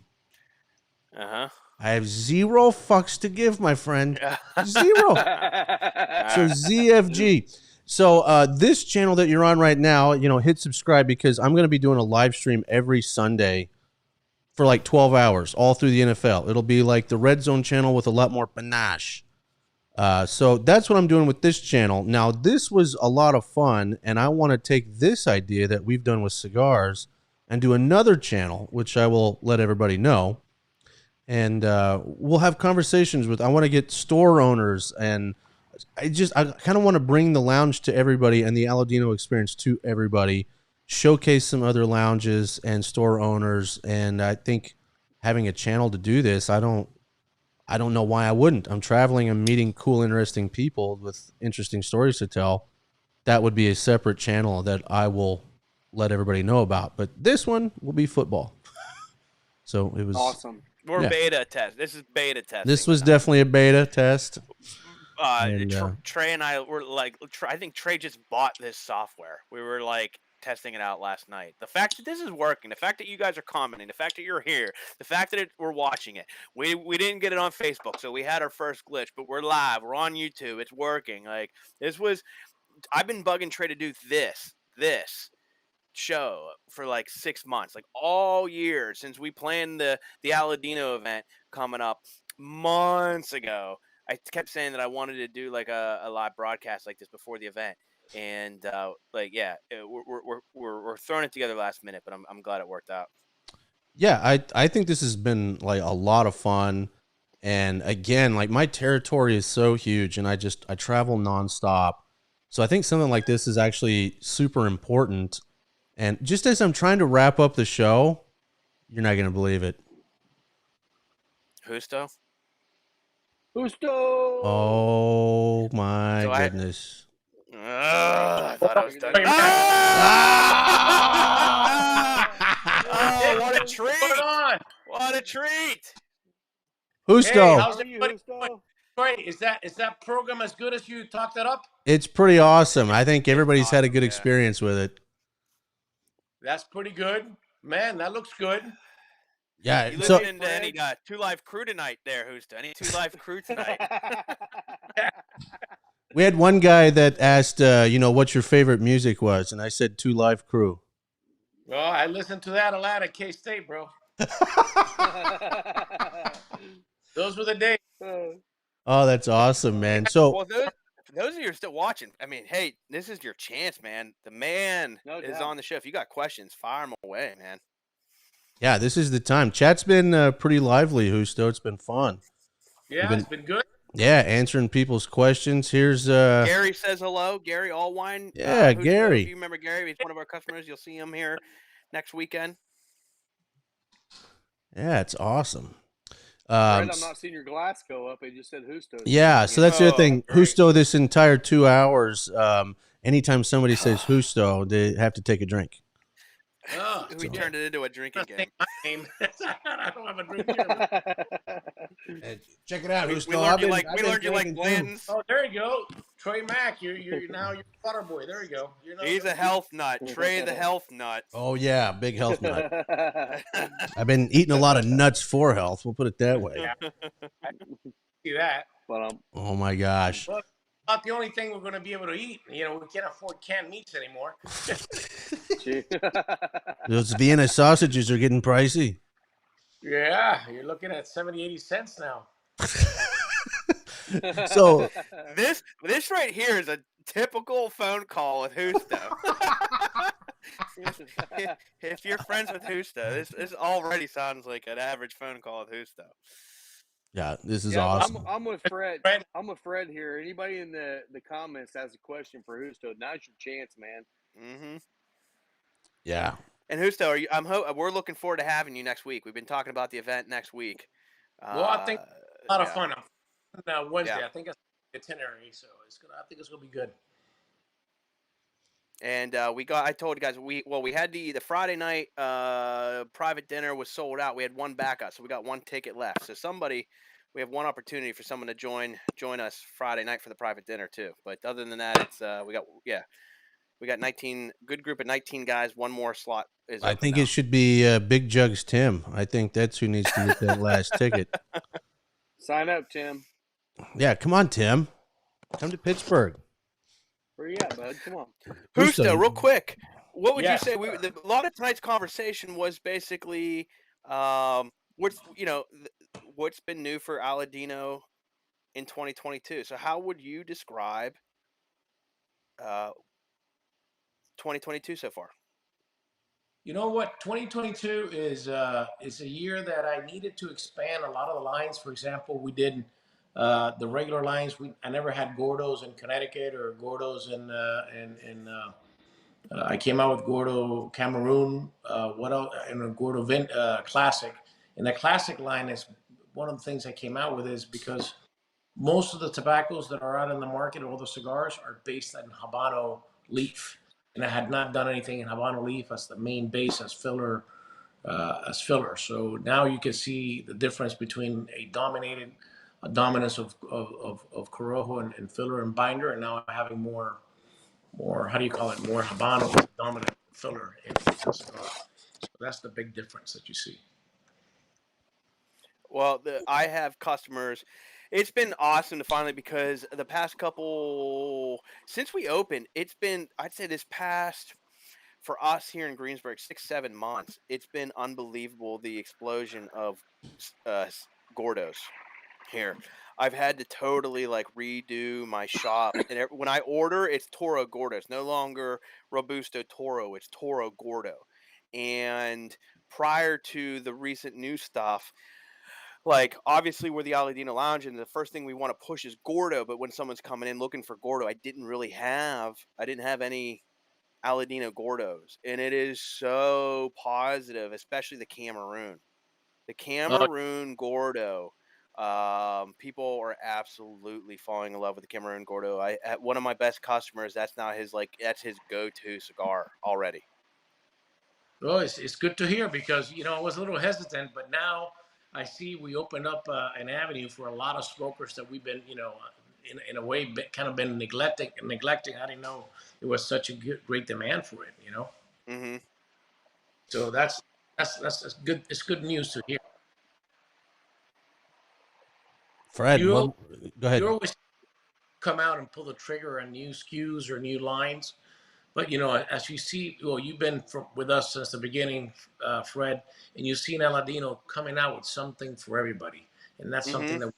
Speaker 1: Uh-huh.
Speaker 2: I have zero fucks to give, my friend. Zero. So ZFG. So this channel that you're on right now, you know, hit subscribe because I'm going to be doing a live stream every Sunday for like 12 hours all through the NFL. It'll be like the Red Zone channel with a lot more panache. So that's what I'm doing with this channel. Now, this was a lot of fun, and I want to take this idea that we've done with cigars and do another channel, which I will let everybody know. And we'll have conversations with, I want to get store owners, and I kind of want to bring the lounge to everybody and the Aladino experience to everybody, showcase some other lounges and store owners. And I think having a channel to do this, I don't know why I wouldn't. I'm traveling and meeting cool, interesting people with interesting stories to tell. That would be a separate channel that I will let everybody know about. But this one will be football. So it was
Speaker 3: awesome.
Speaker 1: We're beta test. This is beta testing.
Speaker 2: This was definitely a beta test.
Speaker 1: Trey and I were like, I think Trey just bought this software. We were like testing it out last night. The fact that this is working, the fact that you guys are commenting, the fact that you're here, the fact that we're watching it. We didn't get it on Facebook, so we had our first glitch, but we're live. We're on YouTube. It's working. Like this was. I've been bugging Trey to do this show for like 6 months, like all year since we planned the Aladino event coming up months ago. I kept saying that I wanted to do like a live broadcast like this before the event, and we're throwing it together last minute, but I'm glad it worked out.
Speaker 2: Yeah, I think this has been like a lot of fun, and again, like my territory is so huge, and I travel nonstop, so I think something like this is actually super important. And just as I'm trying to wrap up the show, you're not going to believe it.
Speaker 1: Justo?
Speaker 2: Oh, my goodness.
Speaker 1: I thought I was done. Oh, what a treat. What a treat.
Speaker 2: Justo.
Speaker 4: Hey, how's everybody doing? Great. Is that program as good as you talked it up?
Speaker 2: It's pretty awesome. I think everybody's had a good experience with it.
Speaker 4: That's pretty good. Man, that looks good.
Speaker 2: Yeah.
Speaker 1: You listening to any Two Live Crew tonight there, Justo? Any Two Live Crew tonight?
Speaker 2: We had one guy that asked, what your favorite music was, and I said Two Live Crew.
Speaker 4: Well, I listened to that a lot at K-State, bro. Those were the days.
Speaker 2: Oh, that's awesome, man. So,
Speaker 1: well, for those of you who are still watching, I mean, hey, this is your chance, man. The man is on the show. If you got questions, fire them away, man.
Speaker 2: Yeah, this is the time. Chat's been pretty lively, Justo. It's been fun.
Speaker 4: Yeah, it's been good.
Speaker 2: Yeah, answering people's questions. Here's
Speaker 1: Gary says hello. Gary Allwine.
Speaker 2: Yeah, Gary.
Speaker 1: If you remember Gary, he's one of our customers. You'll see him here next weekend.
Speaker 2: Yeah, it's awesome.
Speaker 3: I'm not seeing your glass go up. It just said Justo.
Speaker 2: Yeah, so that's the other thing. Great. Justo, this entire 2 hours, anytime somebody says Justo, they have to take a drink.
Speaker 1: We turned it into a drinking game.
Speaker 4: I don't have a drink here.
Speaker 2: Check it out, Justo.
Speaker 1: We learned you like Blanton's.
Speaker 4: Oh, there you go. Trey Mack, you're now your water boy. There you go.
Speaker 1: He's a health nut. Trey the health nut.
Speaker 2: Oh yeah, big health nut. I've been eating a lot of nuts for health. We'll put it that way.
Speaker 4: see that.
Speaker 3: But
Speaker 2: Oh my gosh.
Speaker 4: Well, not the only thing we're going to be able to eat. You know, we can't afford canned meats anymore.
Speaker 2: Those Vienna sausages are getting pricey.
Speaker 4: Yeah, you're looking at 70, 80 cents now.
Speaker 2: So
Speaker 1: This right here is a typical phone call with Justo. If you're friends with Justo, this already sounds like an average phone call with Justo.
Speaker 2: yeah, this is
Speaker 3: yeah,
Speaker 2: awesome.
Speaker 3: but I'm with Fred.
Speaker 4: Fred,
Speaker 3: I'm with Fred here. Anybody in the comments has a question for Justo, now's your chance, man.
Speaker 1: Mm-hmm.
Speaker 2: Yeah.
Speaker 1: And Justo, we're looking forward to having you next week. We've been talking about the event next week.
Speaker 4: well, I think a lot of
Speaker 1: Yeah.
Speaker 4: fun. Wednesday,
Speaker 1: Yeah.
Speaker 4: I think it's itinerary, so I think it's gonna be good.
Speaker 1: And I told you guys we had the Friday night private dinner was sold out. We had one backup, so we got one ticket left. So we have one opportunity for someone to join us Friday night for the private dinner too. But other than that, it's we got 19 good group of 19 guys. One more slot is
Speaker 2: I
Speaker 1: open
Speaker 2: think
Speaker 1: now.
Speaker 2: it should be Big Jugs Tim. I think that's who needs to get that last ticket.
Speaker 3: Sign up, Tim.
Speaker 2: Yeah, come on, Tim. Come to Pittsburgh.
Speaker 3: Where you at, bud? Come on.
Speaker 1: Justo, real quick, what would
Speaker 4: Yes.
Speaker 1: you say? A lot of tonight's conversation was basically what's been new for Aladino in 2022. So how would you describe 2022 so far?
Speaker 4: You know what? 2022 is a year that I needed to expand a lot of the lines. For example, we did the regular lines. I never had Gordos in Connecticut or Gordos I came out with Gordo Cameroon. What else? And a Gordo Classic. And the Classic line is one of the things I came out with is because most of the tobaccos that are out in the market, all the cigars, are based on Habano leaf. And I had not done anything in Habano leaf as the main base as filler. So now you can see the difference between a dominance of Corojo and filler and binder, and now having more how do you call it, more Habano dominant filler in the cigar. So that's the big difference that you see.
Speaker 1: Well, I have customers. It's been awesome to finally, because the past couple since we opened, it's been, I'd say this past, for us here in Greensburg, 6-7 months, it's been unbelievable, the explosion of Gordos here. I've had to totally like redo my shop, and when I order, it's Toro Gordos, no longer Robusto Toro, it's Toro Gordo. And prior to the recent new stuff, like obviously we're the Aladino Lounge, and the first thing we want to push is Gordo. But when someone's coming in looking for Gordo, I didn't have any Aladino Gordos, and it is so positive, especially the Cameroon. The Cameroon Gordo. People are absolutely falling in love with the Cameroon Gordo. One of my best customers, that's his go-to cigar already.
Speaker 4: Well, it's good to hear, because I was a little hesitant, but now I see we opened up an avenue for a lot of smokers that we've been in a way kind of been neglecting. I didn't know there was such a great demand for it.
Speaker 1: Mm-hmm.
Speaker 4: So that's good. It's good news to hear.
Speaker 2: Fred, go ahead.
Speaker 4: You always come out and pull the trigger on new SKUs or new lines. But as you see, you've been with us since the beginning, Fred, and you've seen Aladino coming out with something for everybody, and that's something that.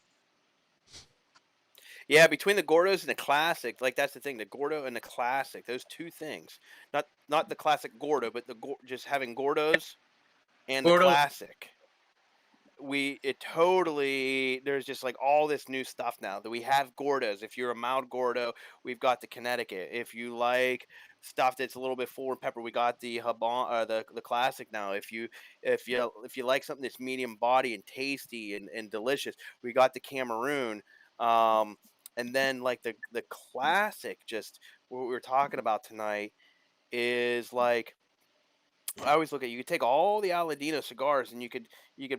Speaker 1: Yeah, between the Gordos and the Classic, like that's the thing, the Gordo and the Classic, those two things, not the Classic Gordo, but just having Gordos and the Classic. There's just like all this new stuff now that we have Gordos. If you're a mild Gordo, we've got the Connecticut. If you like stuff that's a little bit full and pepper, we got the the Classic now. If you like something that's medium body and tasty and delicious, we got the Cameroon. And then like the Classic, just what we were talking about tonight, is like, I always look at, you could take all the Aladino cigars and you could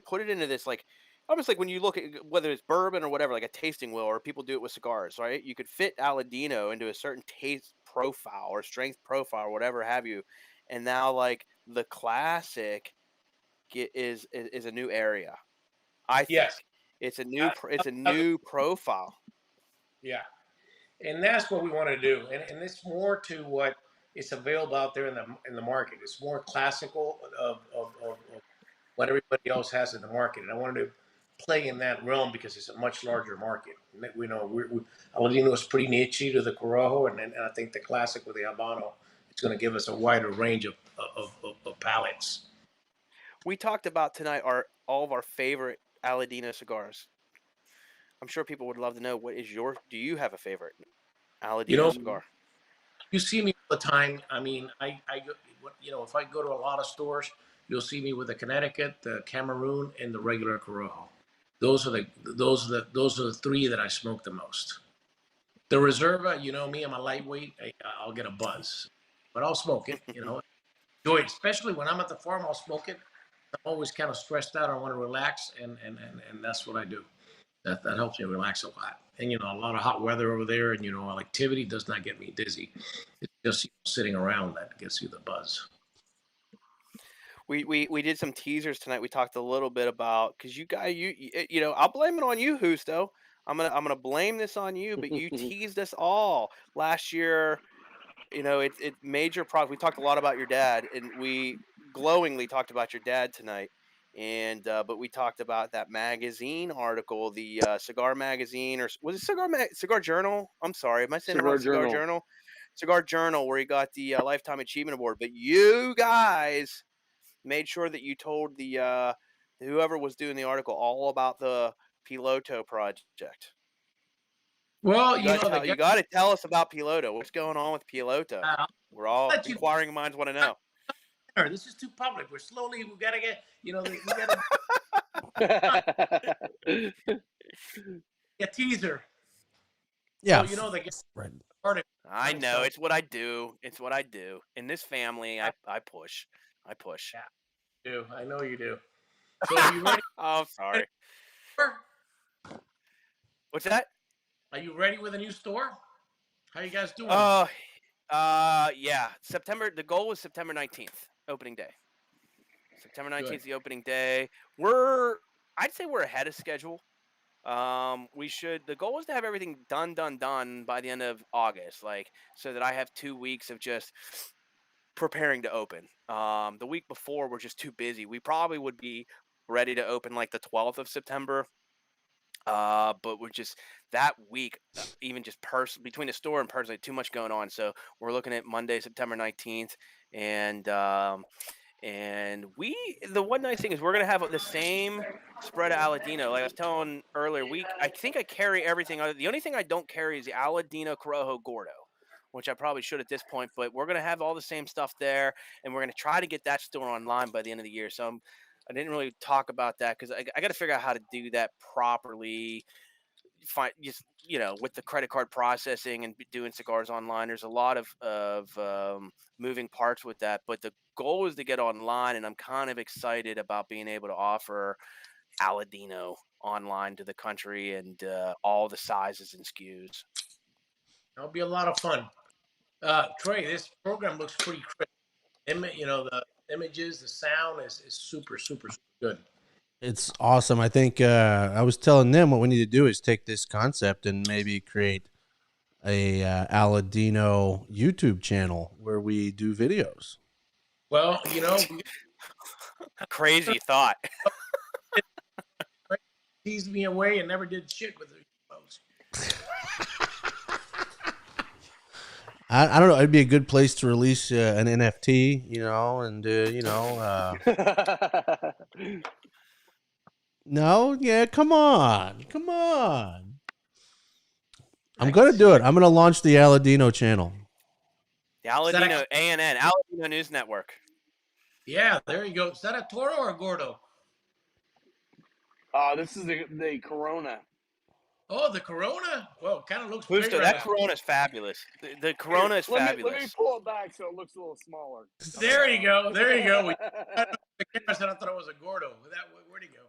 Speaker 1: put it into this, like almost like when you look at whether it's bourbon or whatever, like a tasting wheel, or people do it with cigars, right? You could fit Aladino into a certain taste profile or strength profile or whatever have you, and now like the Classic is a new area, I think.
Speaker 4: Yes.
Speaker 1: It's a new profile.
Speaker 4: Yeah. And that's what we want to do. And it's more to what is available out there in the market. It's more classical of what everybody else has in the market. And I wanted to play in that realm because it's a much larger market. We know Aladino is pretty niche to the Corojo, and I think the classic with the Habano is going to give us a wider range of palettes.
Speaker 1: We talked about tonight all of our favorite Aladino cigars. I'm sure people would love to know do you have a favorite
Speaker 4: You
Speaker 1: Aladino
Speaker 4: know,
Speaker 1: cigar?
Speaker 4: you see me all the time. I mean, if I go to a lot of stores, you'll see me with the Connecticut, the Cameroon, and the regular Corojo. Those are the three that I smoke the most. The Reserva, you know me, I'm a lightweight. I'll get a buzz, but I'll smoke it. Enjoy it, especially when I'm at the farm. I'll smoke it. I'm always kind of stressed out. I want to relax, and that's what I do. That helps me relax a lot. And a lot of hot weather over there, and activity does not get me dizzy. It's just sitting around that gets you the buzz.
Speaker 1: We did some teasers tonight. We talked a little bit about because you guys I'll blame it on you, Justo. I'm gonna blame this on you, but you teased us all last year. It's major product. We talked a lot about your dad, and we glowingly talked about your dad tonight. And but we talked about that magazine article, the Cigar Magazine, or was it Cigar Journal? I'm sorry, am I saying it wrong?
Speaker 3: Cigar Journal.
Speaker 1: Cigar Journal, where he got the Lifetime Achievement Award. But you guys made sure that you told the whoever was doing the article all about the Piloto project.
Speaker 4: Well,
Speaker 1: You got to tell us about Piloto. What's going on with Piloto? We're all inquiring minds want to know.
Speaker 4: This is too public. We gotta get, we gotta a teaser.
Speaker 2: Yeah.
Speaker 4: So, they get
Speaker 2: right.
Speaker 1: I know. It's what I do. It's what I do. In this family, I push. I push.
Speaker 4: Yeah, I know you do. So are you ready?
Speaker 1: Oh, sorry. What's that?
Speaker 4: Are you ready with a new store? How you guys doing?
Speaker 1: Yeah. The goal was September 19th, opening day. September 19th is the opening day. I'd say we're ahead of schedule. The goal is to have everything done by the end of August, so that I have 2 weeks of just preparing to open. The week before we're just too busy. We probably would be ready to open like the 12th of September. But we're just that week, even just between the store and personally, too much going on. So we're looking at Monday, September 19th, and the one nice thing is we're gonna have the same spread of Aladino. Like I was telling earlier, I think I carry everything. The only thing I don't carry is the Aladino Corojo Gordo, which I probably should at this point. But we're gonna have all the same stuff there, and we're gonna try to get that store online by the end of the year. So I didn't really talk about that because I got to figure out how to do that properly. With the credit card processing and doing cigars online, there's a lot of moving parts with that. But the goal is to get online, and I'm kind of excited about being able to offer Aladino online to the country and all the sizes and SKUs.
Speaker 4: That'll be a lot of fun. Trey, this program looks pretty crisp. The images, the sound is super, super, super good.
Speaker 2: It's awesome. I think I was telling them what we need to do is take this concept and maybe create a Aladino YouTube channel where we do videos.
Speaker 4: Well,
Speaker 1: crazy thought.
Speaker 4: Teased me away and never did shit with it.
Speaker 2: I don't know. It'd be a good place to release an NFT, and No, yeah, come on. I'm gonna do it. I'm gonna launch the Aladino channel.
Speaker 1: The Aladino ANN, Aladino News Network.
Speaker 4: Yeah, there you go. Is that a Toro or a Gordo?
Speaker 3: This is the Corona.
Speaker 4: Oh, the Corona? Well, it kind of looks
Speaker 1: Justo,
Speaker 4: bigger.
Speaker 1: that Corona is fabulous. The Corona is fabulous.
Speaker 3: Let me pull it back so it looks a little smaller.
Speaker 4: There you go. The camera said I thought it was a Gordo. Where'd he go?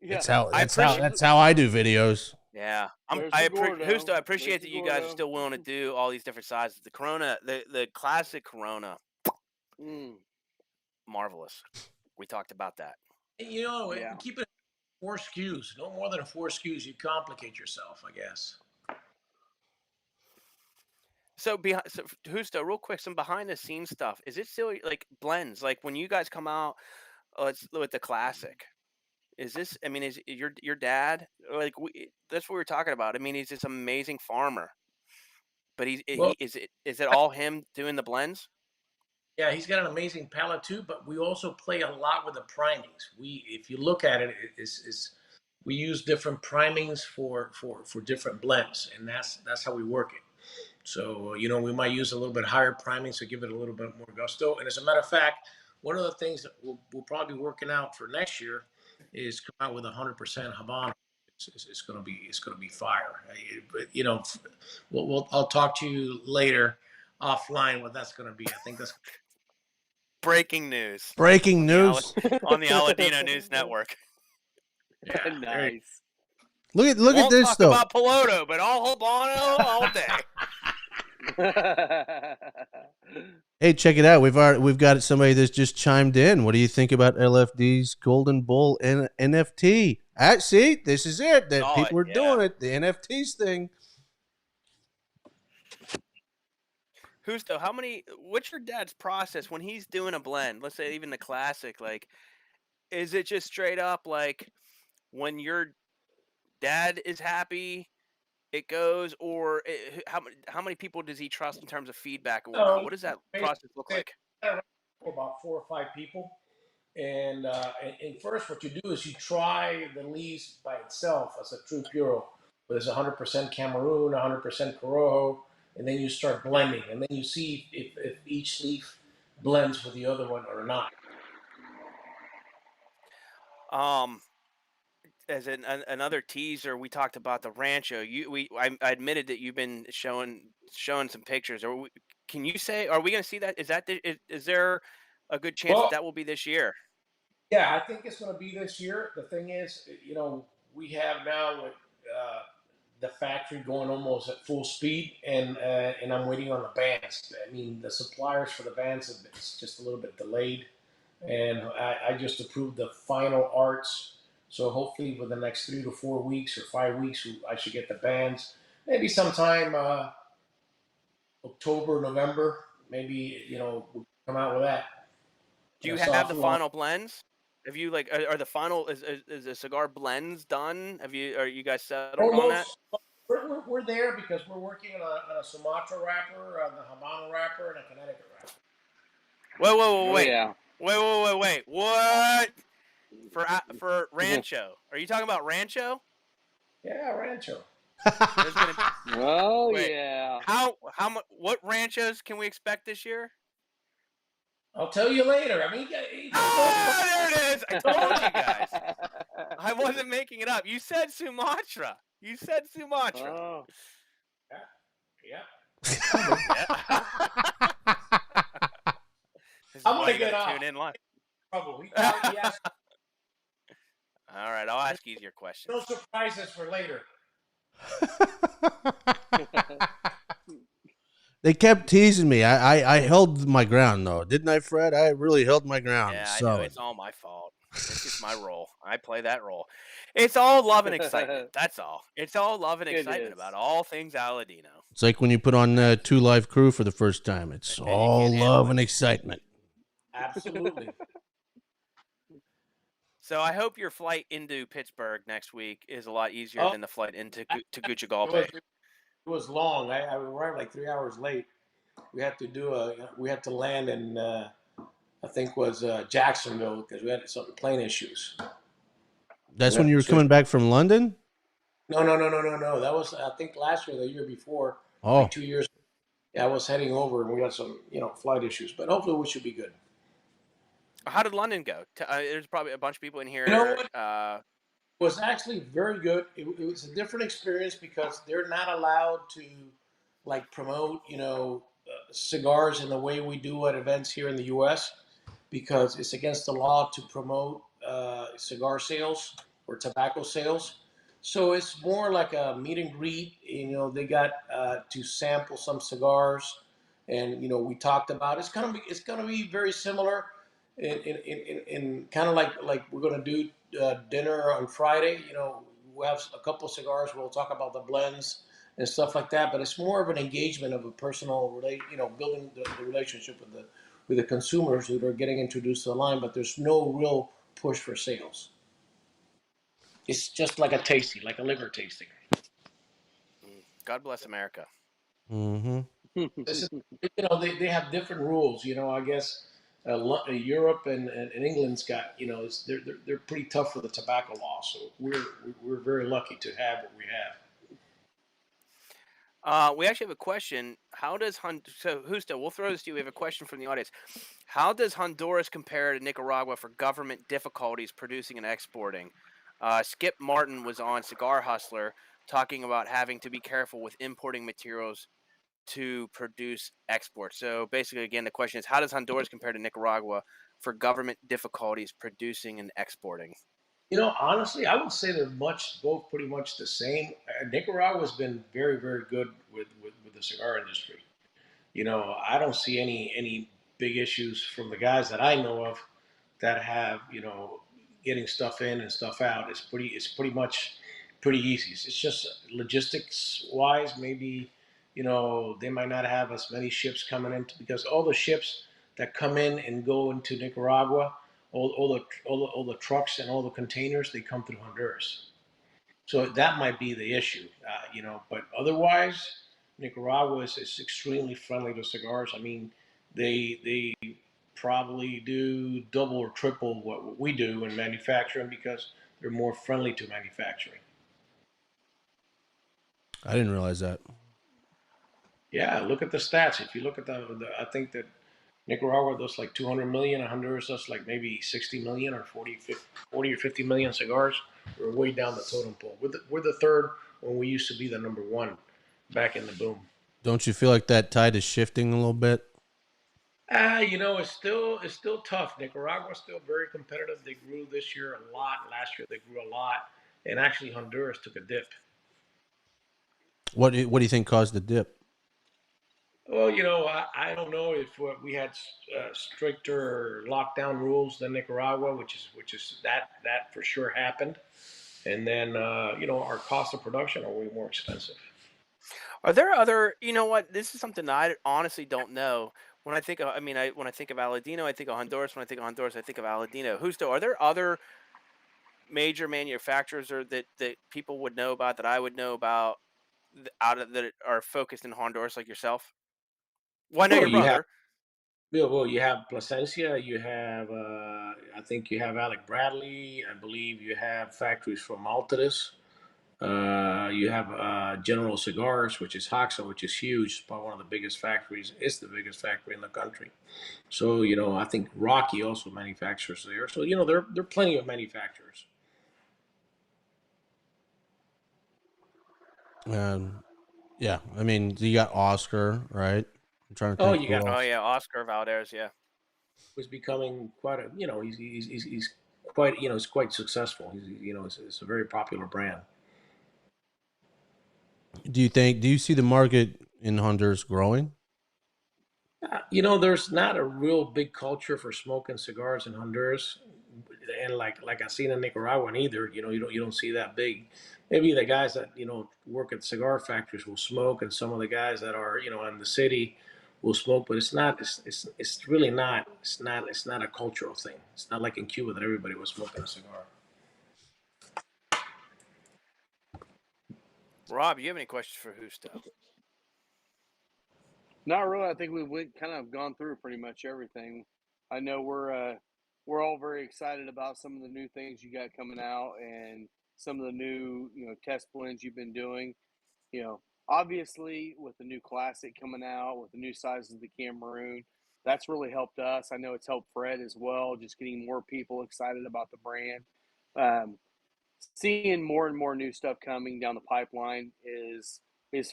Speaker 2: Yeah. That's how I do videos.
Speaker 1: Yeah, I appreciate that you guys are still willing to do all these different sizes. The Corona, the classic Corona, marvelous. We talked about that.
Speaker 4: Keep it 4 SKUs, no more than 4 SKUs. You complicate yourself, I guess.
Speaker 1: So Justo, real quick, some behind the scenes stuff. Is it still like blends? Like when you guys come out, let's with the classic. Is this? I mean, is your dad like that's what we were talking about? I mean, he's this amazing farmer, but
Speaker 4: Well,
Speaker 1: is it all him doing the blends?
Speaker 4: yeah, he's got an amazing palate too, but we also play a lot with the primings. If you look at it, we use different primings for different blends, and that's how we work it. So, we might use a little bit higher priming to give it a little bit more gusto. And as a matter of fact, one of the things that we'll probably be working out for next year is come out with 100% Habano. It's going to be fire. But I'll talk to you later offline what that's going to be. I think that's
Speaker 1: Breaking news
Speaker 2: Breaking
Speaker 1: on
Speaker 2: news.
Speaker 1: on the Aladino News Network.
Speaker 4: yeah.
Speaker 3: Nice.
Speaker 2: Look at
Speaker 1: Won't
Speaker 2: this
Speaker 1: talk
Speaker 2: though.
Speaker 1: about Piloto, but all Habano all day.
Speaker 2: Hey, check it out. We've got somebody that's just chimed in. What do you think about LFD's Golden Bull NFT? See, this is it. That people are doing it. The NFTs thing.
Speaker 1: Justo, what's your dad's process when he's doing a blend? Let's say even the classic, like, is it just straight up like when your dad is happy, it goes, or how many people does he trust in terms of feedback and whatnot? What does that process look like?
Speaker 4: For about 4 or 5 people. And first, what you do is you try the leaves by itself as a true puro, where there's 100% Cameroon, 100% Corojo, and then you start blending, and then you see if each leaf blends with the other one or not.
Speaker 1: As another teaser, we talked about the Rancho. I admitted that you've been showing some pictures. Can you say? Are we going to see that? Is there a good chance
Speaker 4: Well,
Speaker 1: that will be this year?
Speaker 4: yeah, I think it's going to be this year. The thing is, we have now the factory going almost at full speed, and I'm waiting on the bands. I mean, the suppliers for the bands it's just a little bit delayed, and I just approved the final arts. So hopefully, within the next 3 to 4 weeks or 5 weeks, I should get the bands. Maybe sometime October, November. Maybe we'll come out with that.
Speaker 1: Do you have the final blends? Have you are the final is the cigar blends done? Are you guys settled on that?
Speaker 4: We're there because we're working on a Sumatra wrapper, on the Habano wrapper, and a Connecticut wrapper.
Speaker 1: Wait.
Speaker 3: Yeah.
Speaker 1: Wait. What? For Rancho? Are you talking about Rancho?
Speaker 4: Yeah, Rancho.
Speaker 3: Yeah.
Speaker 1: How much? What Ranchos can we expect this year?
Speaker 4: I'll tell you later. I mean,
Speaker 1: there it is. I told you guys. I wasn't making it up. You said Sumatra.
Speaker 3: Oh.
Speaker 4: Yeah.
Speaker 1: I'm gonna get off. Tune in live.
Speaker 4: Probably.
Speaker 1: All right, I'll ask easier questions.
Speaker 4: No surprises for later.
Speaker 2: They kept teasing me. I held my ground though, didn't I, Fred? I really held my ground.
Speaker 1: Yeah, I know. It's all my fault. It's just my role. I play that role. It's all love and excitement. That's all. It's all love and excitement about all things Aladino.
Speaker 2: It's like when you put on 2 Live Crew for the first time. It's all love and excitement.
Speaker 4: Absolutely.
Speaker 1: So I hope your flight into Pittsburgh next week is a lot easier than the flight into Tegucigalpa.
Speaker 4: It was long. I arrived like 3 hours late. We had to land in I think was Jacksonville because we had some plane issues.
Speaker 2: That's when you were coming back from London?
Speaker 4: No. That was I think last year, the year before.
Speaker 2: Oh,
Speaker 4: like 2 years. Yeah, I was heading over and we had some flight issues, but hopefully we should be good.
Speaker 1: How did London go? There's probably a bunch of people in here.
Speaker 4: You know what? It was actually very good. It was a different experience because they're not allowed to promote cigars in the way we do at events here in the U.S. because it's against the law to promote cigar sales or tobacco sales. So it's more like a meet and greet. They got to sample some cigars, and we talked about it's gonna be very similar. in kind of like we're gonna do dinner on Friday. You know, we'll have a couple cigars. We'll talk about the blends and stuff like that. But it's more of an engagement of a personal building the relationship with the consumers who are getting introduced to the line. But there's no real push for sales. It's just like a tasting, like a liquor tasting.
Speaker 1: God bless America.
Speaker 2: Mm-hmm.
Speaker 4: This is, they have different rules. I guess Europe and England's got, they're pretty tough for the tobacco law. So we're very lucky to have what we have.
Speaker 1: We actually have a question. So Justo, we'll throw this to you. We have a question from the audience. How does Honduras compare to Nicaragua for government difficulties producing and exporting? Skip Martin was on Cigar Hustler talking about having to be careful with importing materials to produce exports. So basically, again, the question is, how does Honduras compare to Nicaragua for government difficulties producing and exporting?
Speaker 4: Honestly, I would say they're both pretty much the same. Nicaragua's been very, very good with the cigar industry. I don't see any big issues from the guys that I know of that have, getting stuff in and stuff out. It's pretty much pretty easy. It's just logistics wise, maybe, they might not have as many ships coming in because all the ships that come in and go into Nicaragua, all the trucks and all the containers, they come through Honduras. So that might be the issue, But otherwise, Nicaragua is extremely friendly to cigars. I mean, they probably do double or triple what we do in manufacturing because they're more friendly to manufacturing.
Speaker 2: I didn't realize that.
Speaker 4: Yeah, look at the stats. If you look at I think that Nicaragua does like 200 million. Honduras does like maybe 60 million or 40 or 50 million cigars. We're way down the totem pole. We're the third when we used to be the number one back in the boom.
Speaker 2: Don't you feel like that tide is shifting a little bit?
Speaker 4: It's still tough. Nicaragua's still very competitive. They grew this year a lot. Last year they grew a lot, and actually Honduras took a dip.
Speaker 2: What do you think caused the dip?
Speaker 4: Well, I don't know if we had stricter lockdown rules than Nicaragua, which is that for sure happened, and then our cost of production are way more expensive.
Speaker 1: Are there other? You know what? This is something I honestly don't know. When I think of, when I think of Aladino, I think of Honduras. When I think of Honduras, I think of Aladino. Justo, are there other major manufacturers that people would know about that I would know about that are focused in Honduras like yourself? Well, I know
Speaker 4: Well,
Speaker 1: your brother.
Speaker 4: you have Plasencia. You have I think you have Alec Bradley. I believe you have factories from Maltadis. You have General Cigars, which is Hoxa, which is huge. Probably one of the biggest factories. It's the biggest factory in the country. So I think Rocky also manufactures there. So there are plenty of manufacturers.
Speaker 2: Yeah. I mean, you got Oscar, right? I'm trying to
Speaker 4: Oh,
Speaker 2: think
Speaker 4: you
Speaker 2: who
Speaker 4: got
Speaker 1: Oh
Speaker 2: else.
Speaker 1: yeah, Oscar Valdez. Yeah.
Speaker 4: was becoming quite a he's quite he's quite successful. It's a very popular brand.
Speaker 2: Do you see the market in Honduras growing?
Speaker 4: There's not a real big culture for smoking cigars in Honduras, and like I seen in Nicaragua either. You don't see that big. Maybe the guys that work at cigar factories will smoke, and some of the guys that are in the city will smoke. But it's not. It's really not. It's not a cultural thing. It's not like in Cuba that everybody was smoking a cigar.
Speaker 1: Rob, you have any questions for Justo?
Speaker 3: Not really. I think we kind of gone through pretty much everything. I know we're all very excited about some of the new things you got coming out and some of the new test blends you've been doing. Obviously with the new classic coming out with the new sizes of the Cameroon, that's really helped us. I know it's helped Fred as well, just getting more people excited about the brand. Um, Seeing more and more new stuff coming down the pipeline is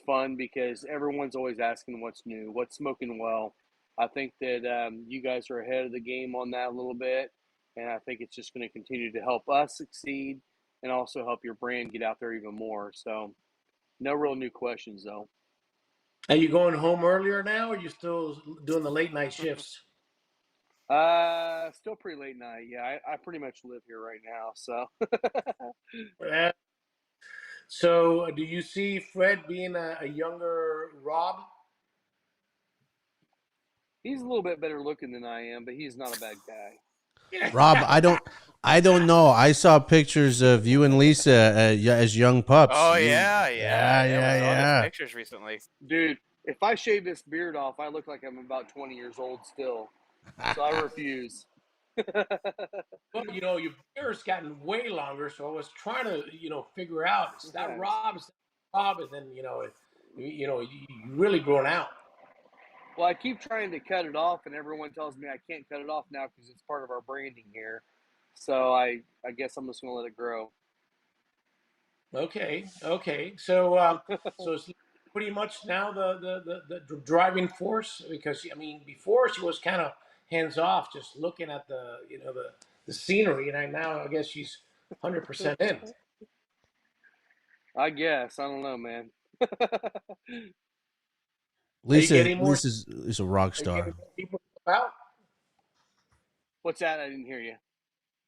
Speaker 3: fun because everyone's always asking what's new, what's smoking well. I think that you guys are ahead of the game on that a little bit, and I think it's just going to continue to help us succeed and also help your brand get out there even more. So, no real new questions though.
Speaker 4: Are you going home earlier now, or are you still doing the late night shifts?
Speaker 3: Still pretty late night. Yeah, I pretty much live here right now. So
Speaker 4: Uh, So, do you see Fred being a younger Rob?
Speaker 3: he's a little bit better looking than I am, but he's not a bad guy.
Speaker 2: Rob, I don't know. I saw pictures of you and Lisa as young pups.
Speaker 1: Oh yeah, we saw those
Speaker 2: Yeah.
Speaker 1: pictures recently.
Speaker 3: Dude, if I shave this beard off, I look like I'm about 20 years old still. So I refuse.
Speaker 4: Well, your beard's gotten way longer, so I was trying to, figure out is that
Speaker 3: Yes.
Speaker 4: Rob? Is that Rob? And then, you really grown out.
Speaker 3: Well, I keep trying to cut it off, and everyone tells me I can't cut it off now because it's part of our branding here. So I guess I'm just going to let it grow.
Speaker 4: Okay. So, so it's pretty much now the driving force, because I mean, before she was kind of hands off, just looking at the scenery, and now I guess she's 100% in.
Speaker 3: I guess. I don't know, man.
Speaker 2: Lisa's a rock
Speaker 4: Are you getting
Speaker 2: star.
Speaker 4: more people out?
Speaker 3: What's that? I didn't hear you.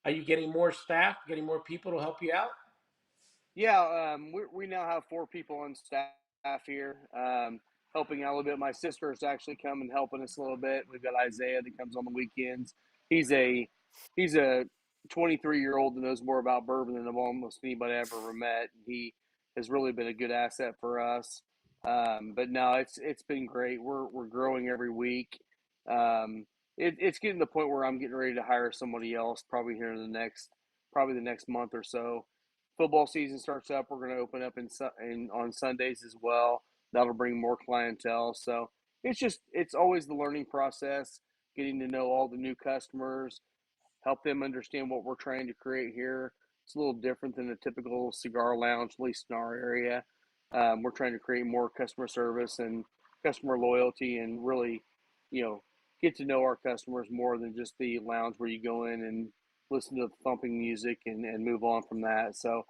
Speaker 4: Are you getting more staff, getting more people to help you out?
Speaker 3: Yeah, we now have 4 people on staff here, helping out a little bit. My sister is actually coming helping us a little bit. We've got Isaiah that comes on the weekends. He's a 23-year-old that knows more about bourbon than almost anybody I ever met. He has really been a good asset for us. But no, it's been great. We're growing every week. It's getting to the point where I'm getting ready to hire somebody else probably here in the next month or so. Football season starts up. We're going to open up on Sundays as well. That'll bring more clientele. So it's always the learning process, getting to know all the new customers, help them understand what we're trying to create here. It's a little different than a typical cigar lounge, at least in our area. We're trying to create more customer service and customer loyalty, and really, get to know our customers more than just the lounge where you go in and listen to thumping music and move on from that. So,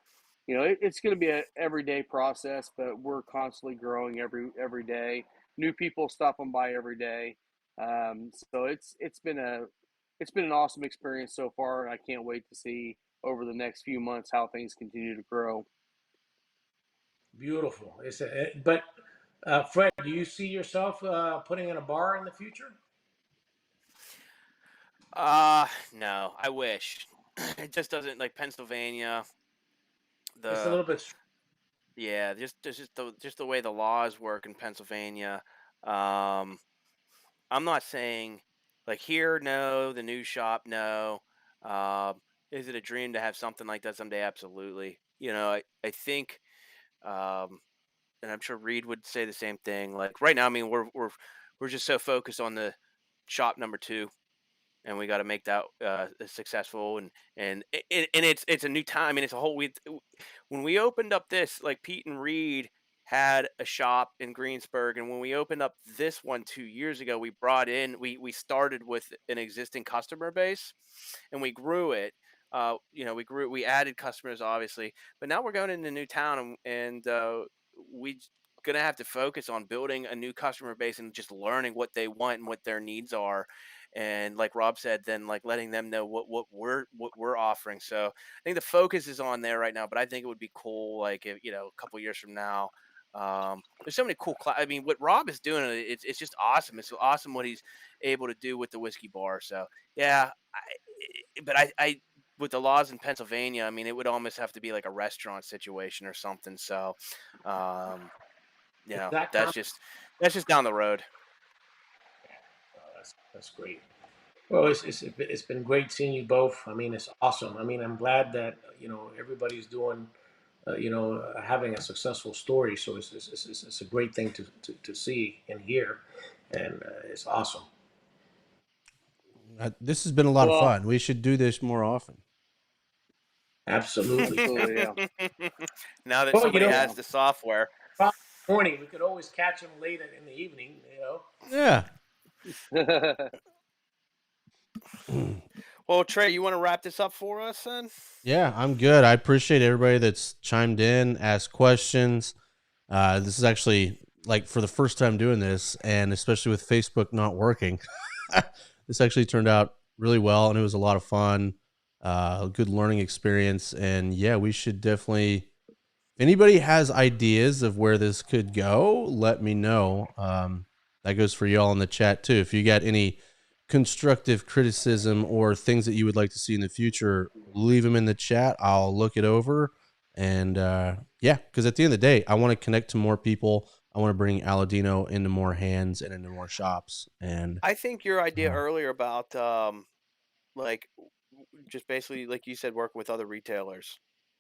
Speaker 3: it's going to be an everyday process, but we're constantly growing every day. New people stopping by every day. So it's been an awesome experience so far, and I can't wait to see over the next few months how things continue to grow.
Speaker 4: Beautiful. But Fred, do you see yourself putting in a bar in the future?
Speaker 1: No, I wish. It just doesn't, like Pennsylvania.
Speaker 4: It's a
Speaker 1: The
Speaker 4: little bit.
Speaker 1: Yeah, just the way the laws work in Pennsylvania. Um, I'm not saying like here, no, the new shop, no. Is it a dream to have something like that someday? Absolutely. I think, um, and I'm sure Reed would say the same thing. Like right now, I mean, we're just so focused on the shop number 2, and we got to make that successful. And it's a new time. I mean, it's a whole when we opened up this, like Pete and Reed had a shop in Greensburg, and when we opened up this one 2 years ago, we started with an existing customer base, and we grew it. We added customers obviously, but now we're going into a new town, and we gonna have to focus on building a new customer base and just learning what they want and what their needs are, and like Rob said, then like letting them know what we're offering. So I think the focus is on there right now, but I think it would be cool, like if, a couple years from now. There's so many cool. I mean, what Rob is doing, it's just awesome. It's awesome what he's able to do with the whiskey bar. So yeah, but I with the laws in Pennsylvania, I mean, it would almost have to be like a restaurant situation or something. So, um,
Speaker 4: Is
Speaker 1: but
Speaker 4: that
Speaker 1: that's just down the road.
Speaker 4: that's great. Well, it's been great seeing you both. I mean, it's awesome. I mean, I'm glad that everybody's doing, having a successful story. So it's a great thing to see and hear, and it's awesome.
Speaker 2: This has been a lot of
Speaker 3: Well,
Speaker 2: fun. We should do this more often.
Speaker 4: Absolutely.
Speaker 3: absolutely, yeah.
Speaker 1: Now that
Speaker 4: Well,
Speaker 1: somebody
Speaker 3: Yeah.
Speaker 1: has the software.
Speaker 4: morning we could always catch them late in the evening.
Speaker 2: Yeah.
Speaker 1: Well, Trey, you want to wrap this up for us then?
Speaker 2: Yeah, I'm good. I appreciate everybody that's chimed in, asked questions. This is actually like for the first time doing this, and especially with Facebook not working, this actually turned out really well, and it was a lot of fun. Good learning experience, and yeah, we should definitely. If anybody has ideas of where this could go, let me know. That goes for y'all in the chat too. If you got any constructive criticism or things that you would like to see in the future, leave them in the chat. I'll look it over. And yeah, because at the end of the day, I want to connect to more people. I want to bring Aladino into more hands and into more shops. And
Speaker 1: I think your idea
Speaker 2: uh,
Speaker 1: earlier about like just basically like you said, working with other retailers.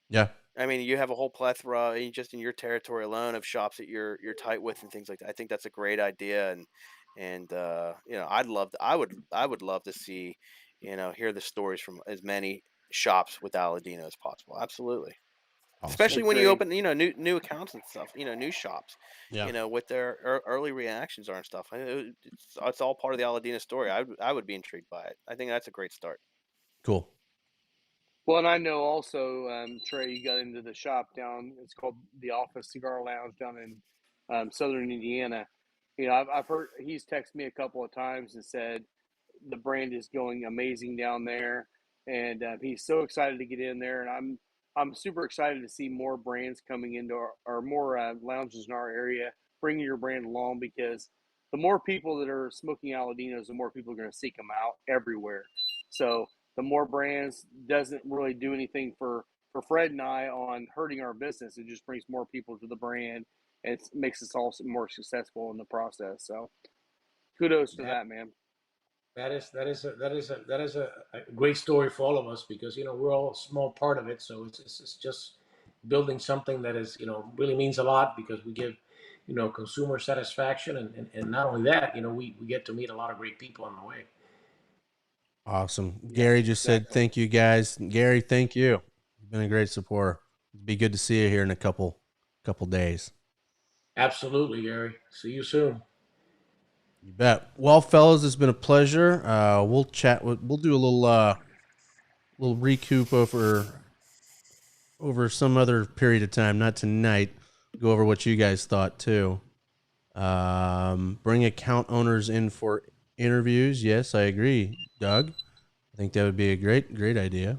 Speaker 2: yeah,
Speaker 1: I mean, you have a whole plethora just in your territory alone of shops that you're tight with and things like that. I think that's a great idea, and you know, I would love to see, you know, hear the stories from as many shops with Aladino as possible. Absolutely.
Speaker 2: awesome.
Speaker 1: Especially when you
Speaker 3: Agree.
Speaker 1: open, you know, new accounts and stuff, you know, new shops,
Speaker 2: Yeah,
Speaker 1: you know, what their early reactions are and stuff. It's all part of the Aladino story. I would be intrigued by it. I think that's a great start.
Speaker 2: cool.
Speaker 3: Well, and I know also, Trey, you got into the shop down. It's called the Office Cigar Lounge down in Southern Indiana. You know, I've heard he's texted me a couple of times and said the brand is going amazing down there, and he's so excited to get in there. And I'm super excited to see more brands coming into or more lounges in our area, bringing your brand along because the more people that are smoking Aladinos, the more people are going to seek them out everywhere. So the more brands doesn't really do anything for Fred and I on hurting our business. It just brings more people to the brand and it makes us all more successful in the process. So kudos to
Speaker 4: That
Speaker 3: that, man.
Speaker 4: a great story for all of us because we're all a small part of it. So it's just building something that is really means a lot because we give consumer satisfaction and not only that we get to meet a lot of great people on the way.
Speaker 2: Awesome.
Speaker 3: Yeah,
Speaker 2: Gary just said,
Speaker 3: exactly.
Speaker 2: thank you guys. Gary, thank you. You've been a great supporter. It'd be good to see you here in a couple days.
Speaker 4: Absolutely, Gary. See you soon.
Speaker 2: You bet. Well, fellas, it's been a pleasure. We'll chat. We'll do a little recoup over some other period of time, not tonight. Go over what you guys thought too. Bring account owners in for interviews. Yes, I agree, Doug. I think that would be a great idea.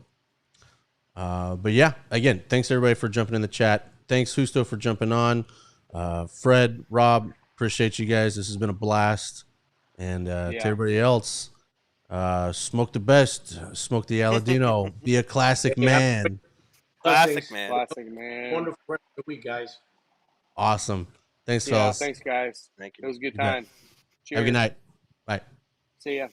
Speaker 2: But yeah, again, thanks everybody for jumping in the chat. Thanks Justo for jumping on. Fred, Rob, appreciate you guys. This has been a blast. And to
Speaker 3: Yeah.
Speaker 2: everybody else, smoke the best, smoke the Aladino, be a classic
Speaker 4: Hey, have a great
Speaker 2: man.
Speaker 1: Classic,
Speaker 4: blessings.
Speaker 1: man.
Speaker 3: Classic, man.
Speaker 4: Wonderful rest of the week, guys.
Speaker 2: Awesome. Thanks,
Speaker 3: Yeah.
Speaker 2: fellas.
Speaker 3: Thanks, guys.
Speaker 1: Thank you.
Speaker 3: It was a good
Speaker 2: You bet.
Speaker 3: time.
Speaker 2: Have a good
Speaker 3: Cheers.
Speaker 2: night. Bye.
Speaker 3: See ya.